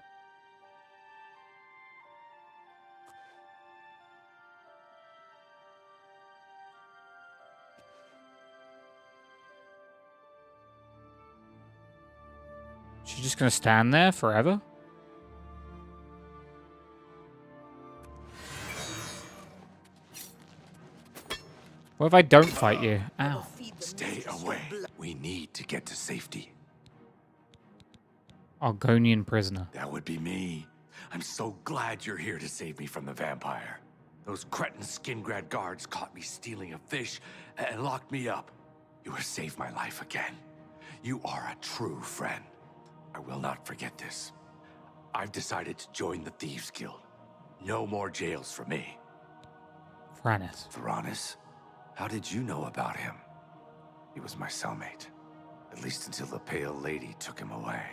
Speaker 1: She's just gonna stand there forever? What if I don't fight you? Ow.
Speaker 13: Stay away. We need to get to safety.
Speaker 1: Argonian prisoner.
Speaker 13: That would be me. I'm so glad you're here to save me from the vampire. Those cretin Skingrad guards caught me stealing a fish and locked me up. You have saved my life again. You are a true friend. I will not forget this. I've decided to join the Thieves Guild. No more jails for me.
Speaker 1: Thranis.
Speaker 13: Thranis? How did you know about him? He was my cellmate. At least until the Pale Lady took him away.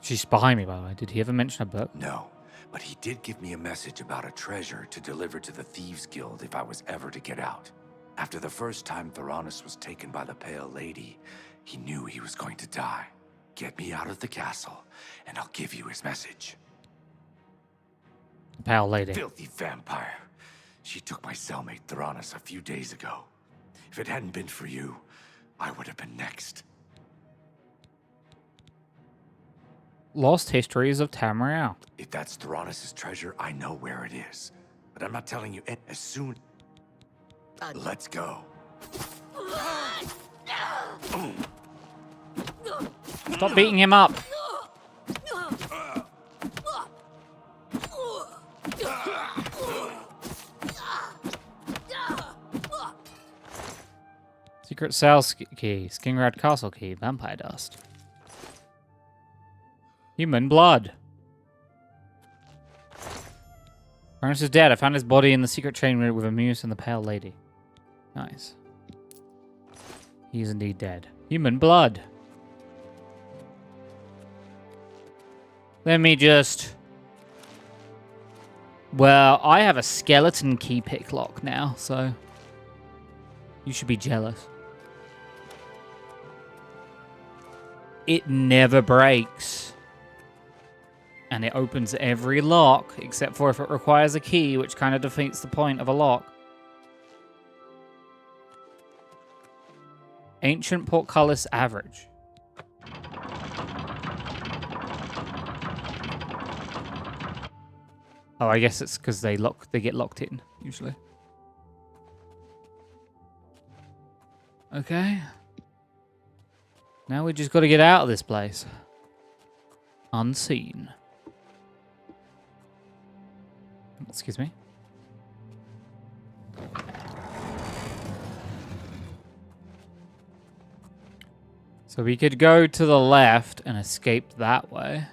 Speaker 1: She's behind me, by the way. Did he ever mention a book?
Speaker 13: No, but he did give me a message about a treasure to deliver to the Thieves Guild if I was ever to get out. After the first time Thranis was taken by the Pale Lady, he knew he was going to die. Get me out of the castle, and I'll give you his message.
Speaker 1: The Pale Lady.
Speaker 13: Filthy vampire. She took my cellmate Thranis a few days ago. If it hadn't been for you, I would have been next.
Speaker 1: Lost Histories of Tamriel.
Speaker 13: If that's Thranis' treasure, I know where it is. But I'm not telling you as soon. Let's go.
Speaker 1: Stop beating him up. Secret cell key, Skingrad Castle key, vampire dust. Human blood. Thranis is dead. I found his body in the secret chamber with Amuse and the Pale Lady. Nice. He is indeed dead. Human blood. Let me just... Well, I have a skeleton key pick lock now, so... You should be jealous. It never breaks. And it opens every lock, except for if it requires a key, which kind of defeats the point of a lock. Ancient Portcullis average. Oh, I guess it's because they get locked in, usually. Okay. Now we just got to get out of this place. Unseen. Excuse me. So we could go to the left and escape that way.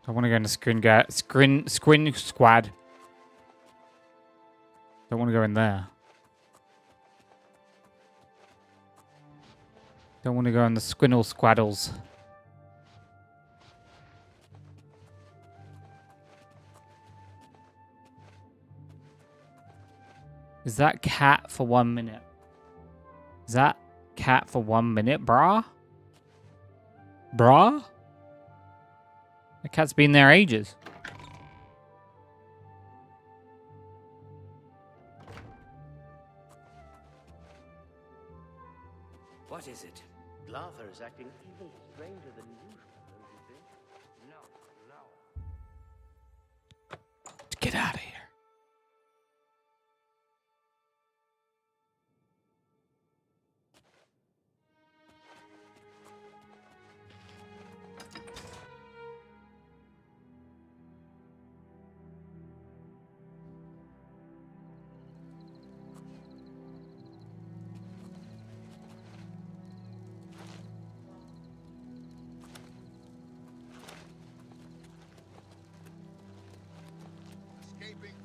Speaker 1: I want to go into Squin Squad. Don't want to go in there. Don't want to go in the Squinnle Squaddles. Is that cat for 1 minute? Is that cat for 1 minute, brah? Brah? The cat's been there ages.
Speaker 10: What is it?
Speaker 4: Glarther is acting even stranger than usual, don't you think? No.
Speaker 1: Get out of here.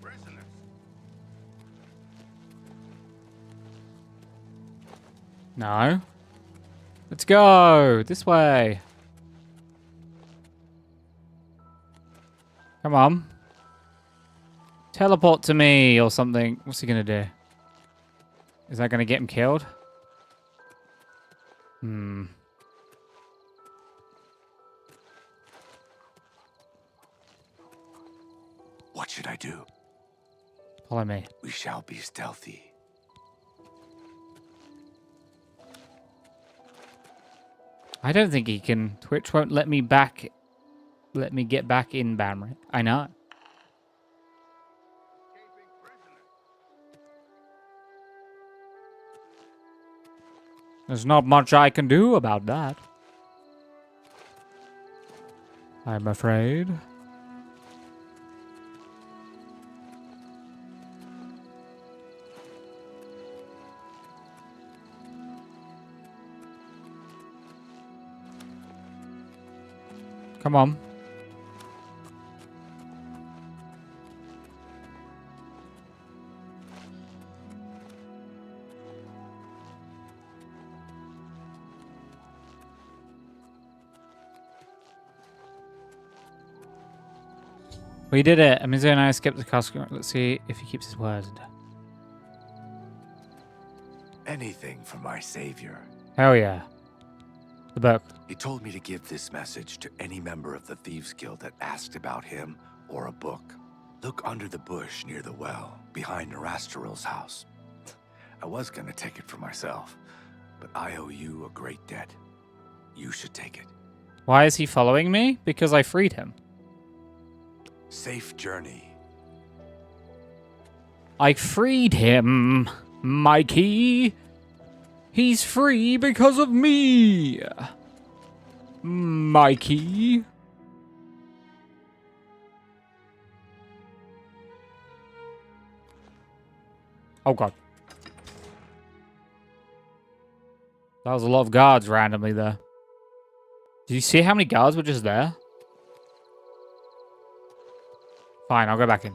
Speaker 11: prisoners.
Speaker 1: No. Let's go this way. Come on. Teleport to me or something. What's he gonna do? Is that gonna get him killed? Hmm.
Speaker 13: What should I do?
Speaker 1: Follow me.
Speaker 13: We shall be stealthy.
Speaker 1: I don't think he can. Twitch won't let me back. Let me get back in Banrik. I know. There's not much I can do about that. I'm afraid. Come on. We did it. Amizo and I escaped the castle. Let's see if he keeps his word.
Speaker 13: Anything for my savior.
Speaker 1: Hell yeah. The book.
Speaker 13: He told me to give this message to any member of the Thieves Guild that asked about him or a book. Look under the bush near the well, behind Narasteril's house. I was gonna take it for myself, but I owe you a great debt. You should take it.
Speaker 1: Why is he following me? Because I freed him.
Speaker 13: Safe journey.
Speaker 1: I freed him, Mikey. He's free because of me. Mikey. Oh god. That was a lot of guards randomly there. Did you see how many guards were just there? Fine, I'll go back in.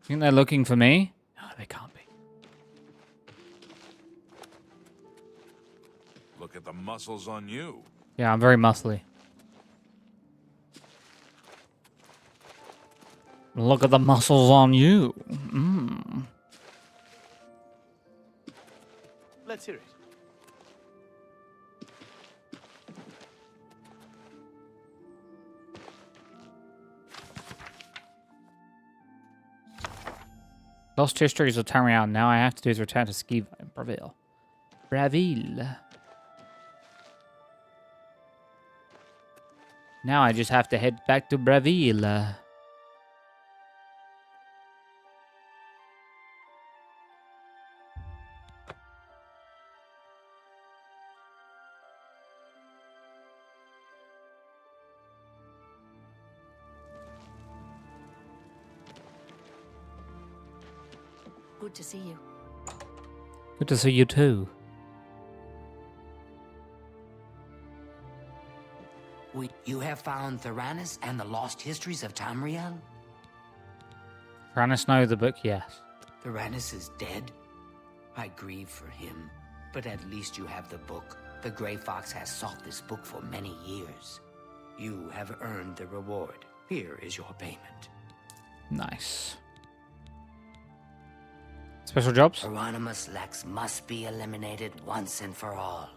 Speaker 1: Think they're looking for me? No, they can't be.
Speaker 6: Look at the muscles on you.
Speaker 1: Yeah, I'm very muscly. Look at the muscles on you. Mm.
Speaker 4: Let's hear it.
Speaker 1: Lost histories will turn me out. Now I have to do is return to Skiva in Braville. Braville. Now I just have to head back to Braville.
Speaker 3: Good to see you.
Speaker 1: Good to see you too.
Speaker 10: You have found Theranos and the lost histories of Tamriel?
Speaker 1: Theranos know the book, yes.
Speaker 10: Theranos is dead? I grieve for him, but at least you have the book. The Grey Fox has sought this book for many years. You have earned the reward. Here is your payment.
Speaker 1: Nice. Special jobs?
Speaker 10: Hieronymus Lex must be eliminated once and for all.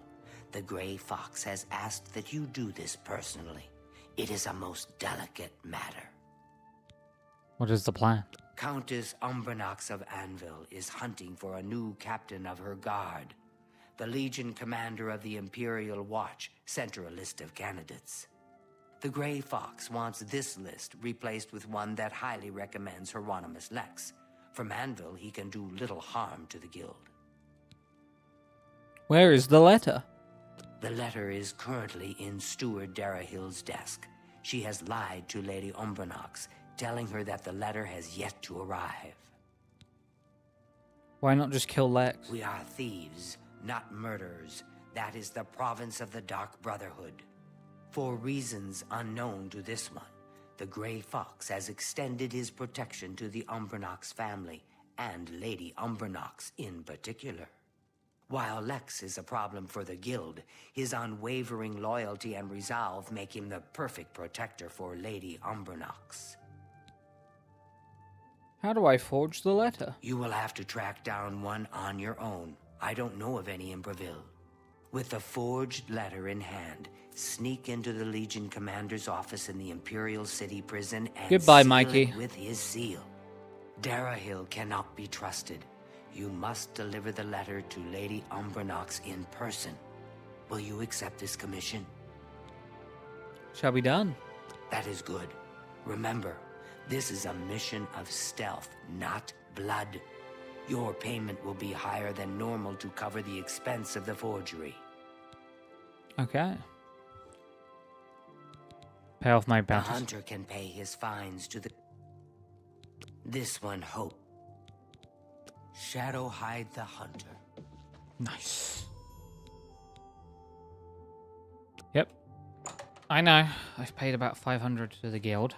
Speaker 10: The Grey Fox has asked that you do this personally. It is a most delicate matter.
Speaker 1: What is the plan?
Speaker 10: Countess Umbranox of Anvil is hunting for a new captain of her guard. The Legion commander of the Imperial Watch sent her a list of candidates. The Grey Fox wants this list replaced with one that highly recommends Hieronymus Lex. From Anvil, he can do little harm to the guild.
Speaker 1: Where is the letter?
Speaker 10: The letter is currently in Steward Darahill's desk. She has lied to Lady Umbranox, telling her that the letter has yet to arrive.
Speaker 1: Why not just kill Lex?
Speaker 10: We are thieves, not murderers. That is the province of the Dark Brotherhood. For reasons unknown to this one, the Grey Fox has extended his protection to the Umbernox family, and Lady Umbernox in particular. While Lex is a problem for the Guild, his unwavering loyalty and resolve make him the perfect protector for Lady Umbernox.
Speaker 1: How do I forge the letter?
Speaker 10: You will have to track down one on your own. I don't know of any in Breville. With the forged letter in hand, sneak into the Legion Commander's office in the Imperial City Prison and
Speaker 1: Goodbye,
Speaker 10: seal
Speaker 1: Mikey.
Speaker 10: it with his seal. Darahill cannot be trusted. You must deliver the letter to Lady Umbernox in person. Will you accept this commission?
Speaker 1: Shall be done.
Speaker 10: That is good. Remember, this is a mission of stealth, not blood. Your payment will be higher than normal to cover the expense of the forgery.
Speaker 1: Okay. Pay off my
Speaker 10: The
Speaker 1: bounties.
Speaker 10: hunter can pay his fines to the... This one, Hope. Shadow hide the hunter.
Speaker 1: Nice. Yep. I know. I've paid about 500 to the guild.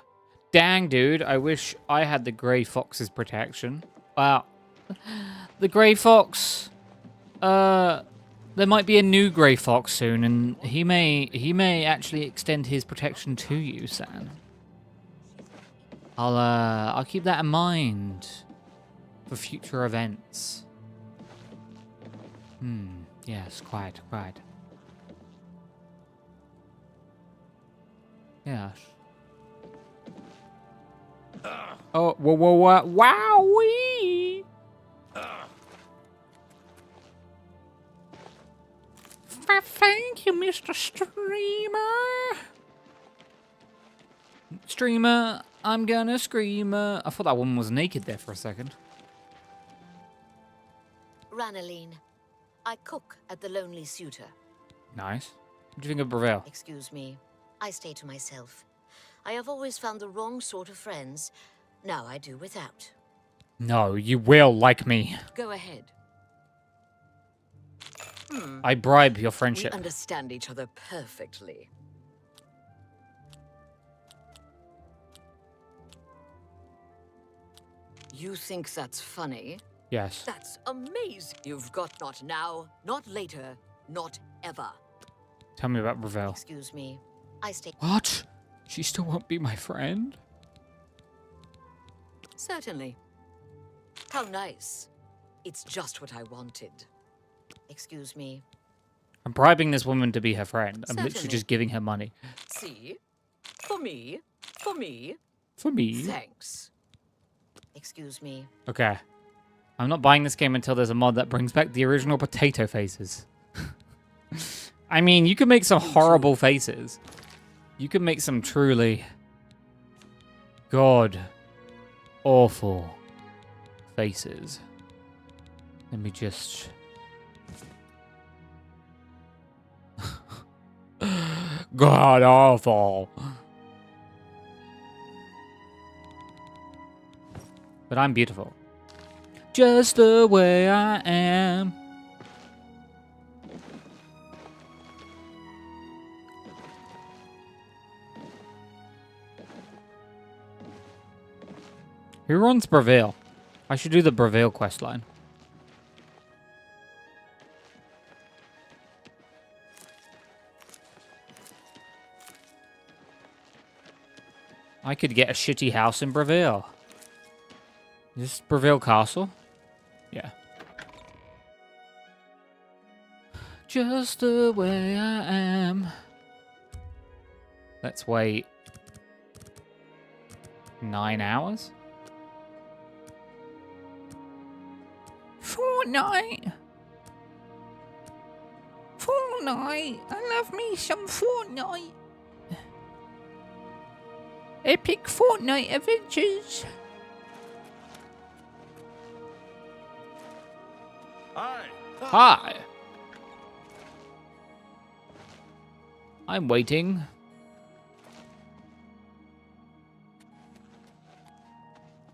Speaker 1: Dang, dude. I wish I had the Grey Fox's protection. Wow. The Grey Fox. There might be a new Grey Fox soon, and he may actually extend his protection to you, San. I'll keep that in mind for future events. Yes, quite. Yes. Oh, whoa, wowee! Thank you, Mr. Streamer, I'm gonna screamer. I thought that woman was naked there for a second.
Speaker 3: Ranaline, I cook at the Lonely Suitor.
Speaker 1: Nice. What do you think of Breville?
Speaker 3: Excuse me, I stay to myself. I have always found the wrong sort of friends. Now I do without.
Speaker 1: No, you will like me.
Speaker 3: Go ahead.
Speaker 1: I bribe your friendship.
Speaker 3: We understand each other perfectly. You think that's funny?
Speaker 1: Yes.
Speaker 3: That's amazing. You've got not now, not later, not ever.
Speaker 1: Tell me about Breville.
Speaker 3: Excuse me. I stay.
Speaker 1: What? She still won't be my friend?
Speaker 3: Certainly. How nice. It's just what I wanted. Excuse me.
Speaker 1: I'm bribing this woman to be her friend. I'm literally
Speaker 3: Certainly.
Speaker 1: just giving her money.
Speaker 3: See? For me. For me.
Speaker 1: For me?
Speaker 3: Thanks. Excuse me.
Speaker 1: Okay. I'm not buying this game until there's a mod that brings back the original potato faces. I mean, you can make some horrible faces. You can make some truly god awful faces. Let me just... god awful. But I'm beautiful. Just the way I am. Who runs Breville? I should do the Breville questline. I could get a shitty house in Breville. Is this Breville Castle? Yeah. Just the way I am. Let's wait 9 hours. Fortnite. Fortnite. I love me some Fortnite. Epic Fortnite adventures. Hi. I'm waiting.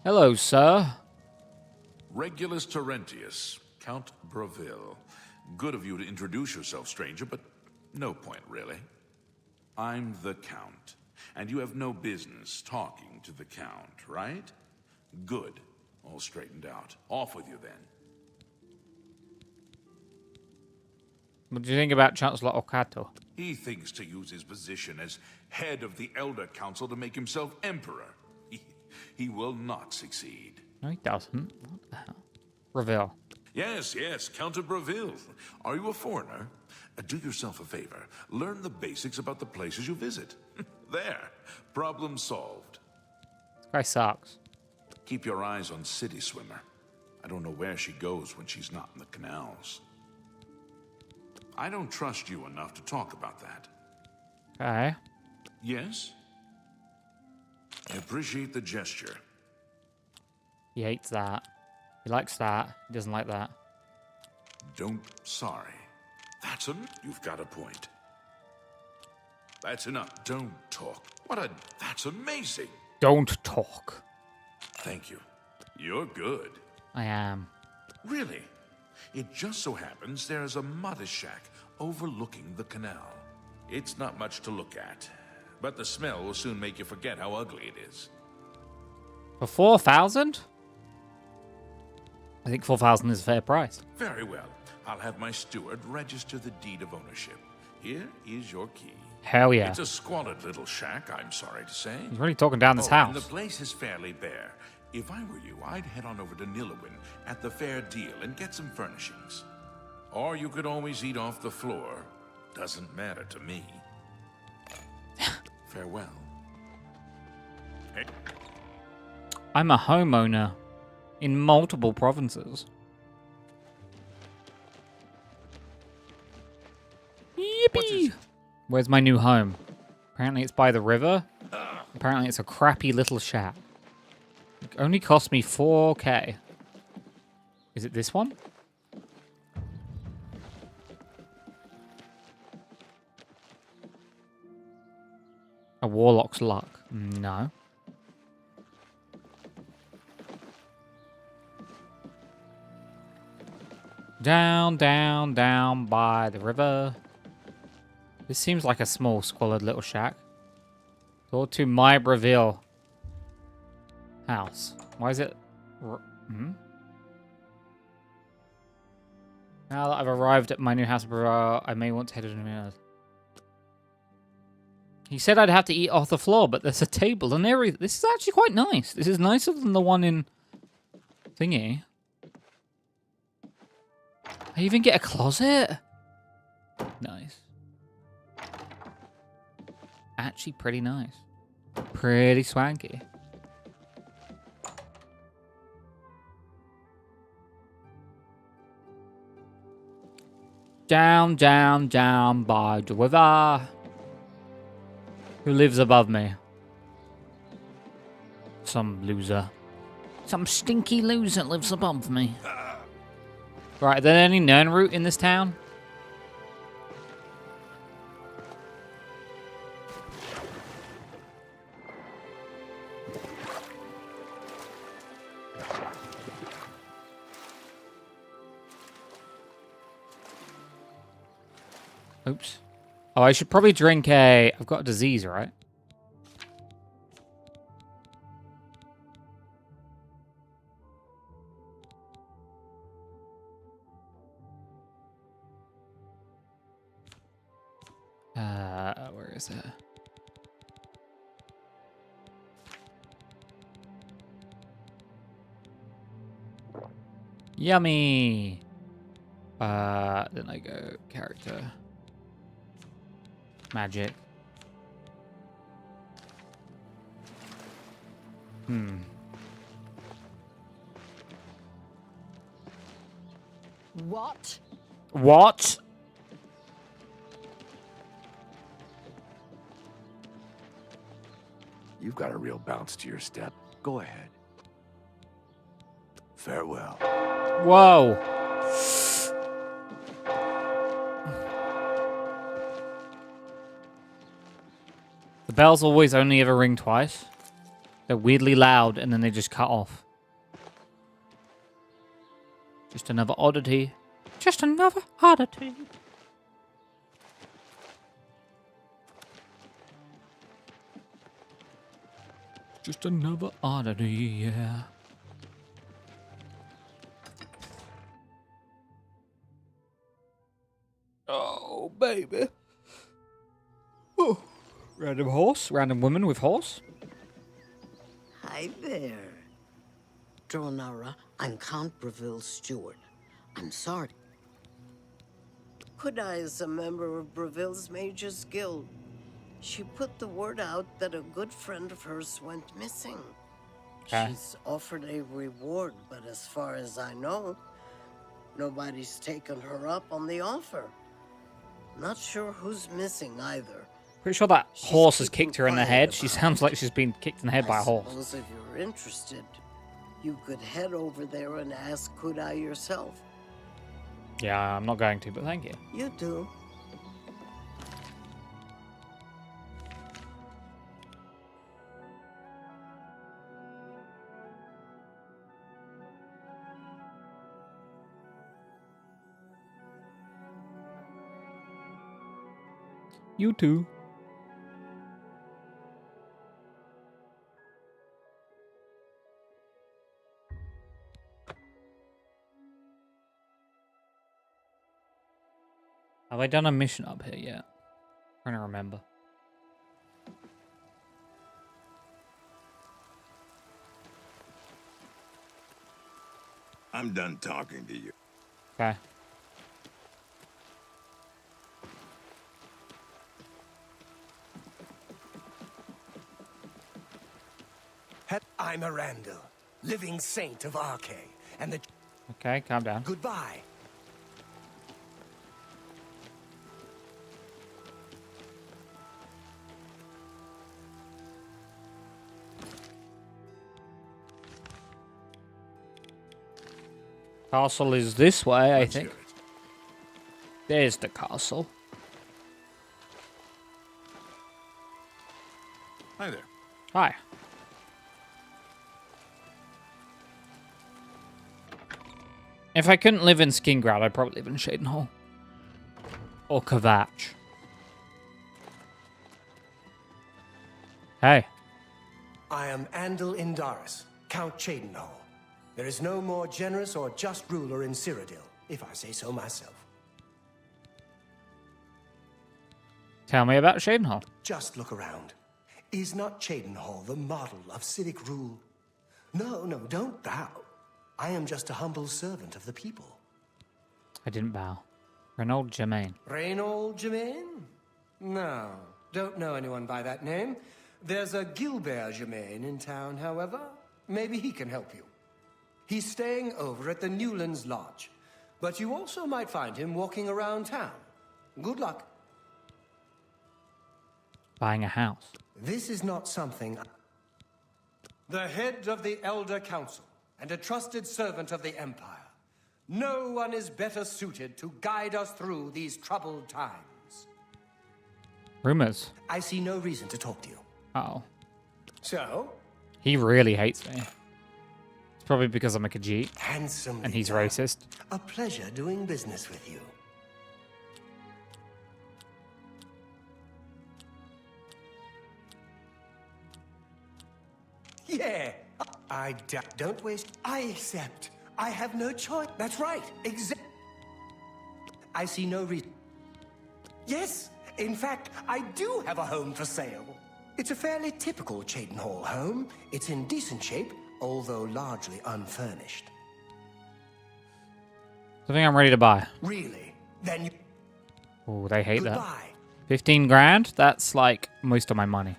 Speaker 1: Hello, sir.
Speaker 6: Regulus Terentius, Count Breville. Good of you to introduce yourself, stranger, but no point, really. I'm the Count, and you have no business talking to the Count, right? Good. All straightened out. Off with you, then.
Speaker 1: What do you think about Chancellor Okato?
Speaker 6: He thinks to use his position as head of the Elder Council to make himself emperor. He will not succeed.
Speaker 1: No, he doesn't. What the hell? Reveal.
Speaker 6: Yes, Count of Breville. Are you a foreigner? Do yourself a favor. Learn the basics about the places you visit. There. Problem solved.
Speaker 1: This guy sucks.
Speaker 6: Keep your eyes on City Swimmer. I don't know where she goes when she's not in the canals. I don't trust you enough to talk about that.
Speaker 1: Okay.
Speaker 6: Yes? I appreciate the gesture.
Speaker 1: He hates that. He likes that. He doesn't like that.
Speaker 6: Sorry. You've got a point. That's enough. Don't talk. That's amazing.
Speaker 1: Don't talk.
Speaker 6: Thank you. You're good.
Speaker 1: I am.
Speaker 6: Really? It just so happens there's a mother shack overlooking the canal. It's not much to look at, but the smell will soon make you forget how ugly it is.
Speaker 1: For 4,000? I think 4,000 is a fair price.
Speaker 6: Very well. I'll have my steward register the deed of ownership. Here is your key.
Speaker 1: Hell yeah.
Speaker 6: It's a squalid little shack, I'm sorry to say.
Speaker 1: He's really talking down this
Speaker 6: And
Speaker 1: house.
Speaker 6: the place is fairly bare. If I were you, I'd head on over to Nilowin at the fair deal and get some furnishings. Or you could always eat off the floor. Doesn't matter to me. Farewell. Hey.
Speaker 1: I'm a homeowner in multiple provinces. Yippee! Where's my new home? Apparently it's by the river. Apparently it's a crappy little shack. It only cost me 4K. Is it this one? A warlock's luck. No. Down, down, down by the river. This seems like a small, squalid little shack. Go to my Breville house. Why is it... Now that I've arrived at my new house, I may want to head to the... He said I'd have to eat off the floor, but there's a table and everything. This is actually quite nice. This is nicer than the one in thingy. I even get a closet. Nice. Actually pretty nice. Pretty swanky. Down, down, down by the river. Who lives above me? Some loser. Some stinky loser lives above me. Right, are there any Nernroot in this town? Oops. Oh, I should probably drink a... I've got a disease, right? Where is it? Yummy! Then I go character. Magic.
Speaker 7: What?
Speaker 1: What?
Speaker 13: You've got a real bounce to your step. Go ahead. Farewell.
Speaker 1: Whoa. The bells always only ever ring twice. They're weirdly loud and then they just cut off. Just another oddity Just another oddity. Just another oddity, yeah. Oh, baby. Oh. Random horse, random woman with horse.
Speaker 14: Hi there. Dronara, I'm Count Breville's steward. I'm sorry. Kudai is a member of Breville's Mages Guild. She put the word out that a good friend of hers went missing.
Speaker 1: Okay.
Speaker 14: She's offered a reward, but as far as I know, nobody's taken her up on the offer. Not sure who's missing either.
Speaker 1: Pretty sure that
Speaker 14: She's
Speaker 1: horse has
Speaker 14: keeping
Speaker 1: kicked her in the
Speaker 14: quiet
Speaker 1: head. She
Speaker 14: about
Speaker 1: sounds
Speaker 14: it.
Speaker 1: like she's been kicked in the head by a horse.
Speaker 14: I suppose if you're interested, you could head over there and ask Kudai yourself.
Speaker 1: Yeah, I'm not going to, but thank you.
Speaker 14: You do.
Speaker 1: You too. Have I done a mission up here yet? Trying to remember.
Speaker 11: I'm done talking to you.
Speaker 1: Okay.
Speaker 12: I'm Arandel, living saint of Arche, and the...
Speaker 1: Okay, calm down.
Speaker 12: Goodbye.
Speaker 1: Castle is this way, I think. There's the castle.
Speaker 6: Hi there.
Speaker 1: Hi. If I couldn't live in Skingrad, I'd probably live in Shadenhall. Or Kvatch. Hey.
Speaker 12: I am Andal Indaris, Count Cheydinhal. There is no more generous or just ruler in Cyrodiil, if I say so myself.
Speaker 1: Tell me about Shadenhall.
Speaker 12: Just look around. Is not Cheydinhal the model of civic rule? No, don't bow. I am just a humble servant of the people.
Speaker 1: I didn't bow. Reynold Germain.
Speaker 12: Reynold Germain? No, don't know anyone by that name. There's a Gilbert Germain in town, however. Maybe he can help you. He's staying over at the Newlands Lodge. But you also might find him walking around town. Good luck.
Speaker 1: Buying a house.
Speaker 12: This is not something... The head of the Elder Council and a trusted servant of the Empire. No one is better suited to guide us through these troubled times.
Speaker 1: Rumors.
Speaker 12: I see no reason to talk to you.
Speaker 1: Uh-oh.
Speaker 12: So?
Speaker 1: He really hates me. It's probably because I'm a Khajiit.
Speaker 12: Handsomely
Speaker 1: and he's
Speaker 12: done.
Speaker 1: racist.
Speaker 12: A pleasure doing business with you. Yeah. Don't waste... I accept. I have no choice. That's right. I see no reason... Yes. In fact, I do have a home for sale. It's a fairly typical Cheydinhal home. It's in decent shape, although largely unfurnished.
Speaker 1: Something I'm ready to buy.
Speaker 12: Really? Then you...
Speaker 1: Oh, they hate
Speaker 12: Goodbye.
Speaker 1: that. 15 grand? That's like most of my money.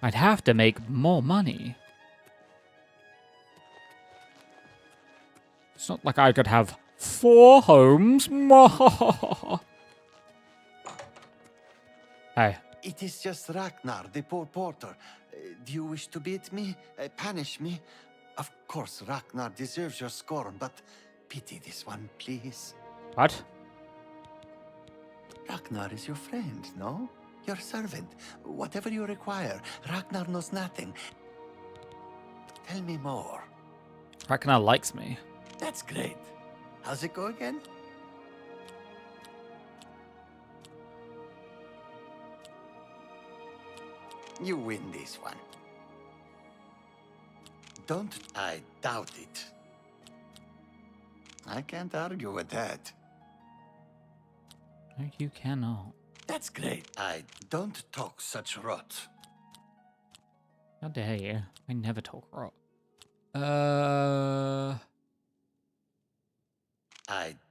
Speaker 1: I'd have to make more money. It's not like I could have 4 homes. Hey.
Speaker 15: It is just Ragnar, the poor porter. Do you wish to beat me? Punish me? Of course, Ragnar deserves your scorn, but pity this one, please.
Speaker 1: What?
Speaker 15: Ragnar is your friend, no? Your servant. Whatever you require. Ragnar knows nothing. Tell me more.
Speaker 1: Ragnar likes me.
Speaker 15: That's great. How's it go again? You win this one. Don't I doubt it. I can't argue with that.
Speaker 1: No, you cannot.
Speaker 15: That's great. I don't talk such rot.
Speaker 1: How dare you? I never talk rot.
Speaker 15: I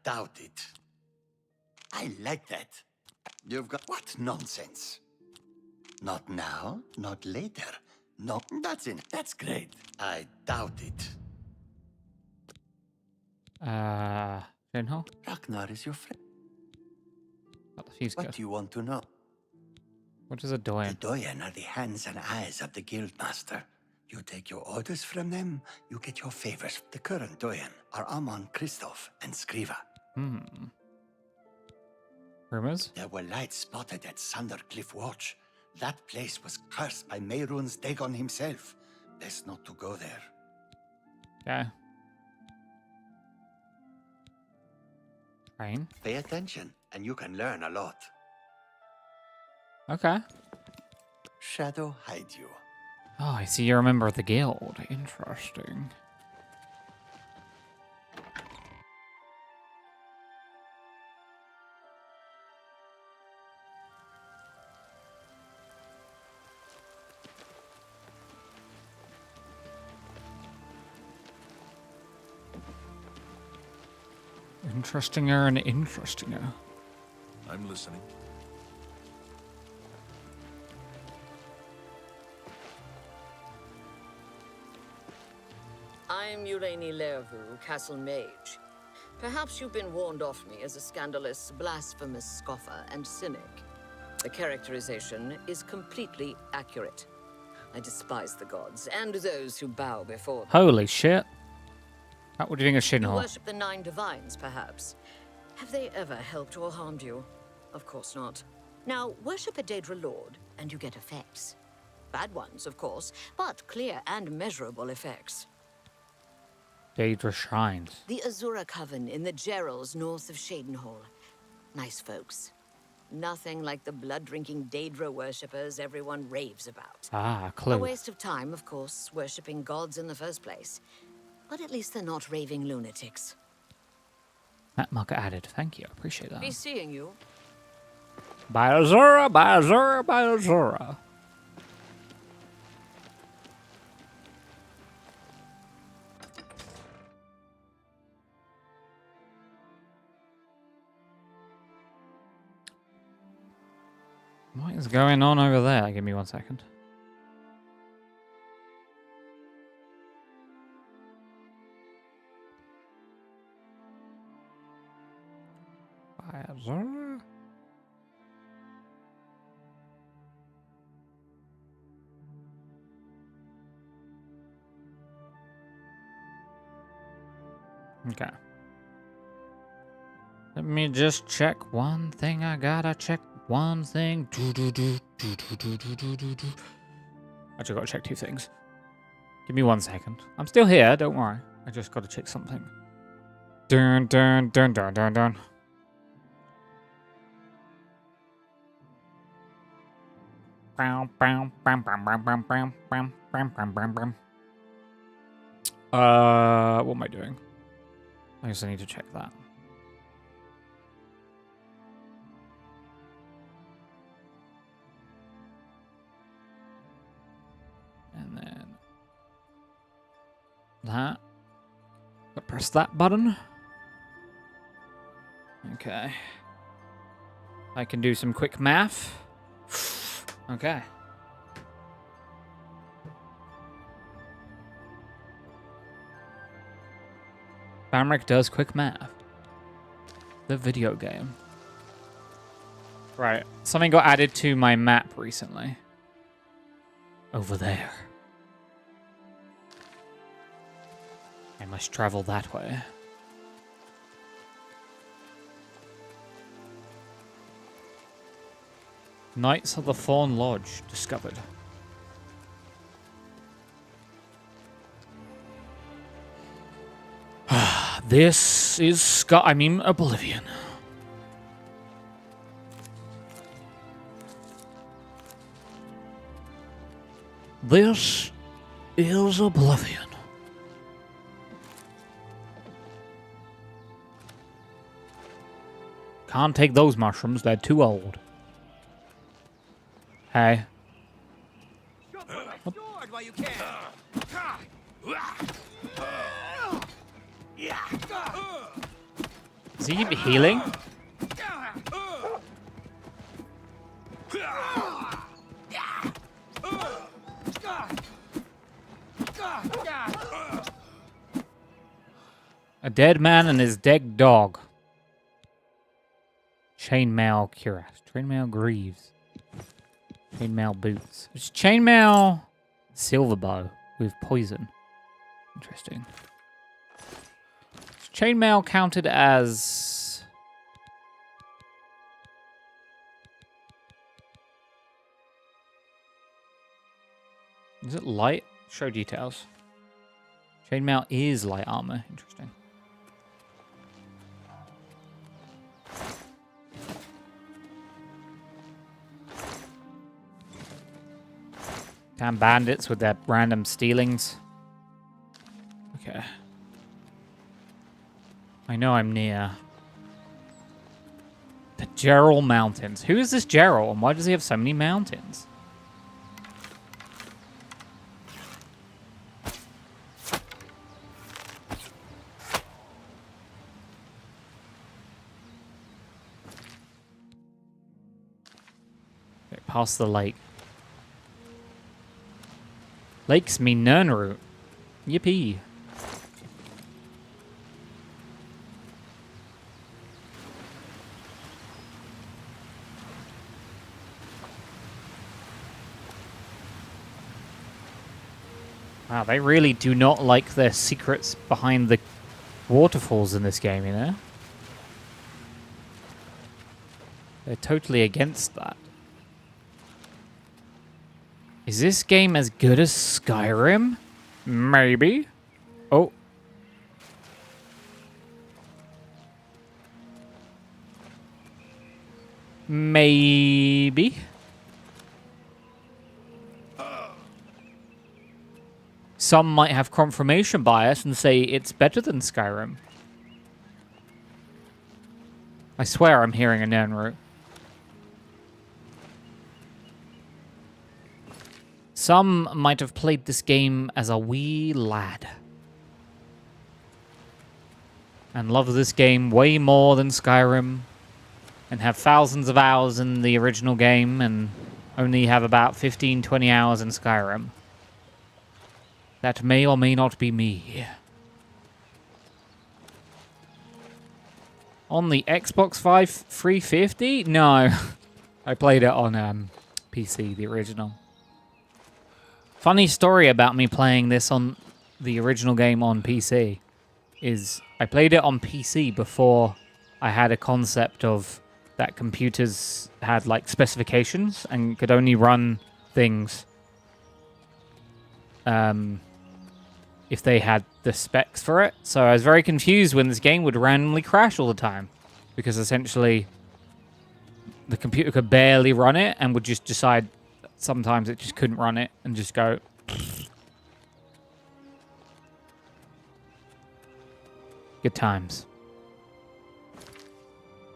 Speaker 15: doubt it. I like that. You've got... What nonsense? Not now, not later. No, that's it. That's great. I doubt it.
Speaker 1: Shinho?
Speaker 15: Ragnar is your friend.
Speaker 1: Got the fuse
Speaker 15: What
Speaker 1: good.
Speaker 15: do you want to know?
Speaker 1: What is a doyen?
Speaker 15: The doyen are the hands and eyes of the guildmaster. You take your orders from them, you get your favors. The current doyen are Amon, Kristoff, and Skriva.
Speaker 1: Rumors?
Speaker 15: There were lights spotted at Sandercliff Watch. That place was cursed by Mehrunes Dagon himself. Best not to go there.
Speaker 1: Okay. Train?
Speaker 15: Pay attention, and you can learn a lot.
Speaker 1: Okay.
Speaker 15: Shadow hide you.
Speaker 1: Oh, I see you're a member of the guild. Interesting. Interestinger and interestinger.
Speaker 6: I'm listening.
Speaker 3: I'm Urani Lervu, Castle Mage. Perhaps you've been warned off me as a scandalous, blasphemous scoffer and cynic. The characterization is completely accurate. I despise the gods and those who bow before them.
Speaker 1: Holy shit. What are you doing a
Speaker 3: You
Speaker 1: Shinho?
Speaker 3: worship the 9 divines, perhaps. Have they ever helped or harmed you? Of course not. Now, worship a Daedra Lord, and you get effects. Bad ones, of course, but clear and measurable effects.
Speaker 1: Daedra Shrines.
Speaker 3: The Azura Coven in the Gerals north of Shadenhall. Nice folks. Nothing like the blood-drinking Daedra worshippers everyone raves about.
Speaker 1: Ah,
Speaker 3: A
Speaker 1: clue.
Speaker 3: waste of time, of course, worshipping gods in the first place. But at least they're not raving lunatics.
Speaker 1: Map marker added. Thank you. I appreciate that.
Speaker 3: Be seeing you.
Speaker 1: By Azura, by Azura, by Azura. What is going on over there? Give me 1 second. By Azura. Okay. Let me just check one thing. I gotta check one thing. Actually, gotta check 2 things. Give me 1 second. I'm still here. Don't worry. I just gotta check something. Dun dun dun dun dun dun. What am I doing? I guess I need to check that. And then that. Press that button. Okay. I can do some quick math. Okay. Banrik does quick math. The video game. Right. Something got added to my map recently. Over there. I must travel that way. Knights of the Fawn Lodge discovered. This is Oblivion. This is Oblivion. Can't take those mushrooms, they're too old. Hey. Is he healing? A dead man and his dead dog. Chainmail cuirass. Chainmail greaves. Chainmail boots. It's chainmail silver bow with poison. Interesting. Is chainmail counted as... Is it light? Show details. Chainmail is light armor. Interesting. Damn bandits with their random stealings. Okay. I know I'm near the Gerald Mountains. Who is this Gerald, and why does he have so many mountains? Okay, past the lake. Lakes mean Nernroot. Yippee. Wow, they really do not like their secrets behind the waterfalls in this game, you know? They're totally against that. Is this game as good as Skyrim? Maybe. Oh. Maybe. Some might have confirmation bias and say it's better than Skyrim. I swear I'm hearing a Nernroot. Some might have played this game as a wee lad and love this game way more than Skyrim and have thousands of hours in the original game and only have about 15-20 hours in Skyrim. That may or may not be me. On the Xbox 350? No. I played it on PC, the original. Funny story about me playing this on the original game on PC is I played it on PC before I had a concept of that computers had like specifications and could only run things if they had the specs for it. So I was very confused when this game would randomly crash all the time because essentially the computer could barely run it and would just decide sometimes it just couldn't run it and just go. Good times.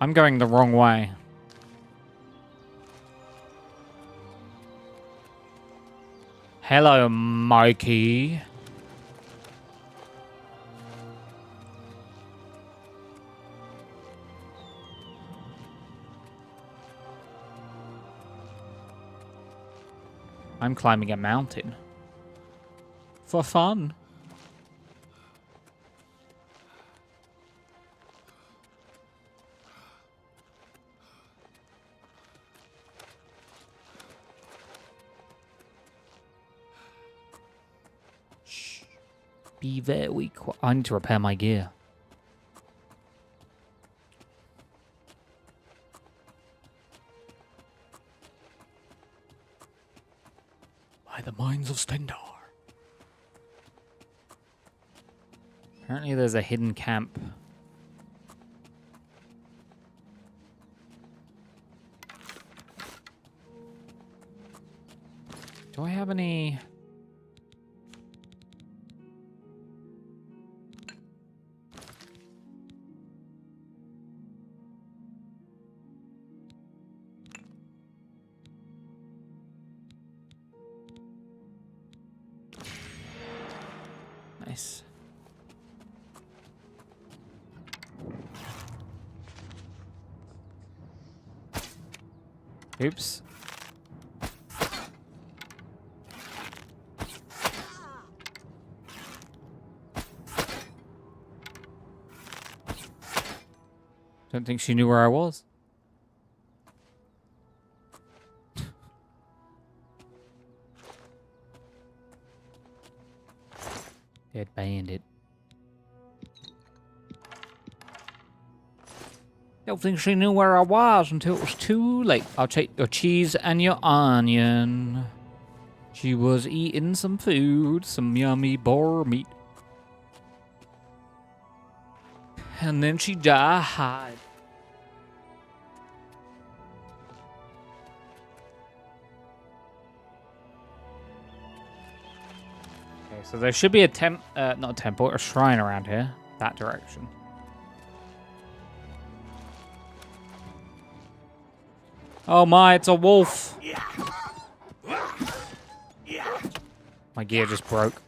Speaker 1: I'm going the wrong way. Hello, Mikey. I'm climbing a mountain. For fun. Shh. Be very quiet. I need to repair my gear. By the mines of Stendar. Apparently there's a hidden camp. Do I have any... Oops. Don't think she knew where I was. Dead bandit. Don't think she knew where I was until it was too late. I'll take your cheese and your onion. She was eating some food, some yummy boar meat. And then she died. Okay, so there should be a not a temple, a shrine around here. That direction. Oh my, it's a wolf. My gear just broke.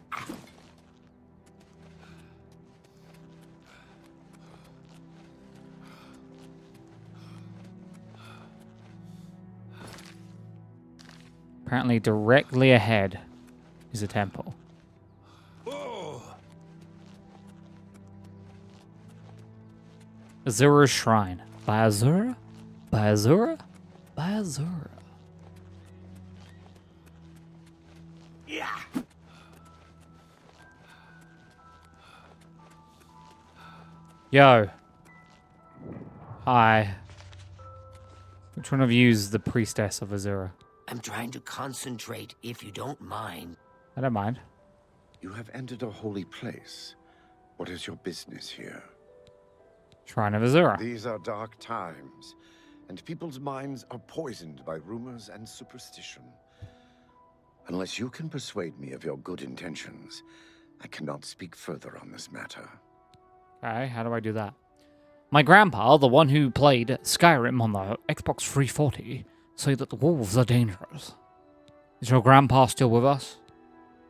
Speaker 1: Apparently directly ahead is a temple. Azura's Shrine. By Azura? By Azura? By Azura.
Speaker 4: Yeah.
Speaker 1: Yo. Hi. Which one of you is the priestess of Azura?
Speaker 10: I'm trying to concentrate, if you don't mind.
Speaker 1: I don't mind.
Speaker 16: You have entered a holy place. What is your business here?
Speaker 1: Shrine of Azura.
Speaker 16: These are dark times, and people's minds are poisoned by rumors and superstition. Unless you can persuade me of your good intentions, I cannot speak further on this matter.
Speaker 1: Okay, how do I do that? My grandpa, the one who played Skyrim on the Xbox 340, say that the wolves are dangerous. Is your grandpa still with us?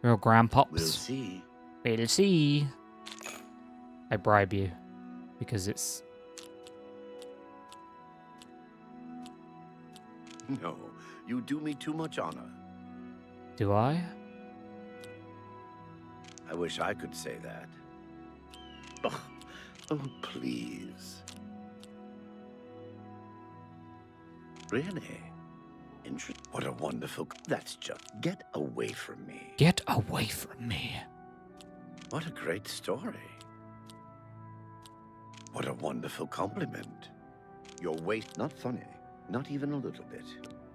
Speaker 1: Your grandpops?
Speaker 4: We'll see.
Speaker 1: We'll see. I bribe you. Because it's...
Speaker 16: No, you do me too much honor.
Speaker 1: Do I?
Speaker 16: I wish I could say that. Oh, please. Really? What a wonderful... That's just... Get away from me.
Speaker 1: Get away from me.
Speaker 16: What a great story. What a wonderful compliment. Your waist... Not funny. Not even a little bit.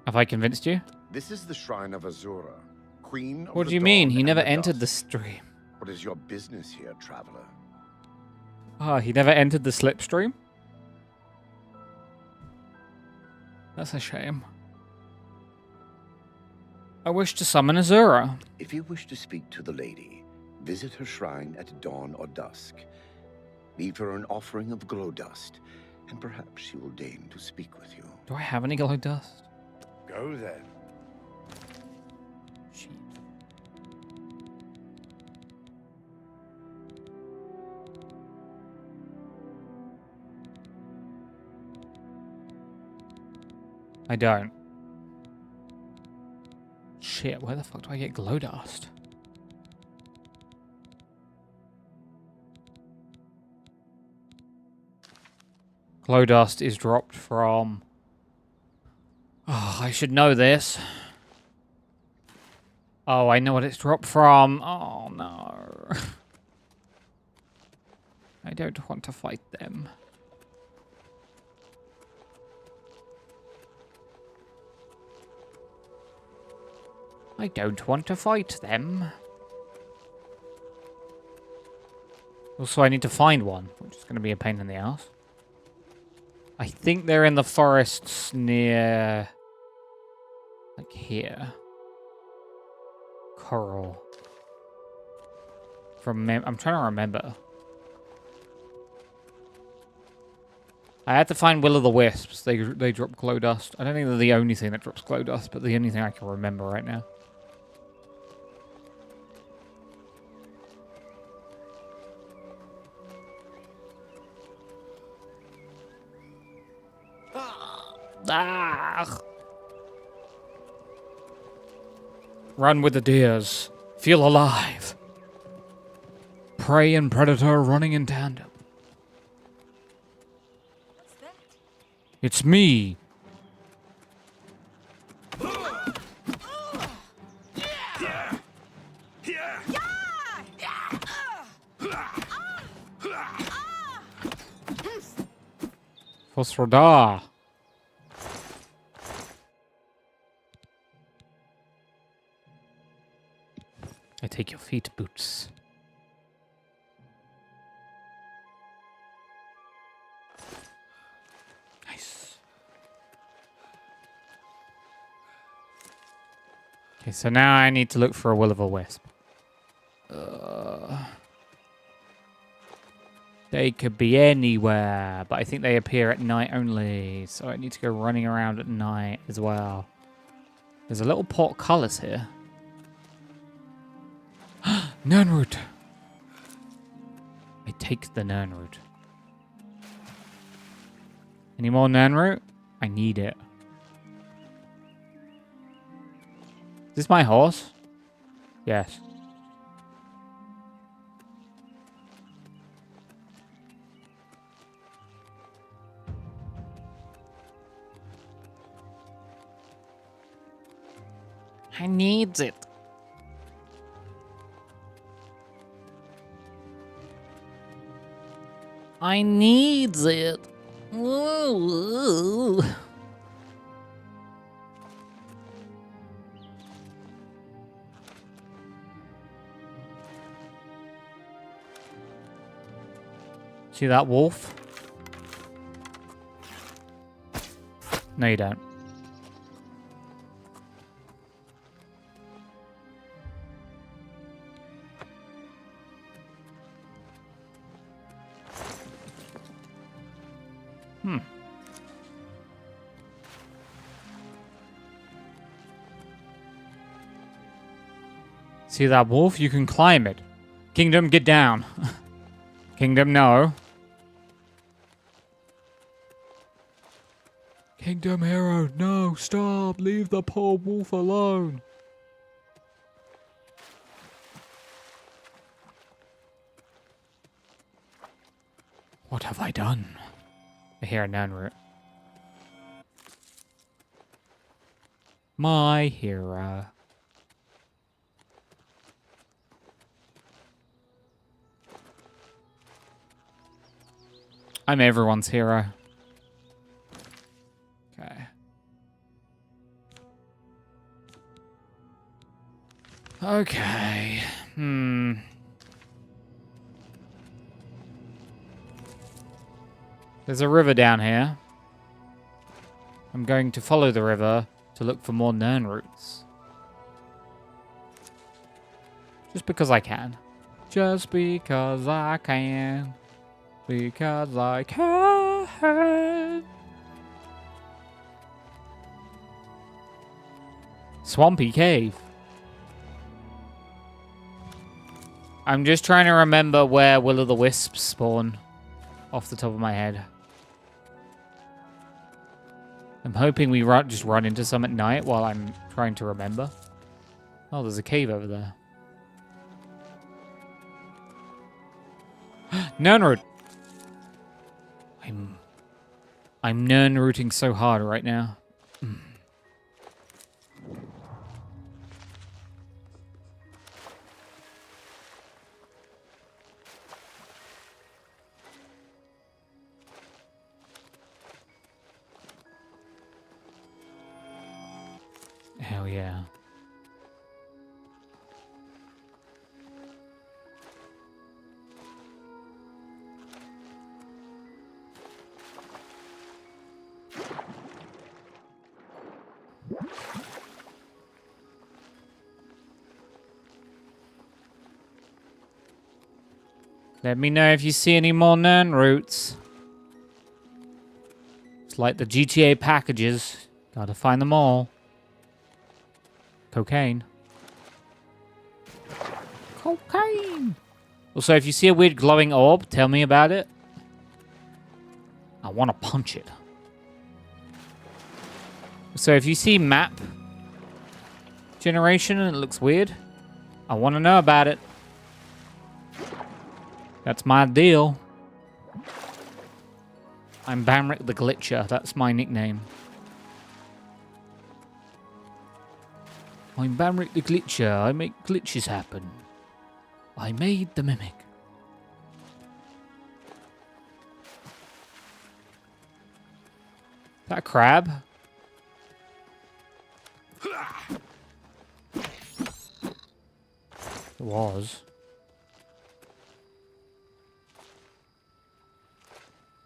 Speaker 1: Have I convinced you?
Speaker 16: This is the Shrine of Azura, Queen of
Speaker 1: What
Speaker 16: the
Speaker 1: do you mean?
Speaker 16: Dawn
Speaker 1: He never
Speaker 16: and the
Speaker 1: entered the
Speaker 16: Dusk.
Speaker 1: stream.
Speaker 16: What is your business here, traveler?
Speaker 1: Oh, he never entered the slipstream? That's a shame. I wish to summon Azura.
Speaker 16: If you wish to speak to the lady, visit her shrine at dawn or dusk. Leave her an offering of glow dust, and perhaps she will deign to speak with you.
Speaker 1: Do I have any glow dust?
Speaker 16: Go then.
Speaker 1: Shit. I don't. Shit, where the fuck do I get glow dust? Glow dust is dropped from... Oh, I should know this. Oh, I know what it's dropped from. Oh, no. I don't want to fight them. I don't want to fight them. Also, I need to find one, which is going to be a pain in the ass. I think they're in the forests near... like here. Coral. I'm trying to remember. I had to find Will-o'-the-Wisps. They drop glow dust. I don't think they're the only thing that drops glow dust, but the only thing I can remember right now. Ah! Run with the deers. Feel alive. Prey and predator running in tandem. It's me. Fosroda. I take your feet, boots. Nice. Okay, so now I need to look for a will-o'-the-wisp. They could be anywhere, but I think they appear at night only, so I need to go running around at night as well. There's a little portcullis here. Nernroot! I take the Nernroot. Any more Nernroot? I need it. Is this my horse? Yes. I need it. I need it. Ooh. See that wolf? No, you don't. See that wolf? You can climb it. Kingdom, get down. Kingdom, no. Kingdom hero, no, stop. Leave the poor wolf alone. What have I done? I hear a Nernroot. My hero. I'm everyone's hero. Okay. Okay. There's a river down here. I'm going to follow the river to look for more Nernroots. Just because I can. Just because I can. Because I can. Swampy cave. I'm just trying to remember where will-o'-the-wisps spawn off the top of my head. I'm hoping we just run into some at night while I'm trying to remember. Oh, there's a cave over there. Nernroot! I'm Nernrooting so hard right now. Hell yeah. Let me know if you see any more Nernroots. It's like the GTA packages. Gotta find them all. Cocaine. Cocaine! Also, if you see a weird glowing orb, tell me about it. I want to punch it. So if you see map, generation and it looks weird, I want to know about it. That's my deal. I'm Banrik the Glitcher. That's my nickname. I'm Banrik the Glitcher. I make glitches happen. I made the mimic. Is that a crab? It was.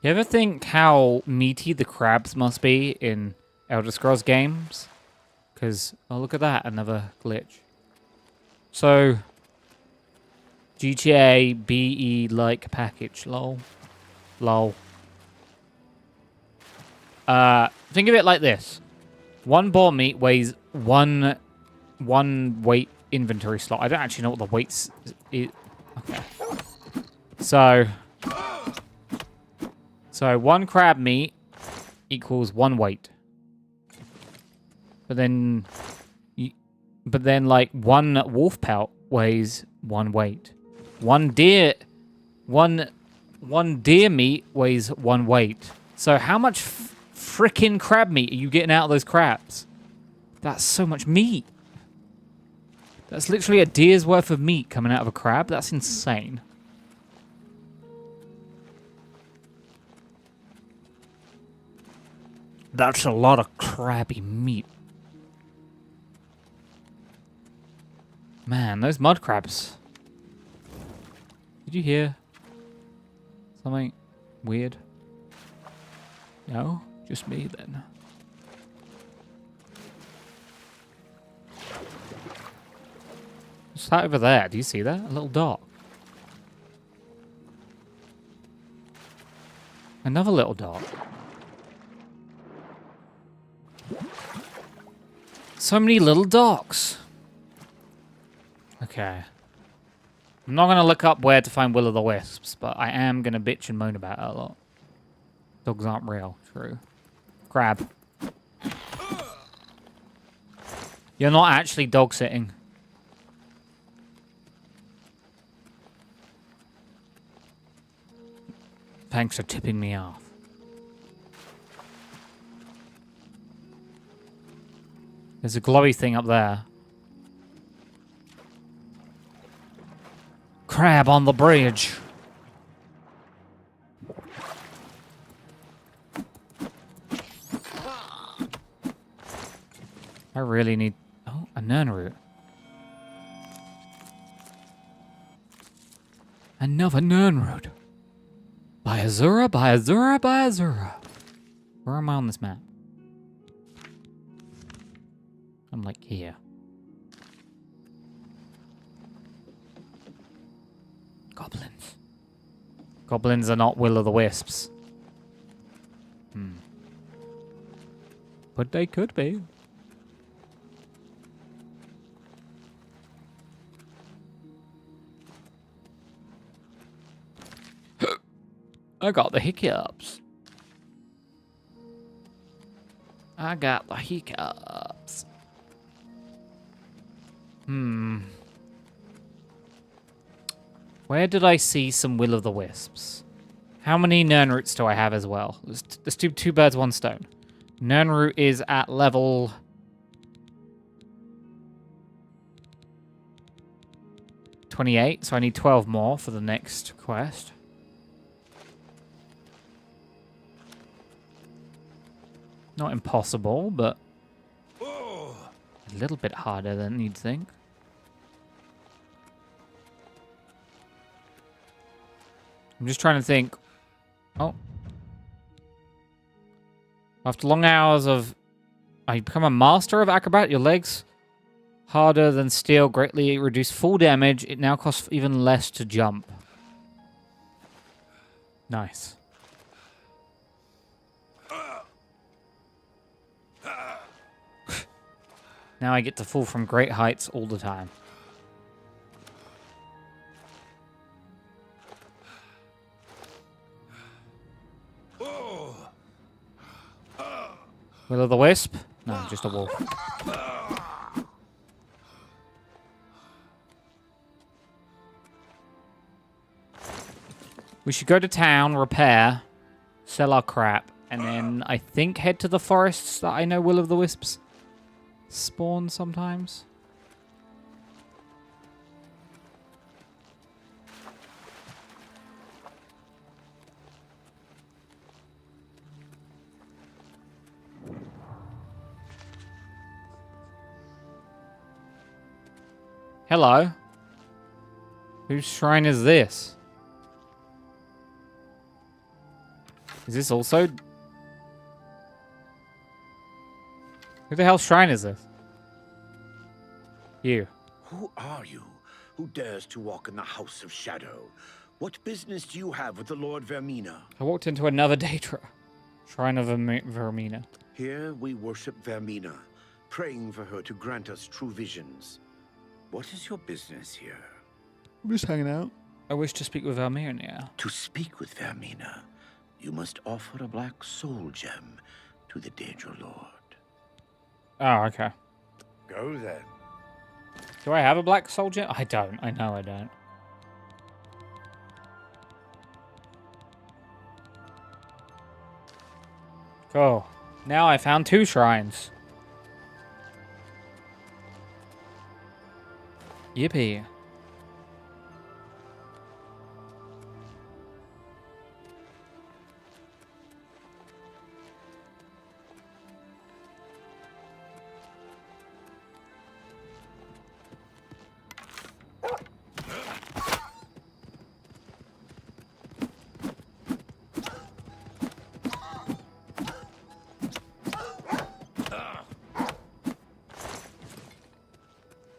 Speaker 1: You ever think how meaty the crabs must be in Elder Scrolls games? Because, oh, look at that, another glitch. So, GTA BE-like package, lol. Lol. Think of it like this. One boar meat weighs one weight inventory slot. I don't actually know what the weights is. Okay. So one crab meat equals one weight. But then like one wolf pelt weighs one weight. One deer meat weighs one weight. So how much frickin' crab meat are you getting out of those crabs? That's so much meat. That's literally a deer's worth of meat coming out of a crab. That's insane. That's a lot of crabby meat. Man, those mud crabs. Did you hear something weird? No? Just me then. What's that over there? Do you see that? A little dot. Another little dot. So many little dogs. Okay. I'm not going to look up where to find will-o'-the-wisps, but I am going to bitch and moan about it a lot. Dogs aren't real. True. Crab. You're not actually dog-sitting. Thanks for tipping me off. There's a glowy thing up there. Crab on the bridge. I really need... Oh, a nern root. Another nern root. By Azura, by Azura, by Azura. Where am I on this map? I'm like here. Goblins. Goblins are not will-o'-the-wisps. But they could be. I got the hiccups. I got the hiccups. Where did I see some will-o'-the-wisps? How many nern roots do I have as well? Let's do two birds, one stone. Nern root is at level... 28, so I need 12 more for the next quest. Not impossible, but a little bit harder than you'd think. I'm just trying to think. Oh. After long hours of... you become a master of acrobat. Your legs, harder than steel, greatly reduce full damage. It now costs even less to jump. Nice. Now I get to fall from great heights all the time. Will-o'-the-wisp? No, just a wolf. We should go to town, repair, sell our crap, and then I think head to the forests that I know will-o'-the-wisps spawn sometimes. Hello. Whose shrine is this? Is this also... Who the hell's shrine is this? You.
Speaker 16: Who are you? Who dares to walk in the House of Shadow? What business do you have with the Lord Vermina?
Speaker 1: I walked into another Daedra. Shrine of Vermina.
Speaker 16: Here we worship Vermina, praying for her to grant us true visions. What is your business here?
Speaker 1: I'm just hanging out. I wish to speak with Vermina.
Speaker 16: To speak with Vermina, you must offer a black soul gem to the Daedra Lord.
Speaker 1: Oh, okay.
Speaker 16: Go then.
Speaker 1: Do I have a black soul gem? I don't. I know I don't. Cool. Now I found 2 shrines. Yippee.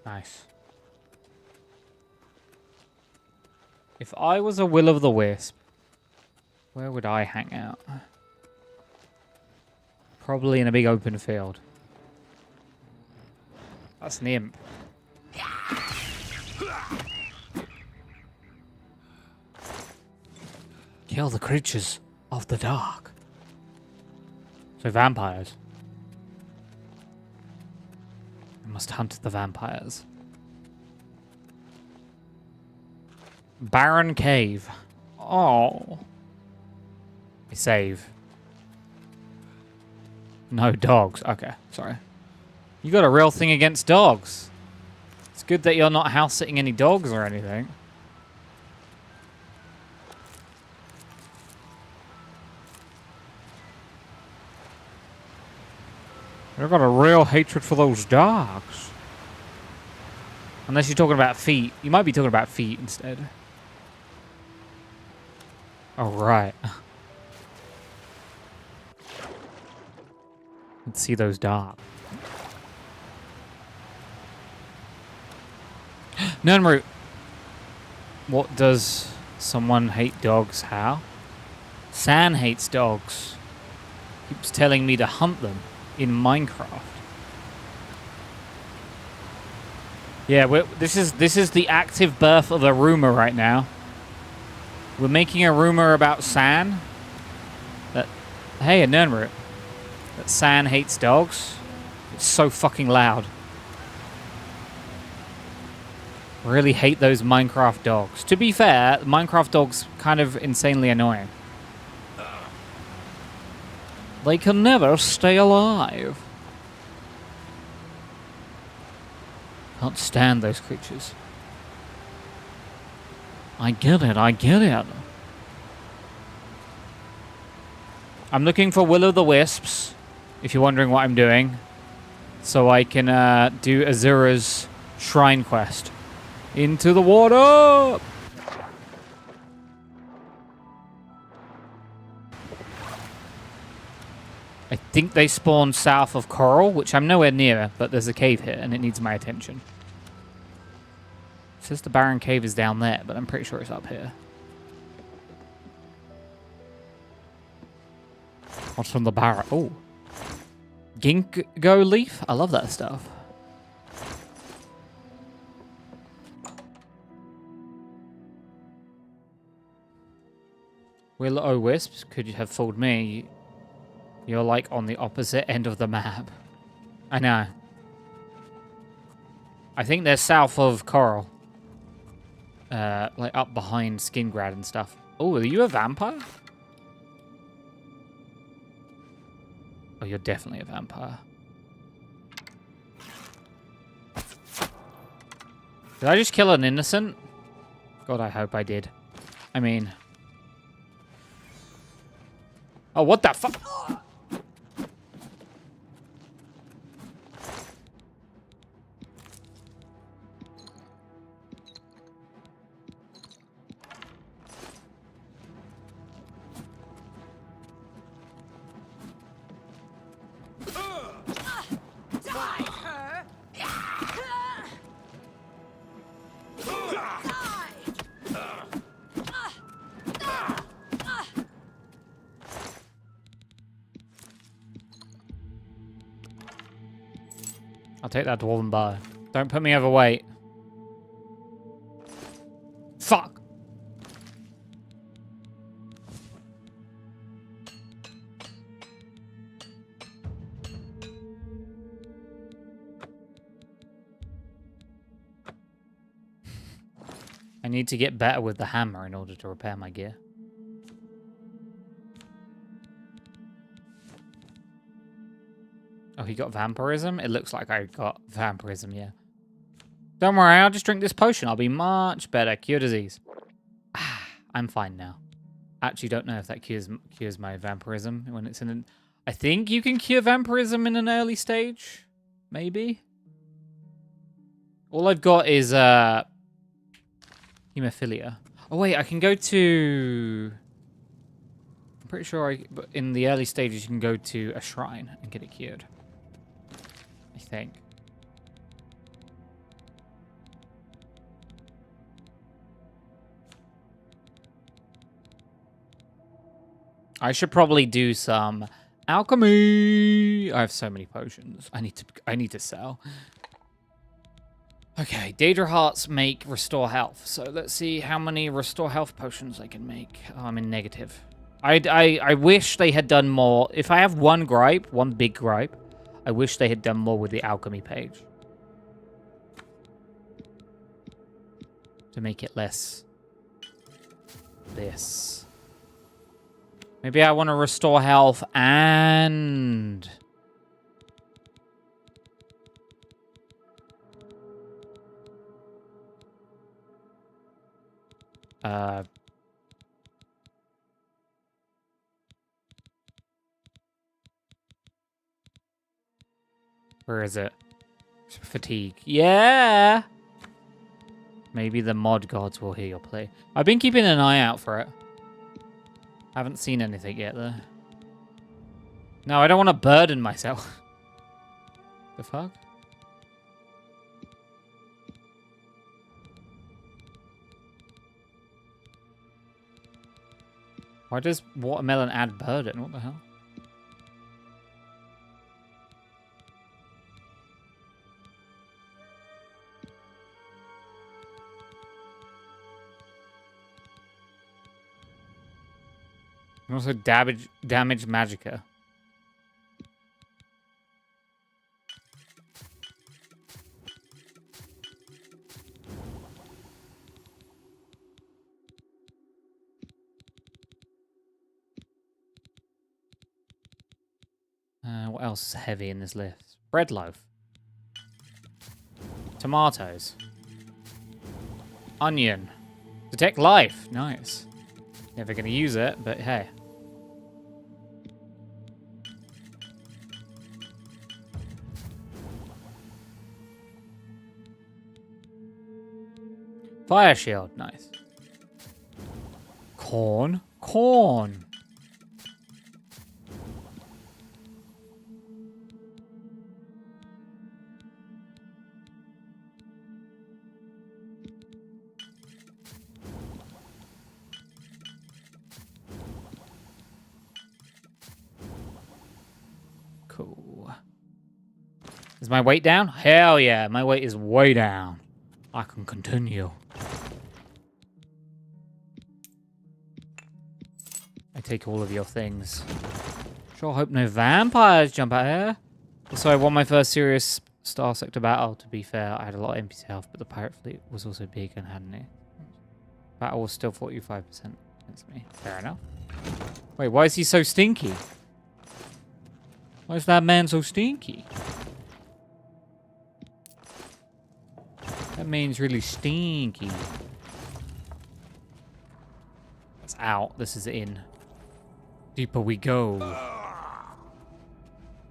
Speaker 1: Nice. If I was a will-o'-the-wisp, where would I hang out? Probably in a big open field. That's an imp. Kill the creatures of the dark. So vampires. I must hunt the vampires. Barren cave. Oh. Save. No dogs. Okay, sorry. You got a real thing against dogs. It's good that you're not house sitting any dogs or anything. You've got a real hatred for those dogs. Unless you're talking about feet. You might be talking about feet instead. Oh, right. Let's see those dogs. Nunroot. What does someone hate dogs? How? San hates dogs. Keeps telling me to hunt them in Minecraft. Yeah, this is the active birth of a rumor right now. We're making a rumor about San. That, hey, a Nunroot. That San hates dogs. It's so fucking loud. Really hate those Minecraft dogs. To be fair, Minecraft dogs kind of insanely annoying. They can never stay alive. Can't stand those creatures. I get it, I get it. I'm looking for will-o'-the-wisps, if you're wondering what I'm doing, so I can do Azura's shrine quest. Into the water! I think they spawn south of Coral, which I'm nowhere near, but there's a cave here and it needs my attention. It says the Barren Cave is down there, but I'm pretty sure it's up here. What's from the Barren? Oh. Ginkgo leaf? I love that stuff. Will-o'-wisps, could you have fooled me? You're like on the opposite end of the map. I know. I think they're south of Coral. Like up behind Skingrad and stuff. Oh, are you a vampire? Oh, you're definitely a vampire. Did I just kill an innocent? God, I hope I did. I mean... Oh, what the fuck? I'll take that dwarven bar. Don't put me overweight. Fuck! I need to get better with the hammer in order to repair my gear. Oh, he got vampirism? It looks like I got vampirism, yeah. Don't worry, I'll just drink this potion. I'll be much better. Cure disease. Ah, I'm fine now. Actually, don't know if that cures my vampirism when it's in an... I think you can cure vampirism in an early stage. Maybe. All I've got is hemophilia. Oh, wait, I can go to... I'm pretty sure in the early stages you can go to a shrine and get it cured. I think. I should probably do some alchemy. I have so many potions. I need to sell. Okay, Daedra Hearts make restore health. So let's see how many restore health potions I can make. Oh, I'm in negative. I wish they had done more. If I have one gripe, one big gripe, I wish they had done more with the alchemy page. To make it less this. Maybe I want to restore health and... Where is it? Fatigue. Yeah! Maybe the mod gods will hear your play. I've been keeping an eye out for it. Haven't seen anything yet, though. No, I don't want to burden myself. The fuck? Why does watermelon add burden? What the hell? And also damage magicka. What else is heavy in this list? Bread loaf. Tomatoes. Onion. Detect life. Nice. Never gonna use it, but hey. Fire shield, nice. Corn, corn. Cool. Is my weight down? Hell yeah, my weight is way down. I can continue. I take all of your things. Sure hope no vampires jump out here. So I won my first serious Star Sector battle. To be fair, I had a lot of NPC health, but the pirate fleet was also big and had any. Battle was still 45% That's me. Fair enough. Wait, why is he so stinky? Why is that man so stinky? That man's really stinky. That's out. This is in. Deeper we go.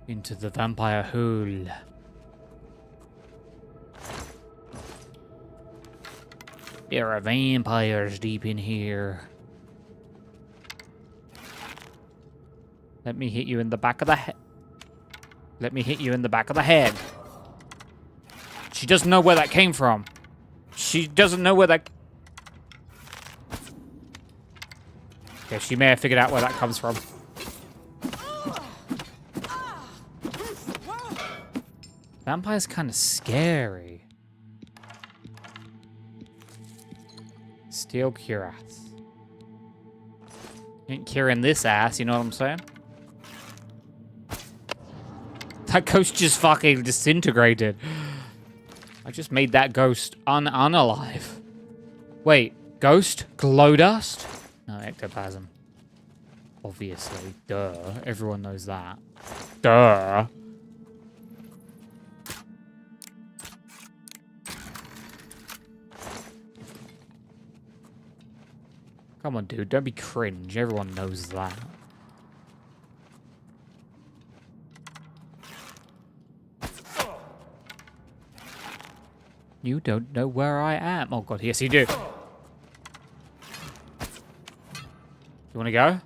Speaker 1: Into the vampire hole. There are vampires deep in here. Let me hit you in the back of the head. Let me hit you in the back of the head. She doesn't know where that came from. She doesn't know where that... Okay, she may have figured out where that comes from. Vampire's kind of scary. Steel cuirass. Ain't curing this ass, you know what I'm saying? That ghost just fucking disintegrated. I just made that ghost unalive. Wait, ghost? Glow dust? No, ectoplasm. Obviously. Duh. Everyone knows that. Duh. Come on, dude. Don't be cringe. Everyone knows that. You don't know where I am. Oh, God. Yes, you do. You want to go?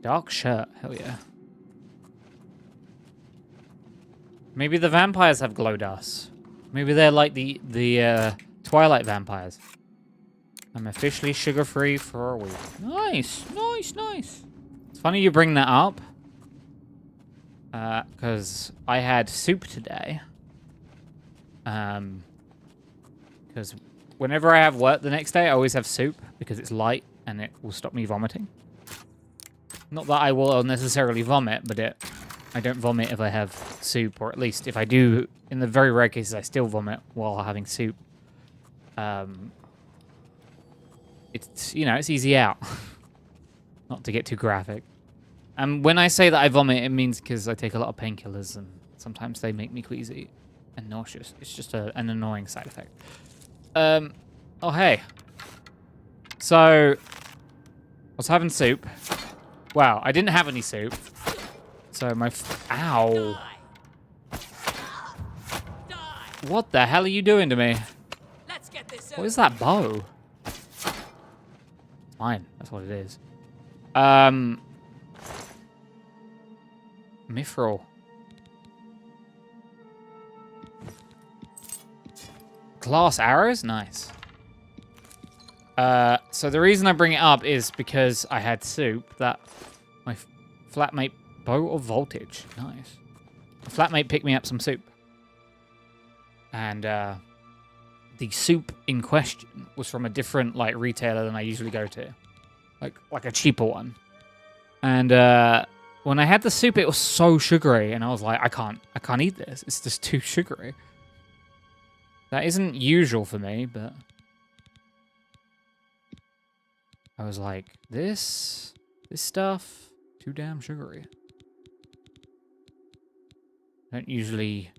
Speaker 1: Dark shirt. Hell yeah. Maybe the vampires have glow dust. Maybe they're like the Twilight vampires. I'm officially sugar-free for a week. Nice, nice, nice. It's funny you bring that up. Because I had soup today. Because whenever I have work the next day, I always have soup because it's light and it will stop me vomiting. Not that I will necessarily vomit, but I don't vomit if I have soup, or at least if I do, in the very rare cases, I still vomit while having soup. It's, you know, it's easy out. Not to get too graphic. And when I say that I vomit, it means because I take a lot of painkillers and sometimes they make me queasy and nauseous. It's just an annoying side effect. Oh, hey. So, I was having soup. Wow, I didn't have any soup. So my... Ow. What the hell are you doing to me?
Speaker 7: Let's get this
Speaker 1: What is that bow? Fine, that's what it is. Mithril. Glass arrows? Nice. So the reason I bring it up is because I had soup that my flatmate... Bow of voltage. Nice. My flatmate picked me up some soup. And the soup in question was from a different like retailer than I usually go to. Like a cheaper one. And when I had the soup, it was so sugary, and I was like, I can't eat this. It's just too sugary. That isn't usual for me, but I was like, this stuff, too damn sugary. I don't usually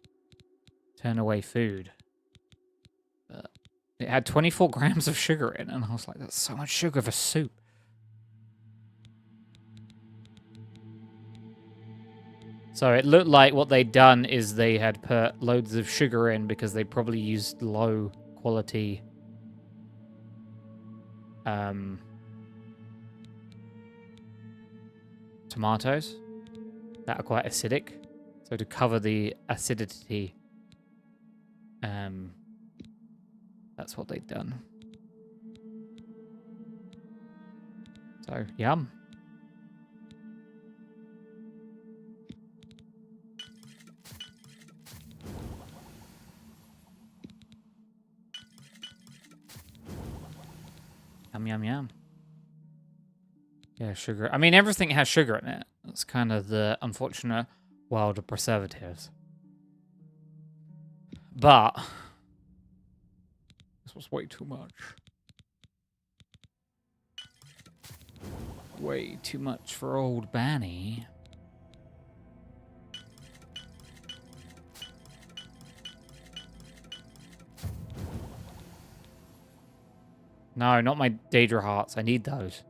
Speaker 1: turn away food. But it had 24 grams of sugar in, and I was like, that's so much sugar for soup. So it looked like what they'd done is they had put loads of sugar in because they probably used low quality tomatoes that are quite acidic. So to cover the acidity, that's what they'd done. So, yum. Yum, yum, yum. Yeah, sugar. I mean, everything has sugar in it. That's kind of the unfortunate world of preservatives. But this was way too much. Way too much for old Banny. No, not my Daedra hearts. I need those.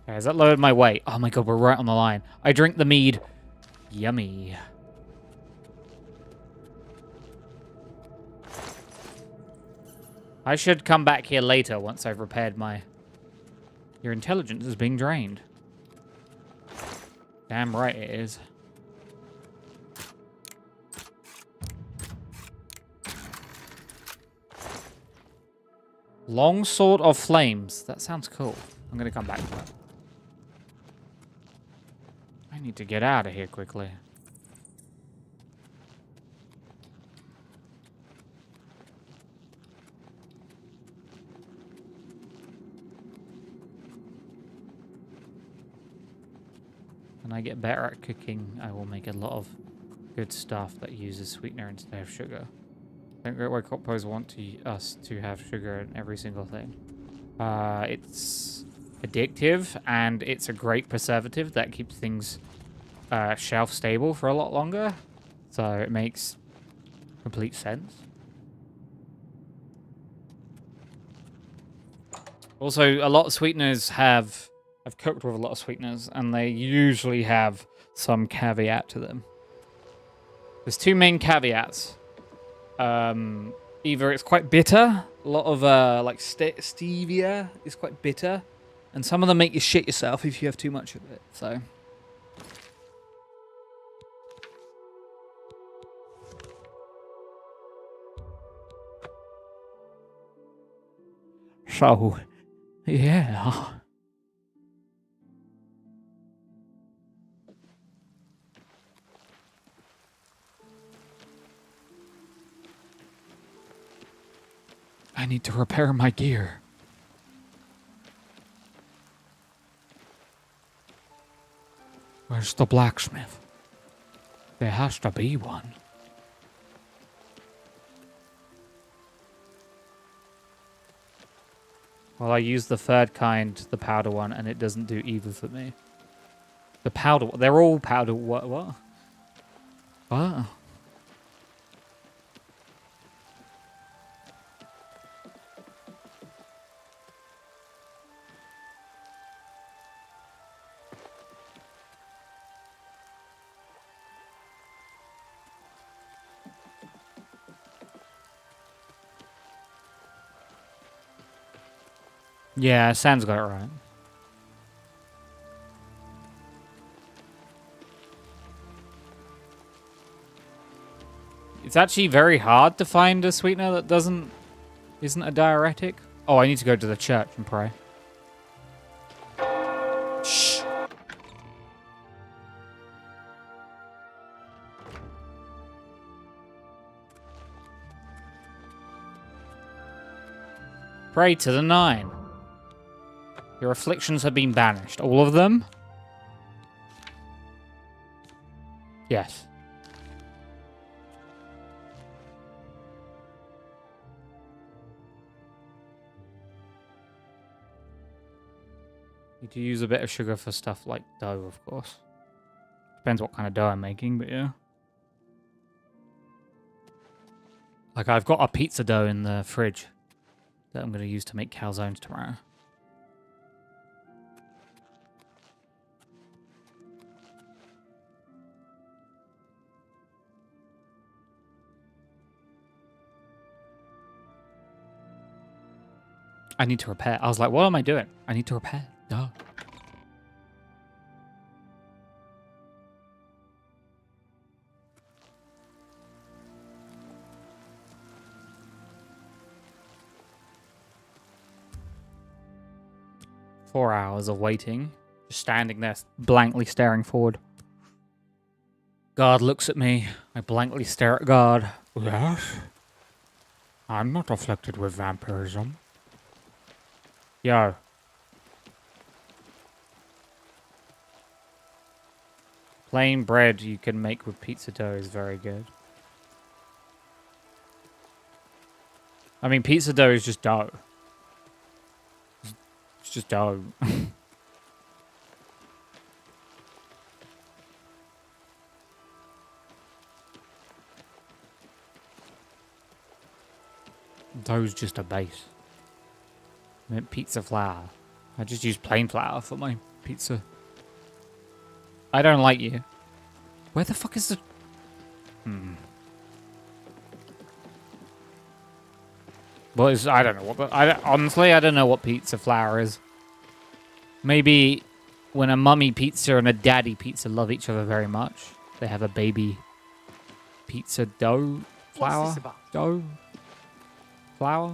Speaker 1: Okay, has that lowered my weight? Oh my god, we're right on the line. I drink the mead. Yummy. I should come back here later once I've repaired my... Your intelligence is being drained. Damn right it is. Long Sword of Flames. That sounds cool. I'm going to come back to that. I need to get out of here quickly. When I get better at cooking, I will make a lot of good stuff that uses sweetener instead of sugar. I don't get why coppos want us to have sugar in every single thing. It's addictive, and it's a great preservative that keeps things shelf stable for a lot longer. So it makes complete sense. Also, a lot of sweeteners have... I've cooked with a lot of sweeteners, and they usually have some caveat to them. There's two main caveats. Either it's quite bitter. A lot of like stevia is quite bitter, and some of them make you shit yourself if you have too much of it. So, yeah. I need to repair my gear. Where's the blacksmith? There has to be one. Well, I use the third kind, the powder one, and it doesn't do either for me. The powder... They're all powder... What? What? What? Yeah, sounds about right. It's actually very hard to find a sweetener that isn't a diuretic. Oh, I need to go to the church and pray. Shh. Pray to the 9. Your afflictions have been banished. All of them? Yes. Need to use a bit of sugar for stuff like dough, of course. Depends what kind of dough I'm making, but yeah. Like, I've got a pizza dough in the fridge that I'm going to use to make calzones tomorrow. I need to repair. I was like, what am I doing? I need to repair. Duh. Four hours of waiting. Just standing there, blankly staring forward. God looks at me. I blankly stare at God. Yes? I'm not afflicted with vampirism. Yo, Plain bread you can make with pizza dough is very good. I mean, pizza dough is just dough. It's just dough. Dough's just a base. I meant pizza flour. I just use plain flour for my pizza. I don't like you. Where the fuck is the... What is... I don't know what the... honestly, I don't know what pizza flour is. Maybe when a mummy pizza and a daddy pizza love each other very much, they have a baby pizza dough flour.
Speaker 17: What's this about?
Speaker 1: Dough flour.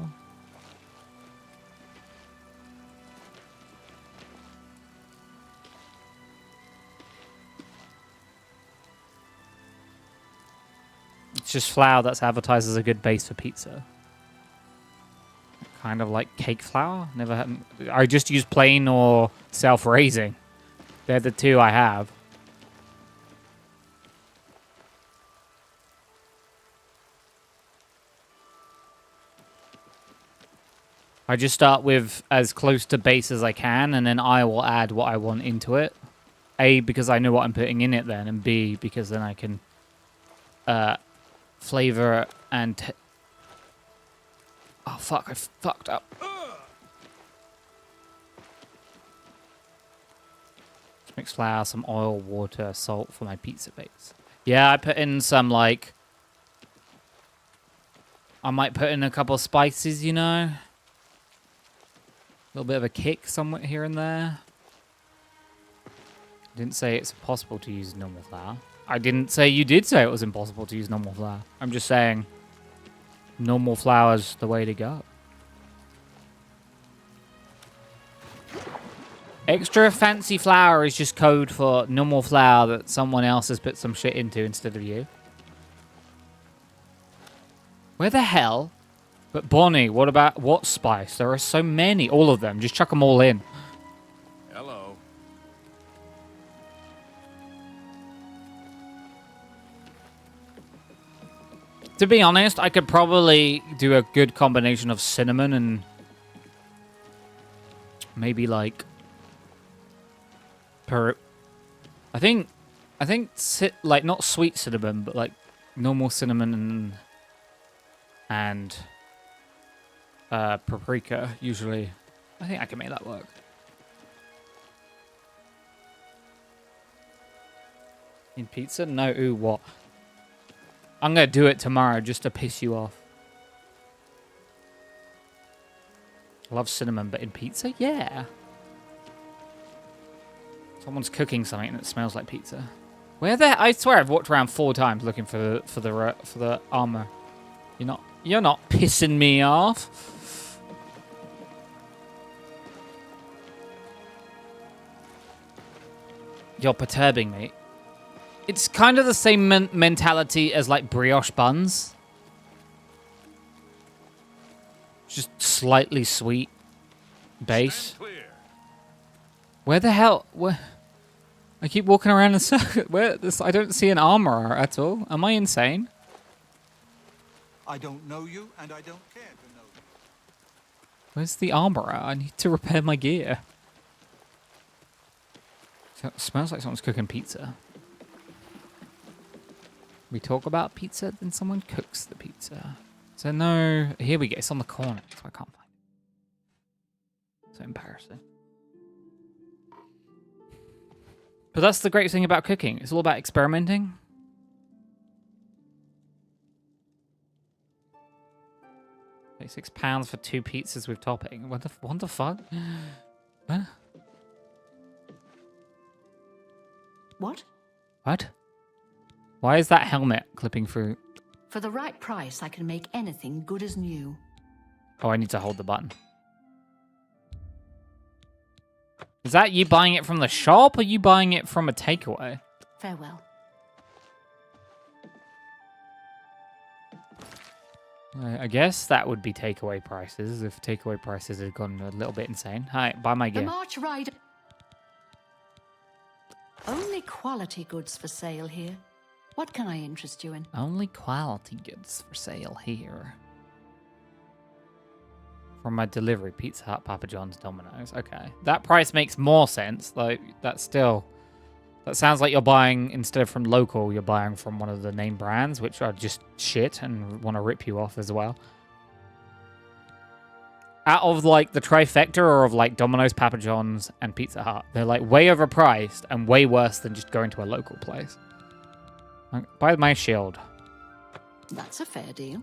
Speaker 1: It's just flour that's advertised as a good base for pizza. Kind of like cake flour. Never had. I just use plain or self-raising. They're the two I have. I just start with as close to base as I can, and then I will add what I want into it. A, because I know what I'm putting in it then, and B, because then I can flavor and... oh, fuck, I fucked up. Mix flour, some oil, water, salt for my pizza base. Yeah, I put in some, like... I might put in a couple of spices, you know? A little bit of a kick somewhere here and there. I didn't say it's impossible to use normal flour. I didn't say you did say it was impossible to use normal flour. I'm just saying normal flour's the way to go. Extra fancy flour is just code for normal flour that someone else has put some shit into instead of you. Where the hell? But Bonnie, what about what spice? There are so many. All of them. Just chuck them all in.
Speaker 6: Hello.
Speaker 1: To be honest, I could probably do a good combination of cinnamon and maybe like I think like not sweet cinnamon, but like normal cinnamon and paprika usually. I think I can make that work. In pizza? No, ooh, what? I'm gonna do it tomorrow just to piss you off. I love cinnamon, but in pizza? Yeah. Someone's cooking something and it smells like pizza. Where the... I swear I've walked around 4 times looking for the armor. You're not pissing me off. You're perturbing me. It's kind of the same mentality as like brioche buns. Just slightly sweet base. Where the hell? Where? I keep walking around in a circle. Where? I don't see an armorer at all. Am I insane?
Speaker 18: I don't know you, and I don't care to know you.
Speaker 1: Where's the armorer? I need to repair my gear. It smells like someone's cooking pizza. We talk about pizza, then someone cooks the pizza. So no, here we go. It's on the corner, so I can't find it. So embarrassing. But that's the great thing about cooking. It's all about experimenting. £6 for 2 pizzas with topping. What the fuck? What?
Speaker 9: What?
Speaker 1: What? Why is that helmet clipping through?
Speaker 5: For the right price, I can make anything good as new.
Speaker 1: Oh, I need to hold the button. Is that you buying it from the shop or you buying it from a takeaway?
Speaker 5: Farewell.
Speaker 1: I guess that would be takeaway prices if takeaway prices had gone a little bit insane. Hi, buy my
Speaker 5: The
Speaker 1: gear.
Speaker 5: March Ride.
Speaker 9: Only quality goods for sale here. What can I interest you in?
Speaker 1: Only quality goods for sale here. From my delivery, Pizza Hut, Papa John's, Domino's. Okay. That price makes more sense. Like, that's still... That sounds like you're buying, instead of from local, you're buying from one of the name brands, which are just shit and want to rip you off as well. Out of, like, the trifecta or of, like, Domino's, Papa John's, and Pizza Hut, they're, like, way overpriced and way worse than just going to a local place. Like, buy my shield.
Speaker 9: That's a fair deal.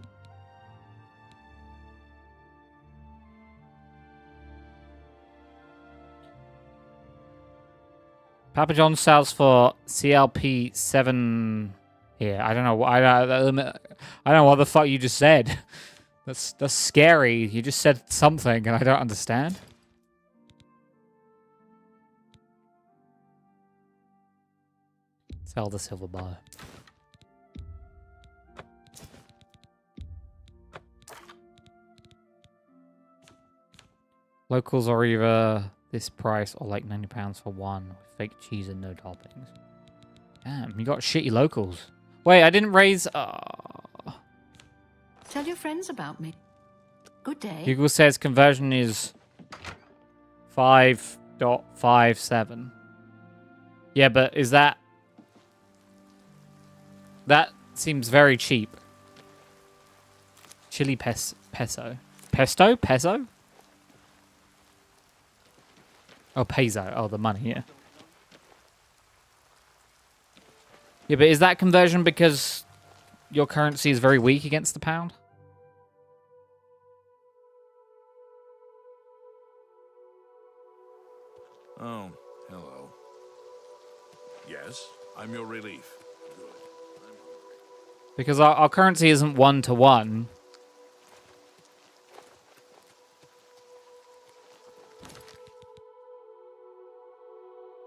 Speaker 1: Papa John's sells for CLP 7 here. I don't know. I don't know what the fuck you just said. That's scary. You just said something and I don't understand. Sell the silver bar. Locals are either this price or like £90 for one with fake cheese and no toppings. Damn, you got shitty locals. Wait, I didn't raise...
Speaker 9: Tell your friends about me. Good day.
Speaker 1: Google says conversion is 5.57. Yeah, but is that... That seems very cheap. Chili peso. Pesto? Peso? Oh, peso. Oh, the money, yeah. Yeah, but is that conversion because your currency is very weak against the pound?
Speaker 6: Oh, hello. Yes, I'm your relief.
Speaker 1: Because our currency isn't 1-to-1.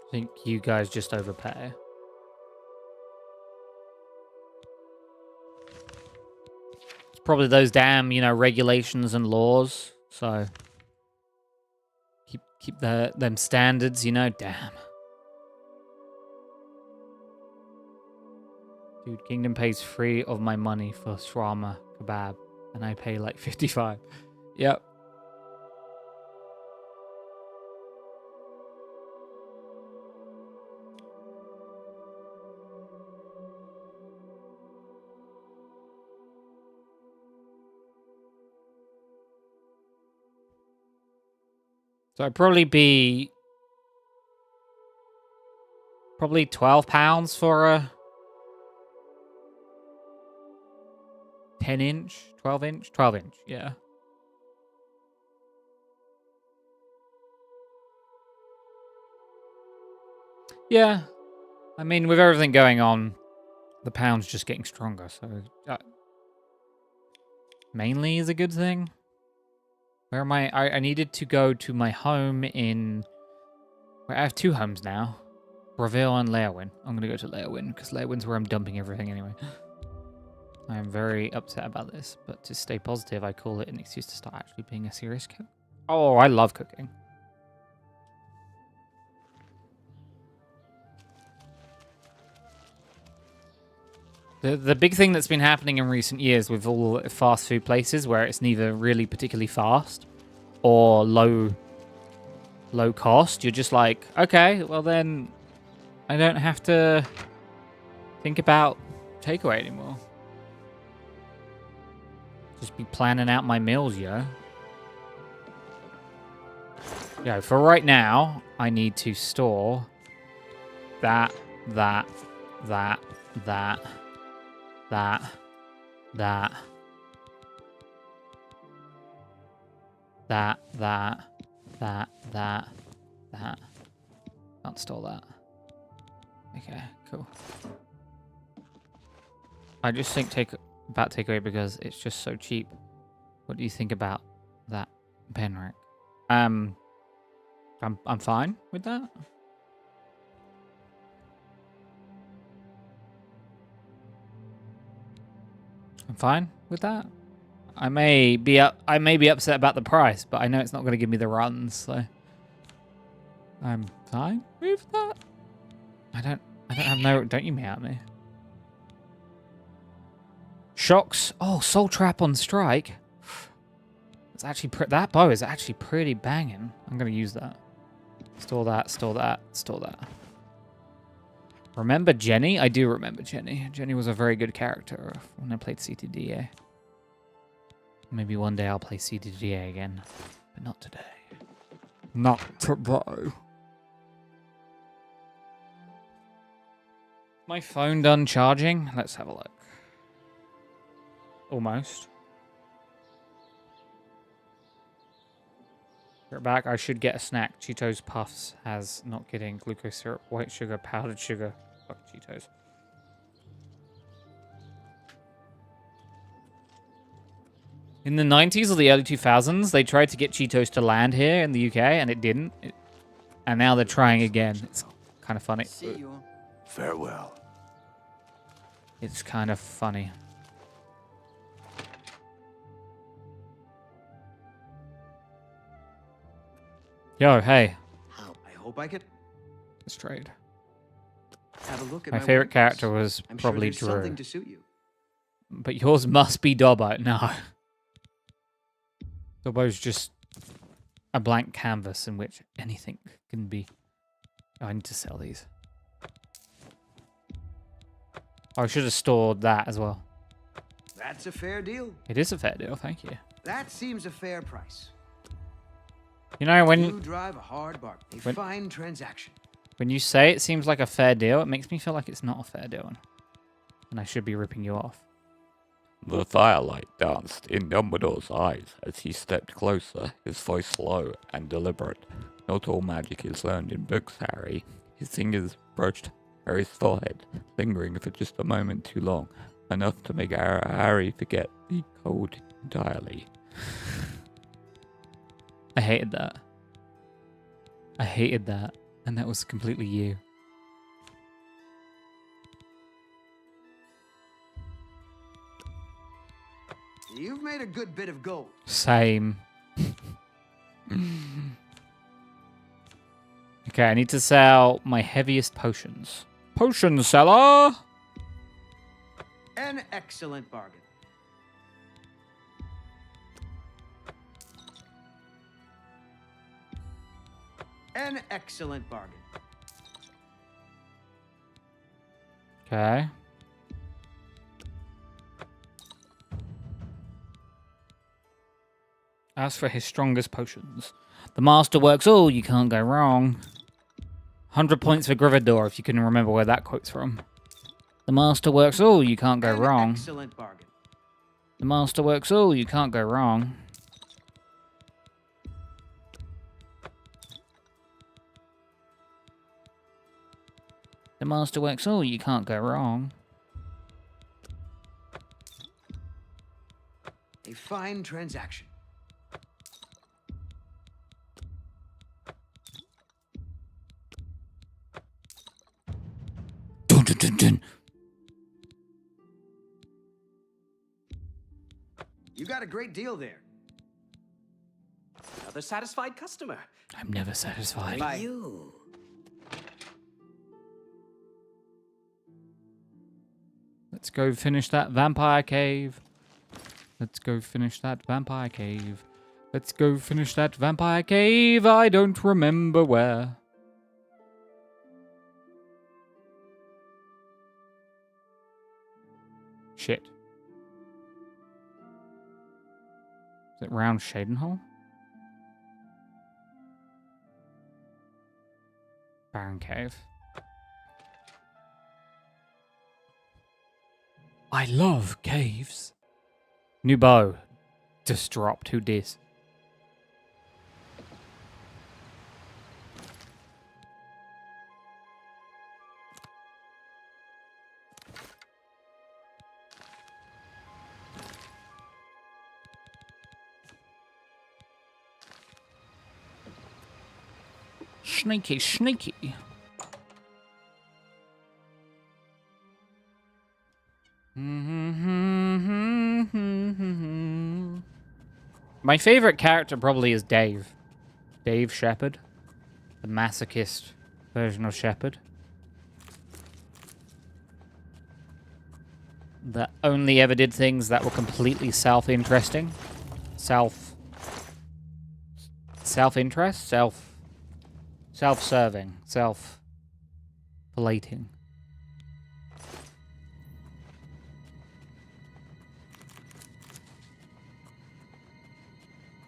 Speaker 1: I think you guys just overpay. It's probably those damn, regulations and laws. So keep them standards, damn. Dude, Kingdom pays 3 of my money for shawarma kebab, and I pay like 55. Yep. So I'd probably be £12 for a 10-inch, 12-inch, 12-inch, yeah. Yeah, I mean, with everything going on, the pound's just getting stronger, so mainly is a good thing. Where am I? I needed to go to my home in... I have 2 homes now. Breville and Leowin. I'm going to go to Leowin, because Leowin's where I'm dumping everything anyway. I am very upset about this, but to stay positive, I call it an excuse to start actually being a serious cook. Oh, I love cooking. The big thing that's been happening in recent years with all fast food places where it's neither really particularly fast or low cost, you're just like, okay, well then I don't have to think about takeaway anymore. Just be planning out my meals, yo. Yeah, for right now, I need to store that, that, that, that, that, that, that, that, that, that, that. Can't store that. Okay, cool. I just think about takeaway because it's just so cheap. What do you think about that, Banrik? I'm fine with that. I'm fine with that. I may be upset about the price, but I know it's not going to give me the runs, so I'm fine with that. I don't have no... Don't you meow at me. Shocks. Oh, Soul Trap on strike. It's actually... That bow is actually pretty banging. I'm going to use that. Store that, store that, store that. Remember Jenny? I do remember Jenny. Jenny was a very good character when I played CTDA. Maybe one day I'll play CTDA again. But not today. Not today. My phone done charging? Let's have a look. Almost. We're back. I should get a snack. Cheetos Puffs has not getting glucose syrup, white sugar, powdered sugar. Fuck Cheetos. In the 90s or the early 2000s, they tried to get Cheetos to land here in the UK, and it didn't. And now they're trying again. It's kind of funny.
Speaker 15: See you.
Speaker 13: Farewell.
Speaker 1: It's kind of funny. Yo, hey.
Speaker 2: I hope I could
Speaker 1: Let's trade.
Speaker 2: have a look at
Speaker 1: My
Speaker 2: my
Speaker 1: favorite
Speaker 2: work.
Speaker 1: character was
Speaker 2: I'm
Speaker 1: probably
Speaker 2: sure there's
Speaker 1: Drew.
Speaker 2: something to suit you.
Speaker 1: But yours must be Dobbo. No. Dobbo's just a blank canvas in which anything can be. Oh, I need to sell these. Oh, I should have stored that as well.
Speaker 2: That's a fair deal.
Speaker 1: It is a fair deal, thank you.
Speaker 2: That seems a fair price.
Speaker 1: You know,
Speaker 2: You drive a hard bargain. A fine transaction.
Speaker 1: when you say it seems like a fair deal, it makes me feel like it's not a fair deal. And I should be ripping you off.
Speaker 17: The firelight danced in Dumbledore's eyes as he stepped closer, his voice low and deliberate. Not all magic is learned in books, Harry. His fingers brushed Harry's forehead, lingering for just a moment too long, enough to make Harry forget the cold entirely.
Speaker 1: I hated that. I hated that. And that was completely you.
Speaker 2: You've made a good bit of gold.
Speaker 1: Same. Okay, I need to sell my heaviest potions. Potion seller!
Speaker 2: An excellent bargain. An excellent bargain.
Speaker 1: Okay. As for his strongest potions, the Masterworks, oh, you can't go wrong. 100 points for Gryffindor, if you can remember where that quote's from. The Masterworks, oh, you can't go wrong.
Speaker 2: Excellent bargain.
Speaker 1: The Masterworks, oh, you can't go wrong. The Masterworks, oh, you can't go wrong.
Speaker 2: A fine transaction.
Speaker 1: Dun, dun, dun, dun.
Speaker 2: You got a great deal there.
Speaker 19: Another satisfied customer.
Speaker 1: I'm never satisfied.
Speaker 19: Bye.
Speaker 14: You.
Speaker 1: Let's go finish that vampire cave. Let's go finish that vampire cave. Let's go finish that vampire cave. I don't remember where. Shit. Is it round Shadenhole? Baron Cave. I love caves. New bow. Just dropped. Who dis? Sneaky, sneaky. My favorite character probably is Dave. Dave Shepherd. The masochist version of Shepherd. that only ever did things that were completely self-interesting. Self-interest? Self-serving. Self-flating.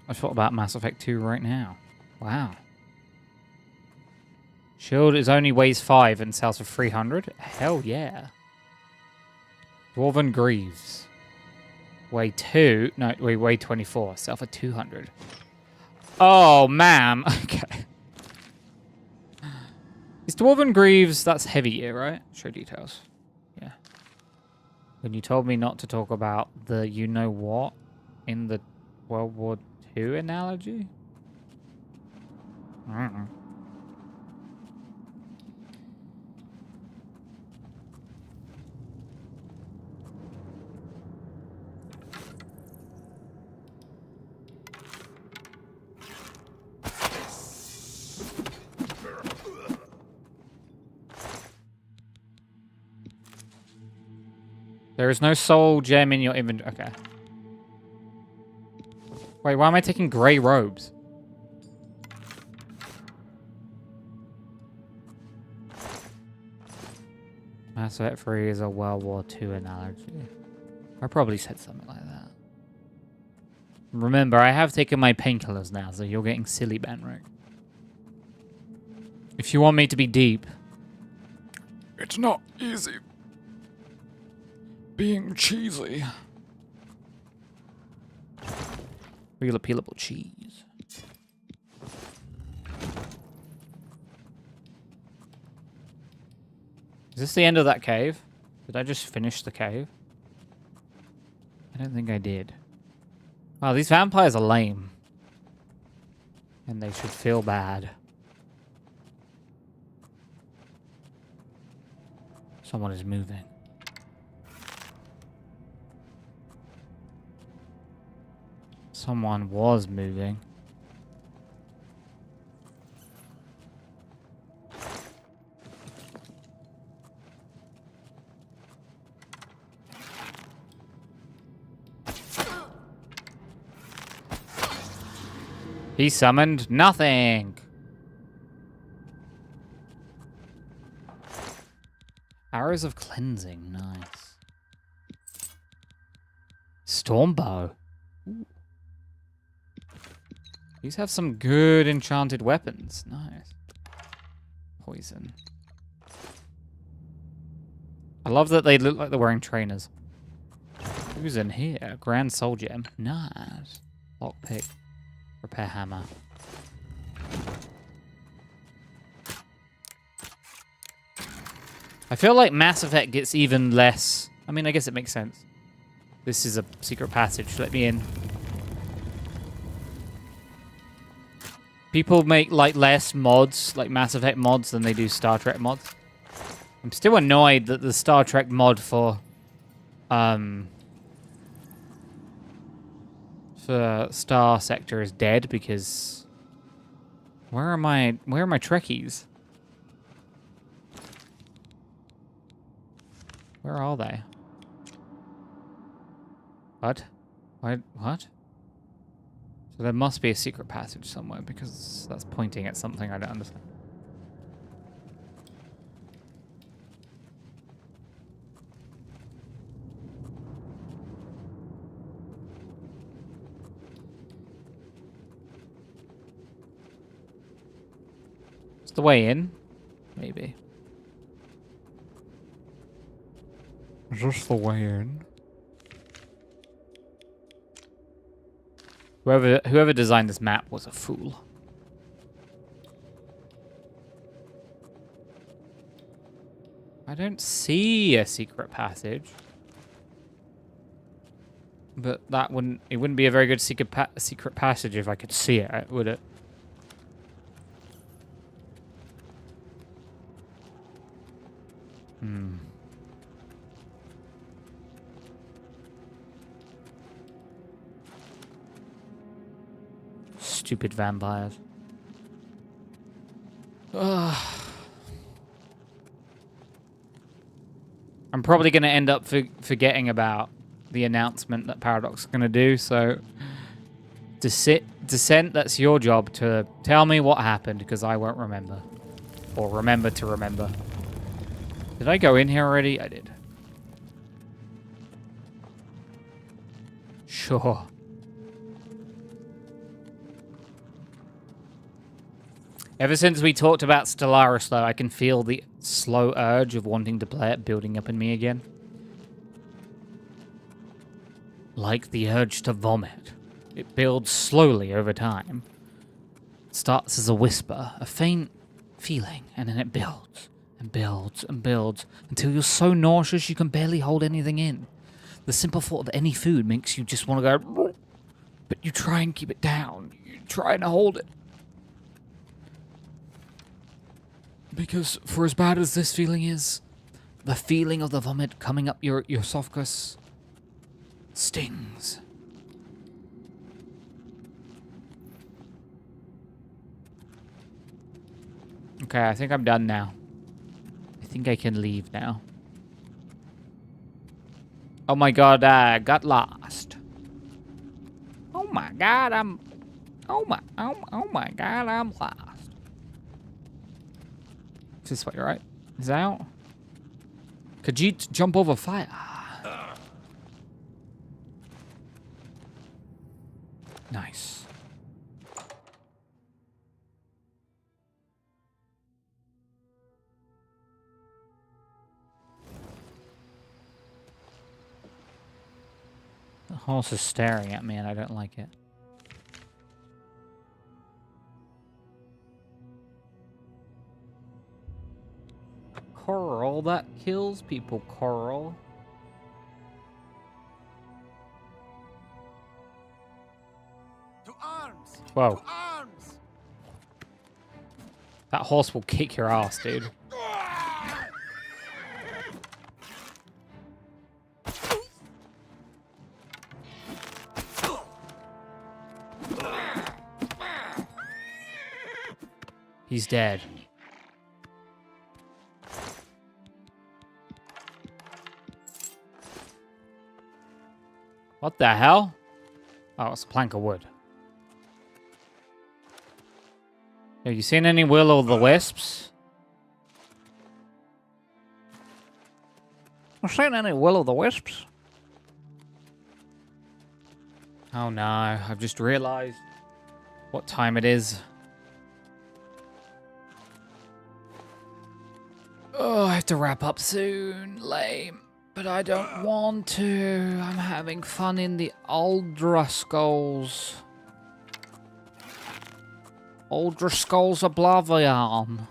Speaker 1: I thought about Mass Effect 2 right now. Wow. Shield is only weighs 5 and sells for 300? Hell yeah. Dwarven Greaves. Weigh 2. No, we weigh 24. Sell for 200. Oh, man. Okay. Is Dwarven Greaves, that's heavy gear, right? Show details. Yeah. When you told me not to talk about the you-know-what in the World War II analogy? I don't know. There is no soul gem in your inventory. Okay. Wait, why am I taking grey robes? Mass Effect 3 is a World War II analogy. I probably said something like that. Remember, I have taken my painkillers now, so you're getting silly, Banrik. If you want me to be deep...
Speaker 17: It's not easy being cheesy.
Speaker 1: Real appealable cheese. Is this the end of that cave? Did I just finish the cave? I don't think I did. Wow, these vampires are lame. And they should feel bad. Someone is moving. Someone was moving. He summoned nothing. Arrows of cleansing, nice. Stormbow. Ooh. These have some good enchanted weapons. Nice. Poison. I love that they look like they're wearing trainers. Who's in here? Grand Soul Gem. Nice. Lockpick. Repair hammer. I feel like Mass Effect gets even less... I mean, I guess it makes sense. This is a secret passage. Let me in. People make, like, less mods, like Mass Effect mods, than they do Star Trek mods. I'm still annoyed that the Star Trek mod for Star Sector is dead, because... Where are my Trekkies? Where are they? What? What? So there must be a secret passage somewhere, because that's pointing at something I don't understand. It's the way in? Maybe. Is this the way in? Whoever designed this map was a fool. I don't see a secret passage. But it wouldn't be a very good secret passage if I could see it, would it? Hmm. Stupid vampires. Ugh. I'm probably going to end up forgetting about the announcement that Paradox is going to do, so... Descent, that's your job to tell me what happened, because I won't remember. Or remember to remember. Did I go in here already? I did. Sure. Ever since we talked about Stellaris, though, I can feel the slow urge of wanting to play it building up in me again. Like the urge to vomit. It builds slowly over time. It starts as a whisper, a faint feeling, and then it builds and builds and builds until you're so nauseous you can barely hold anything in. The simple thought of any food makes you just want to go, but you try and keep it down. You try and hold it. Because for as bad as this feeling is, the feeling of the vomit coming up your esophagus stings. Okay, I think I'm done now. I think I can leave now. Oh my god, I got lost. Oh my god, oh my god, I'm lost. Is this way, right? Is that out? Khajiit, jump over fire. Nice. The horse is staring at me and I don't like it. Coral, that kills people, Coral.
Speaker 15: To arms!
Speaker 1: Whoa.
Speaker 15: To arms!
Speaker 1: That horse will kick your ass, dude. He's dead. What the hell? Oh, it's a plank of wood. Have you seen any will-o'-the-wisps? Have you seen any will-o'-the-wisps? Oh no, I've just realized what time it is. Oh, I have to wrap up soon. Lame. But I don't want to. I'm having fun in the Uldraskulls. Uldraskulls Oblivion.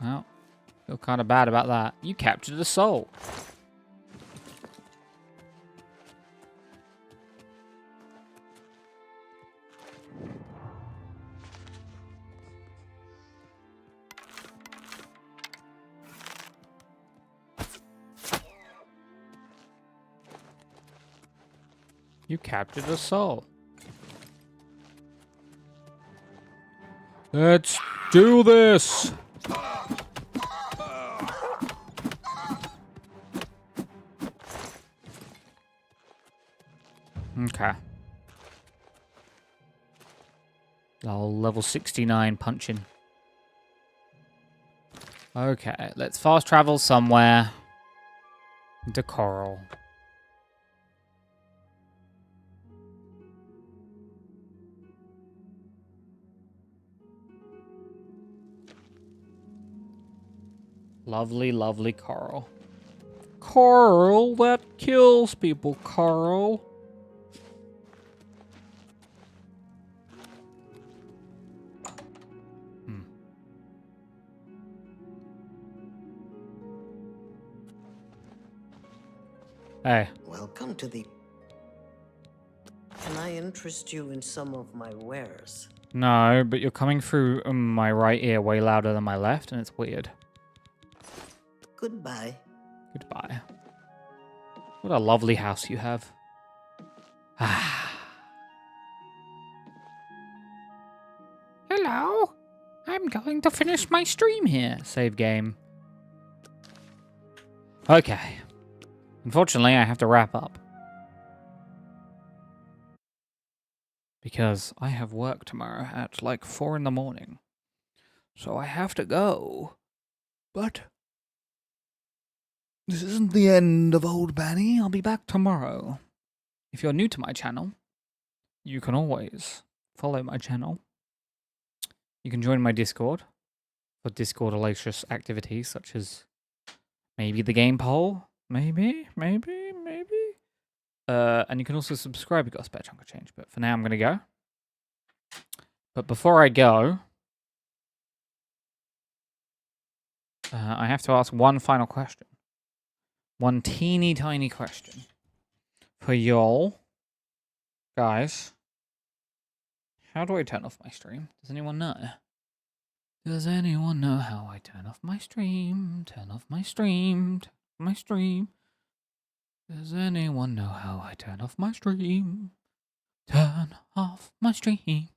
Speaker 1: Well, feel kind of bad about that. You captured a soul. You captured a soul. Let's do this! Okay. Oh, level 69 punching. Okay, let's fast travel somewhere. Into Coral. Lovely, lovely Coral. Coral, that kills people, Coral. Hey.
Speaker 14: Welcome to the... Can I interest you in some of my wares?
Speaker 1: No, but you're coming through my right ear way louder than my left, and it's weird.
Speaker 14: Goodbye.
Speaker 1: Goodbye. What a lovely house you have. Ah. Hello. I'm going to finish my stream here. Save game. Okay. Unfortunately, I have to wrap up. Because I have work tomorrow at like 4 in the morning. So I have to go. But this isn't the end of Old Banny. I'll be back tomorrow. If you're new to my channel, you can always follow my channel. You can join my Discord for Discord-alacious activities such as maybe the game poll. Maybe. And you can also subscribe. You've got a spare chunk of change. But for now, I'm going to go. But before I go, I have to ask one final question. One teeny tiny question. For y'all, guys, how do I turn off my stream? Does anyone know? Does anyone know how I turn off my stream? Turn off my stream. Turn off my stream. Does anyone know how I turn off my stream? Turn off my stream.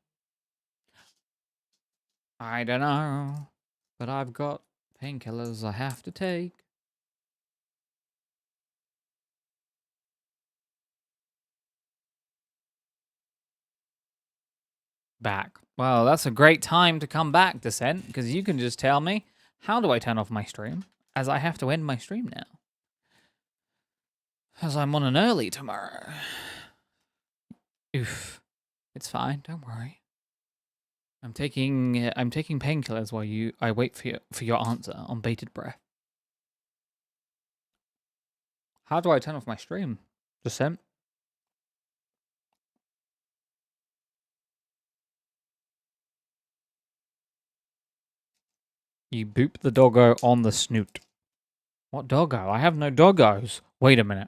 Speaker 1: I don't know, but I've got painkillers I have to take. Back. Well, that's a great time to come back, Descent, because you can just tell me, how do I turn off my stream? As I have to end my stream now. As I'm on an early tomorrow. Oof. It's fine, don't worry. I'm taking painkillers while I wait for your answer on bated breath. How do I turn off my stream? Descent? You boop the doggo on the snoot. What doggo? I have no doggos. Wait a minute.